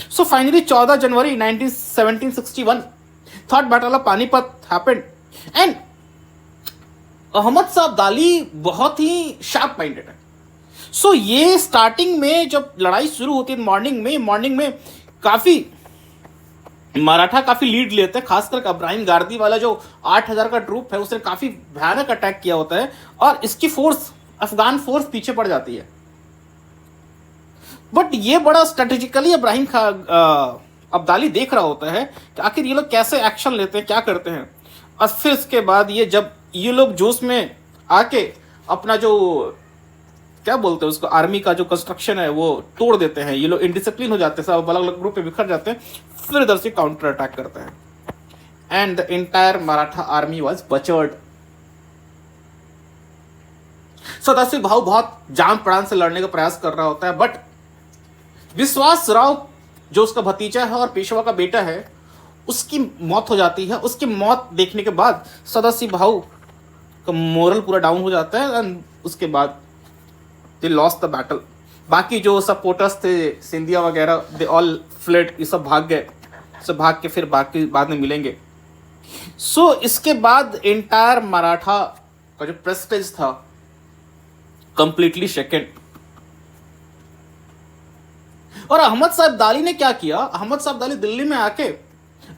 So finally 14 January 1761 third battle of Panipat happened and Ahmad Sahab Abdali बहुत ही शार्प माइंडेड है। सो ये स्टार्टिंग में जब लड़ाई शुरू होती है मॉर्निंग में काफी मराठा काफी लीड लेते हैं, खासकर अब्राहिम गारदी वाला जो 8000 का ट्रूप है उसने काफी भयानक अटैक किया होता है और इसकी फोर्स, अफगान फोर्स पीछे पड़ जाती है। बट ये बड़ा स्ट्रेटेजिकली इब्राहिम अब्दाली देख रहा होता है कि आखिर ये लोग कैसे एक्शन लेते हैं, क्या करते हैं। और फिर इसके बाद जब ये लोग जोश में आके अपना जो क्या बोलते हैं उसको, आर्मी का जो कंस्ट्रक्शन है वो तोड़ देते हैं, ये लोग इनडिसिप्लिन हो जाते हैं, सब अलग अलग ग्रुप में बिखर जाते हैं, फिर इधर से काउंटर अटैक करते हैं and the entire Maratha army was butchered. Sadashiv Bhau बहुत जान प्राण से लड़ने का प्रयास कर रहा होता है, बट विश्वास राव जो उसका भतीजा है और पेशवा का बेटा है उसकी मौत हो जाती है। उसकी मौत देखने के बाद सदाशिव भाऊ का मोरल पूरा डाउन हो जाता है एंड उसके बाद दे लॉस्ट द बैटल। बाकी जो सपोर्टर्स थे सिंधिया वगैरह, दे ऑल फ्लेड, ये सब भाग गए। सब भाग के फिर बाकी बाद में मिलेंगे। सो इसके बाद एंटायर मराठा का जो प्रेस्टेज था कंप्लीटली शेकन। और अहमद साहब अब्दाली ने क्या किया, अहमद साहब अब्दाली दिल्ली में आके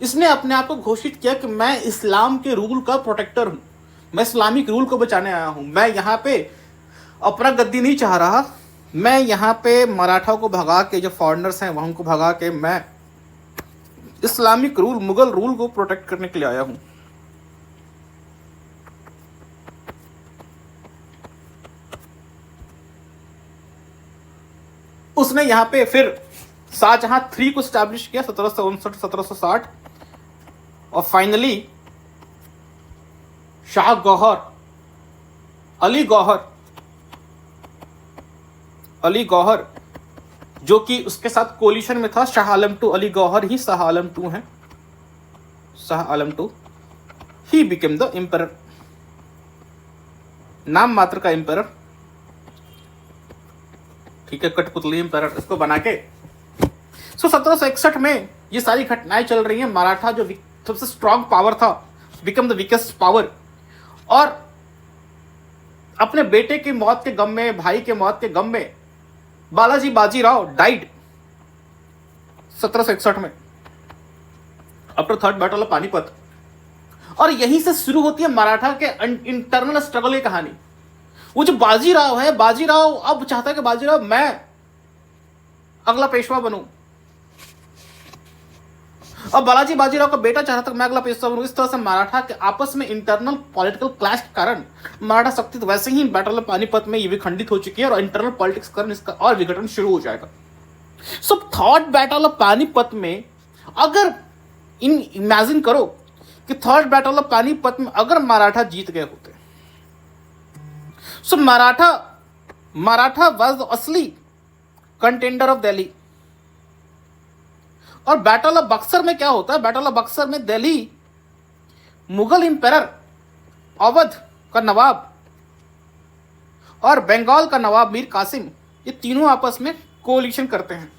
इसने अपने आप को घोषित किया कि मैं इस्लाम के रूल का प्रोटेक्टर हूं, मैं इस्लामिक रूल को बचाने आया हूं, मैं यहाँ पे अपना गद्दी नहीं चाह रहा, मैं यहाँ पे मराठा को भगा के, जो फॉरेनर्स हैं वहां को भगा के, मैं इस्लामिक रूल, मुगल रूल को प्रोटेक्ट करने के लिए आया हूं। उसने यहाँ पे फिर शाहजहां 3 को स्टैब्लिश किया 1759-1760 और फाइनली शाह गौहर, अली गौहर जो कि उसके साथ कोलिशन में था, शाह आलम 2, अली गौहर ही शाह आलम 2 हैं, Shah Alam 2, he became the emperor, नाम मात्र का एम्परर, ठीक है, कठपुतली एम्परर इसको बना के। सो 1761 में ये सारी घटनाएं चल रही हैं। मराठा जो सबसे स्ट्रॉन्ग पावर था बिकम द वीकेस्ट पावर, और अपने बेटे की मौत के गम में, भाई के मौत के गम में बालाजी बाजीराव डाइड 1761 में after third battle of Panipat. और यहीं से शुरू होती है मराठा के इंटरनल स्ट्रगल की कहानी। वो जो बाजीराव है, बाजीराव अब चाहता है कि बाजीराव मैं अगला पेशवा बनूं, अब बालाजी बाजीराव का बेटा चाहता था कि मैं अगला पेशवा बनूं। इस तरह से मराठा के आपस में इंटरनल पॉलिटिकल क्लैश के कारण मराठा शक्ति तो वैसे ही बैटल ऑफ पानीपत में ये विखंडित हो चुकी है और इंटरनल पॉलिटिक्स के कारण इसका और विघटन शुरू हो जाएगा। So third battle of Panipat में अगर इमेजिन करो कि थर्ड बैटल ऑफ पानीपत में अगर मराठा जीत गए होते, सो मराठा वाज असली कंटेंडर ऑफ दिल्ली। और बैटल ऑफ बक्सर में क्या होता है, बैटल ऑफ बक्सर में दिल्ली मुगल इंपेरर अवध का नवाब और बंगाल का नवाब मीर कासिम, ये तीनों आपस में कोलिशन करते हैं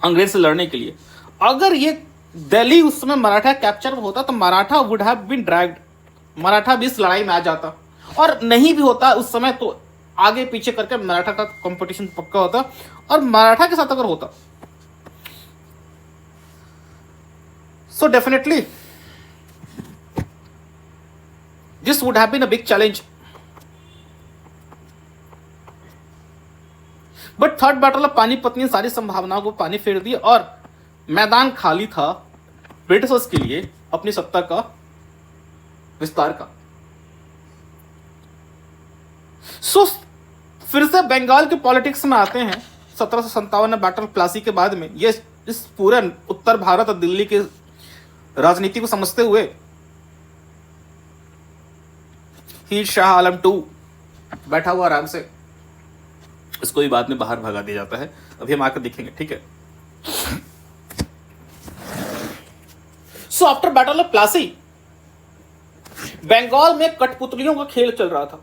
अंग्रेज से लड़ने के लिए। अगर ये दिल्ली उस समय मराठा कैप्चर में होता तो Maratha would have been dragged, Maratha भी इस लड़ाई में आ जाता। और नहीं भी होता उस समय तो आगे पीछे करके मराठा का कंपटीशन पक्का होता। और मराठा के साथ अगर होता so definitely this would have been a big challenge. But third battle of Panipat ने सारी संभावनाओं को पानी फेर दी और मैदान खाली था ब्रिटिशर्स के लिए अपनी सत्ता का विस्तार का। सो फिर से बंगाल के पॉलिटिक्स में आते हैं 1757 में बैटल प्लासी के बाद में। ये इस पूरे उत्तर भारत और दिल्ली के राजनीति को समझते हुए हीर शाह आलम टू बैठा हुआ आराम से, इसको भी बाद में बाहर भगा दिया जाता है, अभी हम आकर देखेंगे, ठीक है। So after battle of Plassey Bengal में कठपुतलियों का खेल चल रहा था।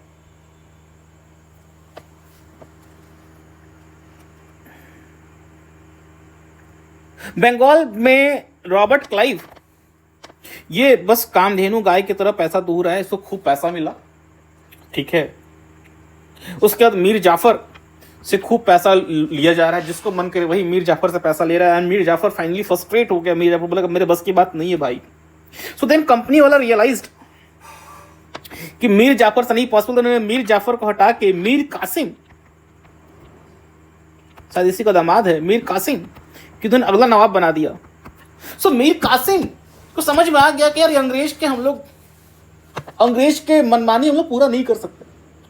बंगाल में रॉबर्ट क्लाइव ये बस कामधेनु गाय की तरह पैसा दूर है, इसको खूब पैसा मिला, ठीक है। उसके बाद मीर जाफर से खूब पैसा लिया जा रहा है, जिसको मन करे वही मीर जाफर से पैसा ले रहा है। मीर जाफर फाइनली फ्रस्ट्रेट हो गया, मीर जाफर बोला मेरे बस की बात नहीं है भाई। सो देन कंपनी वाला रियलाइज्ड कि मीर जाफर से नहीं पॉसिबल, तो उन्होंने मीर जाफर को हटा के मीर कासिम, शायद इसी का दामाद है, मीर कासिम कि उन्होंने अगला नवाब बना दिया। सो मीर कासिम को समझ में आ गया कि यार अंग्रेज के मनमानी हम लोग पूरा नहीं कर सकते,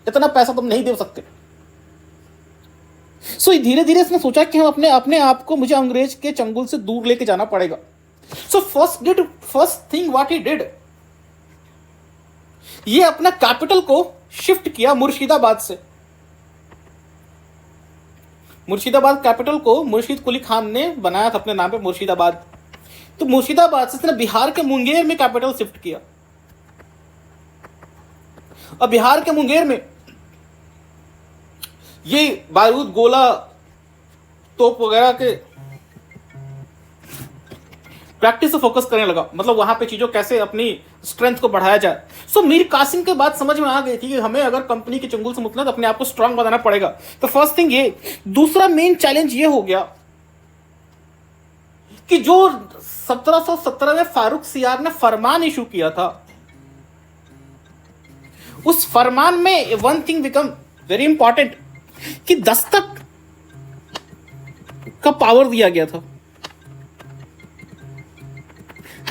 इतना पैसा तुम नहीं दे सकते। सो धीरे धीरे इसने सोचा कि हम अपने आप को मुझे अंग्रेज के चंगुल से दूर लेके जाना पड़ेगा। So first thing what he did, ये अपना कैपिटल को शिफ्ट किया मुर्शिदाबाद से। मुर्शिदाबाद कैपिटल को मुर्शिद कुली खान ने बनाया था अपने नाम पे मुर्शिदाबाद। तो मुर्शिदाबाद से इसने बिहार के मुंगेर में कैपिटल शिफ्ट किया। और बिहार के मुंगेर में ये बारूद गोला तोप वगैरह के प्रैक्टिस से फोकस करने लगा, मतलब वहां पे चीजों कैसे अपनी स्ट्रेंथ को बढ़ाया जाए। सो मीर कासिम के बाद समझ में आ गई थी कि हमें अगर कंपनी के चंगुल से मुतलक अपने आप को स्ट्रांग बनाना पड़ेगा। तो फर्स्ट थिंग ये, दूसरा मेन चैलेंज ये हो गया कि जो 1717 में फारूक सियार ने फरमान इशू किया था, उस फरमान में one thing become very important कि दस्तक का पावर दिया गया था।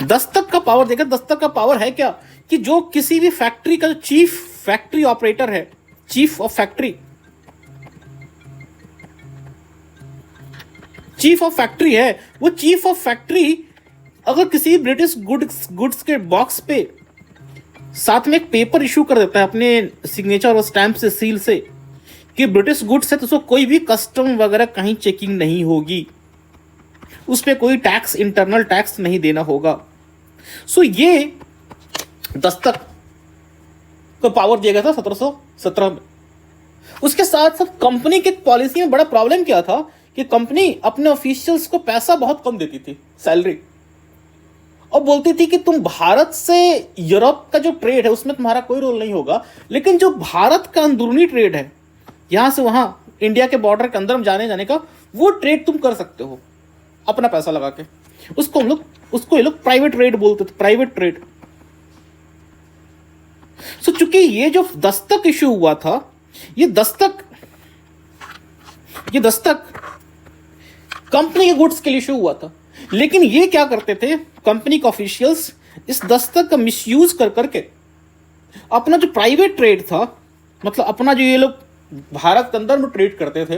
दस्तक का पावर देखा, दस्तक का पावर है क्या कि जो किसी भी फैक्ट्री का जो चीफ फैक्ट्री ऑपरेटर है, चीफ ऑफ फैक्ट्री है, वो चीफ ऑफ फैक्ट्री अगर किसी ब्रिटिश गुड्स के बॉक्स पे साथ में एक पेपर इशू कर देता है अपने सिग्नेचर और स्टैंप से, सील से, कि ब्रिटिश गुड्स है, तो उसको कोई भी कस्टम वगैरह कहीं चेकिंग नहीं होगी, उस पर कोई टैक्स, इंटरनल टैक्स नहीं देना होगा। सो ये दस्तक को पावर दिया गया था 1717 में। उसके साथ साथ कंपनी की पॉलिसी में बड़ा प्रॉब्लम क्या था कि कंपनी अपने ऑफिशियल्स को पैसा बहुत कम देती थी, सैलरी, और बोलती थी कि तुम भारत से यूरोप का जो ट्रेड है उसमें तुम्हारा कोई रोल नहीं होगा, लेकिन जो भारत का अंदरूनी ट्रेड है, यहां से वहां इंडिया के बॉर्डर के अंदर जाने का, वो ट्रेड तुम कर सकते हो अपना पैसा लगा के। उसको ये लोग प्राइवेट ट्रेड बोलते थे, प्राइवेट ट्रेड। सो चूंकि ये जो दस्तक इशू हुआ था, ये दस्तक कंपनी के गुड्स के लिए इशू हुआ था, लेकिन ये क्या करते थे कंपनी के ऑफिशियल्स, इस दस्तक का मिसयूज कर करके अपना जो प्राइवेट ट्रेड था, मतलब अपना जो ये लोग भारत के अंदर में ट्रेड करते थे,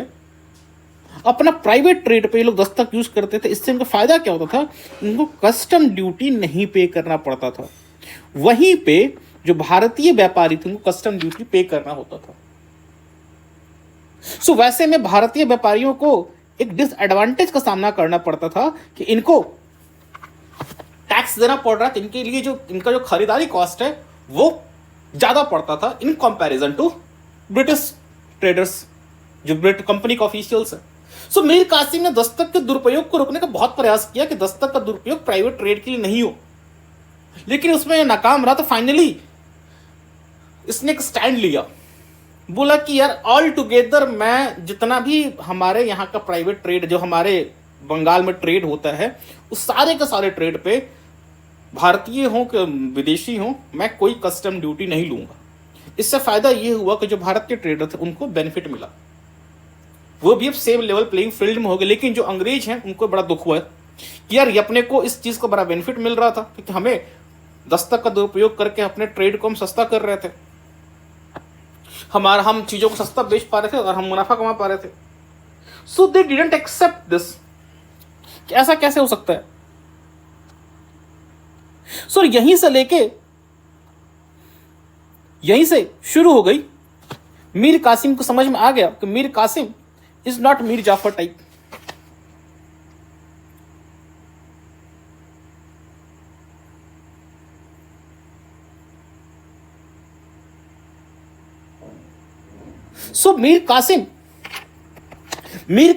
अपना प्राइवेट ट्रेड पे ये लोग दस्तक यूज करते थे। इससे इनका फायदा क्या होता था, इनको कस्टम ड्यूटी नहीं पे करना पड़ता था। वहीं पे जो भारतीय व्यापारी थे उनको कस्टम ड्यूटी पे करना होता था। सो वैसे में भारतीय व्यापारियों को एक डिसएडवांटेज का सामना करना पड़ता था कि इनको टैक्स देना पड़ रहा था। इनके लिए जो इनका जो खरीदारी कॉस्ट है वो ज्यादा पड़ता था in comparison to British traders, जो ब्रिटिश कंपनी का ऑफिशियल्स है। सो मीर कासिम ने दस्तक के दुरुपयोग को रोकने का बहुत प्रयास किया कि दस्तक का दुरुपयोग प्राइवेट ट्रेड के लिए नहीं हो, लेकिन उसमें नाकाम रहा। तो फाइनली इसने एक स्टैंड लिया, बोला कि यार ऑल टुगेदर मैं जितना भी हमारे यहाँ का प्राइवेट ट्रेड जो हमारे बंगाल में ट्रेड होता है उस सारे के सारे ट्रेड पे भारतीय हो कि विदेशी हो मैं कोई कस्टम ड्यूटी नहीं लूंगा। इससे फायदा ये हुआ कि जो भारतीय ट्रेडर थे उनको बेनिफिट मिला, वो भी अब सेम लेवल प्लेइंग फील्ड में हो गए। लेकिन जो अंग्रेज हैं उनको बड़ा दुख हुआ कि यार अपने को इस चीज का बड़ा बेनिफिट मिल रहा था क्योंकि हमें दस्तक का दुरुपयोग करके अपने ट्रेड को हम सस्ता कर रहे थे, हम चीजों को सस्ता बेच पा रहे थे और हम मुनाफा कमा पा रहे थे। सो दे डिडंट एक्सेप्ट दिस, कि ऐसा कैसे हो सकता है। सो यहीं से शुरू हो गई। मीर कासिम को समझ में आ गया कि Mir Qasim is not Mir Jafar type. So Mir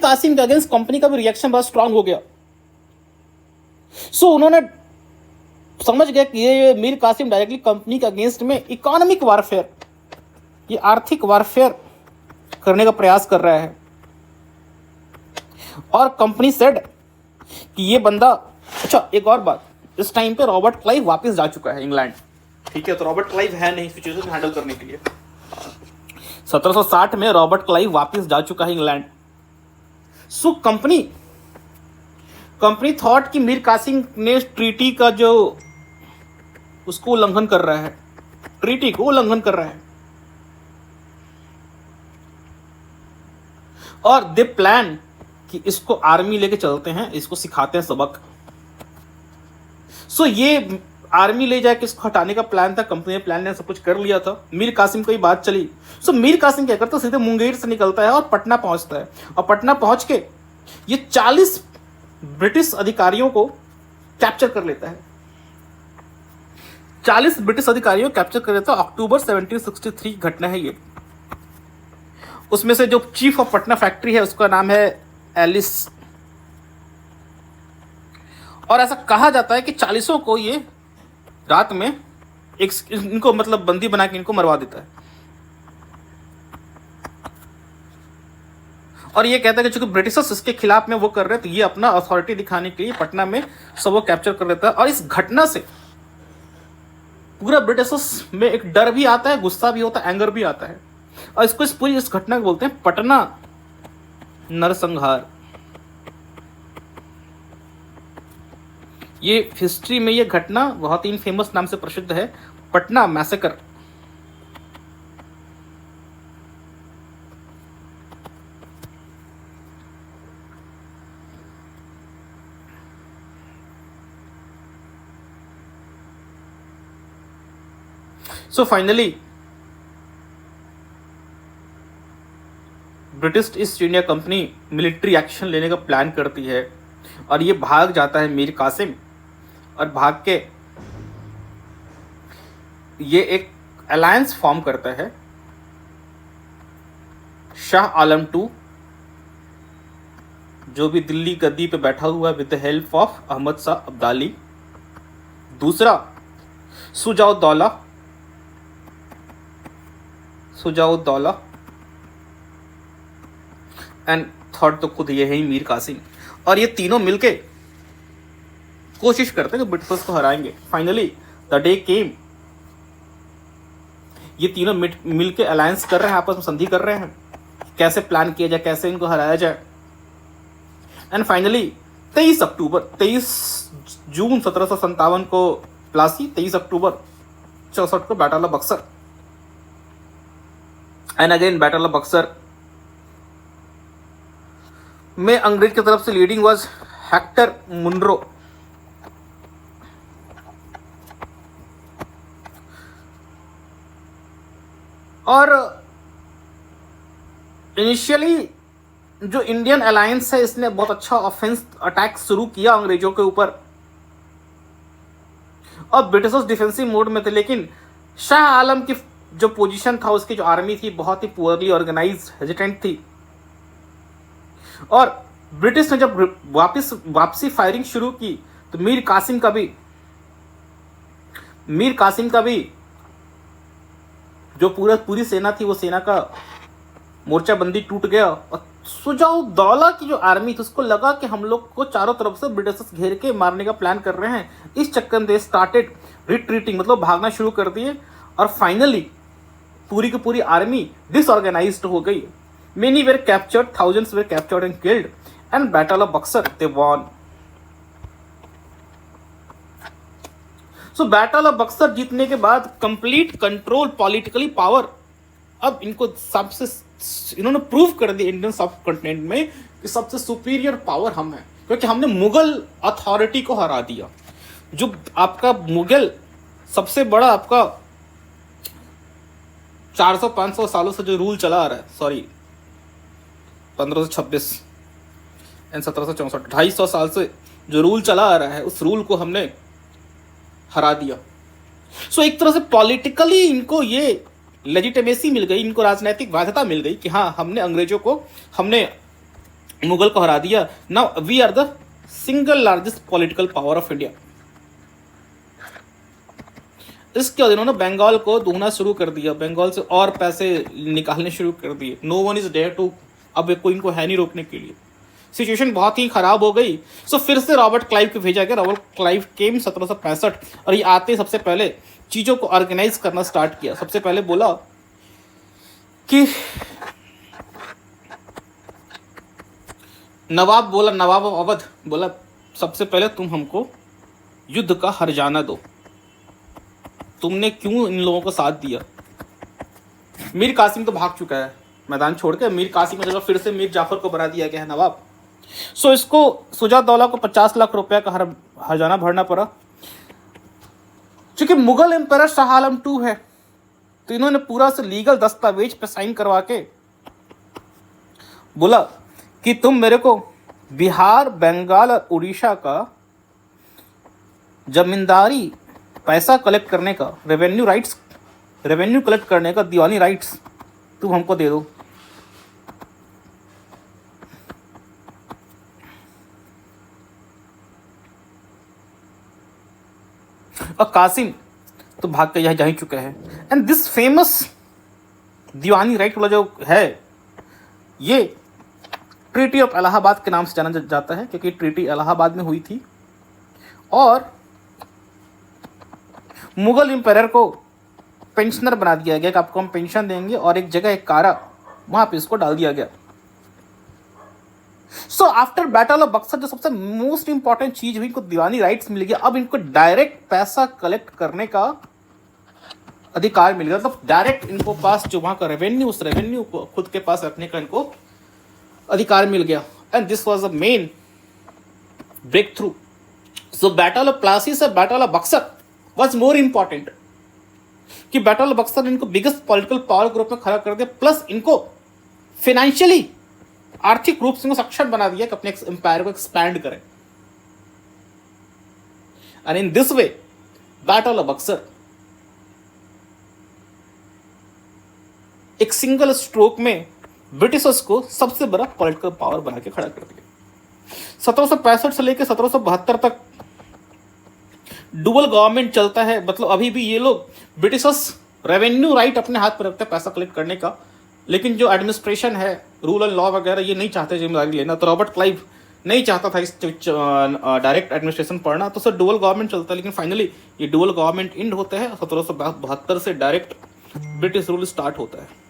Qasim के अगेंस्ट कंपनी का भी रिएक्शन बहुत स्ट्रांग हो गया। सो उन्होंने समझ गया कि ये मीर कासिम डायरेक्टली कंपनी के अगेंस्ट में इकोनॉमिक वारफेयर, ये आर्थिक वारफेयर करने का प्रयास कर रहा है। और कंपनी सेड कि ये बंदा, अच्छा एक और बात, इस टाइम पे रॉबर्ट क्लाइव वापस जा चुका है इंग्लैंड, ठीक है। तो रॉबर्ट क्लाइव है नहीं सिचुएशन को हैंडल करने के लिए। 1760 में रॉबर्ट क्लाइव वापस जा चुका है इंग्लैंड। सो कंपनी थॉट कि मीर कासिम ने ट्रीटी का जो उसको उल्लंघन कर रहा है, ट्रीटी को उल्लंघन कर रहा है, और दे प्लान कि इसको आर्मी लेके चलते हैं, इसको सिखाते हैं सबक। सो ये आर्मी ले जाके इसको हटाने का प्लान था। कंपनी ने प्लान ने सब कुछ कर लिया था। मीर कासिम को ये बात चली। सो मीर कासिम क्या करता है, सीधे मुंगेर से निकलता है और पटना पहुंचता है। और पटना पहुंच के ये 40 ब्रिटिश अधिकारियों को कैप्चर कर लेता है। 40 ब्रिटिश अधिकारियों को कैप्चर कर लेता है। अक्टूबर 1763 घटना है ये। उसमें से जो चीफ ऑफ पटना फैक्ट्री है उसका नाम है एलिस। और ऐसा कहा जाता है कि 40 को ये रात में इनको मतलब बंदी बना के इनको मरवा देता है। और ये कहता है कि चूंकि ब्रिटिशर्स इसके खिलाफ में वो कर रहे थे, ये अपना अथॉरिटी दिखाने के लिए पटना में सबको कैप्चर कर लेता है। और इस घटना से पूरा ब्रिटिशर्स में एक डर भी आता है, गुस्सा भी होता है, एंगर भी आता है। और इस पूरी इस घटना को बोलते हैं पटना नरसंहार। ये हिस्ट्री में ये घटना बहुत ही फेमस नाम से प्रसिद्ध है, Patna massacre. So finally British east India company military action लेने का प्लान करती है और ये भाग जाता है मीर कासिम। और भाग के ये एक अलायंस फॉर्म करता है शाह आलम II, जो भी दिल्ली गद्दी पे बैठा हुआ है, with the help of Ahmad Shah Abdali. दूसरा सुजाउद्दौला एंड थर्ड तो खुद ये है ही मीर कासिम। और ये तीनों मिलके कोशिश करते हैं कि ब्रिटिशर्स को हराएंगे। फाइनली द डे केम, ये तीनों मिलके अलायंस कर रहे हैं, आपस में संधि कर रहे हैं कैसे प्लान किया जाए, कैसे इनको हराया जाए। एंड फाइनली 23 जून 1757 को प्लासी, 23 अक्टूबर 64 को battle of Buxar. And again battle of Buxar में अंग्रेज की तरफ से लीडिंग वाज हेक्टर मुनरो। और इनिशियली जो इंडियन अलायंस है इसने बहुत अच्छा ऑफेंस अटैक शुरू किया अंग्रेजों के ऊपर, और ब्रिटिशर्स डिफेंसिव मोड में थे, लेकिन शाह आलम की जो पोजीशन था, उसकी जो आर्मी थी बहुत ही पुअरली ऑर्गेनाइज्ड, हेजिटेंट थी। और ब्रिटिश ने जब वापसी फायरिंग शुरू की तो मीर कासिम का भी जो पूरी सेना थी, वो सेना का मोर्चाबंदी टूट गया। और सुजाउद्दौला की जो आर्मी थी उसको लगा कि हम लोग को चारों तरफ से ब्रिटिशर्स घेर के मारने का प्लान कर रहे हैं। इस चक्कर में दे स्टार्टेड रिट्रीटिंग, मतलब भागना शुरू कर दिए, और फाइनली पूरी की पूरी आर्मी डिसऑर्गेनाइज्ड हो गई। Many were captured, thousands were captured and killed, and battle of Buxar they won. So battle of Buxar जीतने के बाद कंप्लीट कंट्रोल, पॉलिटिकली पावर, अब इनको सबसे इन्होंने प्रूव कर दिया इंडियन सब कॉन्टिनेंट में कि सबसे सुपीरियर पावर हम हैं, क्योंकि हमने मुगल अथॉरिटी को हरा दिया। जो आपका मुगल सबसे बड़ा आपका 400-500 सालों से जो रूल चला आ रहा है, सॉरी 1526 एंड 1764, 250 साल से जो रूल चला आ रहा है, उस रूल को हमने हरा दिया। सो एक तरह से पॉलिटिकली इनको ये लेजिटिमेसी मिल गई, इनको राजनीतिक वैधता मिल गई कि हाँ, हमने मुगल को हरा दिया। Now we are the single largest political power of India. इसके बाद इन्होंने बंगाल को दूना शुरू कर दिया, बंगाल से और पैसे निकालने शुरू कर दिए। No one is dare to, अब कोई इनको है नहीं रोकने के लिए। सिचुएशन बहुत ही खराब हो गई। सो फिर से रॉबर्ट क्लाइव को भेजा गया। रॉबर्ट क्लाइव केम 1765, और ये आते सबसे पहले चीज़ों को ऑर्गेनाइज करना स्टार्ट किया। सबसे पहले बोला कि नवाब अवध बोला, सबसे पहले तुम हमको युद्ध का हर्जाना दो। तुमने क्यों इन लोगों को साथ दिया? मीर कासिम तो भाग चुका है मैदान छोड़ के, मीर कासिम की जगह फिर से मीर जाफर को बना दिया गया है नवाब। सो इसको सुजाउद्दौला को 50 लाख रुपए का हर्जाना भरना पड़ा। क्योंकि मुगल एम्पायर शाह आलम 2 है, तो इन्होंने पूरा से लीगल दस्तावेज पे साइन करवा के बोला कि तुम मेरे को बिहार, बंगाल और उड़ीसा का जमींदारी पैसा कलेक्ट करने का, रेवेन्यू कलेक्ट करने का दीवानी राइट्स तुम हमको दे दो। और कासिम तो भाग के जा ही चुका है। And this famous Deewani right वाला जो है, ये ट्रीटी ऑफ इलाहाबाद के नाम से जाना जाता है, क्योंकि ट्रीटी इलाहाबाद में हुई थी। और मुगल एम्पायर को पेंशनर बना दिया गया कि आपको हम पेंशन देंगे, और एक जगह एक कारा वहां पे इसको डाल दिया गया। सो आफ्टर बैटल ऑफ बक्सर जो सबसे मोस्ट इंपॉर्टेंट चीज हुई, इनको दीवानी राइट्स मिल गया। अब इनको डायरेक्ट पैसा कलेक्ट करने का अधिकार मिल गया। मतलब डायरेक्ट इनको पास जो वहां का रेवेन्यू, उस रेवेन्यू को खुद के पास रखने का इनको अधिकार मिल गया। And this was the main breakthrough. So battle of Plassey से battle of Buxar was more important, कि बैटल ऑफ बक्सर ने इनको बिगेस्ट पॉलिटिकल पावर ग्रुप में खड़ा कर दिया, प्लस इनको फाइनेंशियली, आर्थिक रूप से सक्षम बना दिया कि अपने एम्पायर को एक्सपैंड करें। And in this way battle of Buxar एक सिंगल स्ट्रोक में ब्रिटिशर्स को सबसे बड़ा पॉलिटिकल पावर बना के खड़ा कर दिया। 1765 से लेकर 1772 तक डुअल गवर्नमेंट चलता है। मतलब अभी भी ये लोग ब्रिटिशर्स रेवेन्यू राइट अपने हाथ पर रखते हैं पैसा कलेक्ट करने का, लेकिन जो एडमिनिस्ट्रेशन है, रूल एंड लॉ वगैरह, ये नहीं चाहते जिम्मेदारी लेना। तो रॉबर्ट क्लाइव नहीं चाहता था इस डायरेक्ट एडमिनिस्ट्रेशन पढ़ना, तो सर डुअल गवर्नमेंट चलता है। लेकिन फाइनली ये डुअल गवर्नमेंट इंड होता है, 1772 से डायरेक्ट ब्रिटिश रूल स्टार्ट होता है।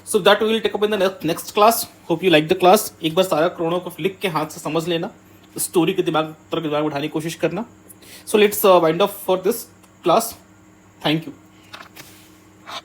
So that we will take up in the next class. Hope you like the class. एक बार सारा क्रोनो को लिख के हाथ से समझ लेना, स्टोरी के दिमाग में उठाने की कोशिश करना। So let's wind up for this class. Thank you.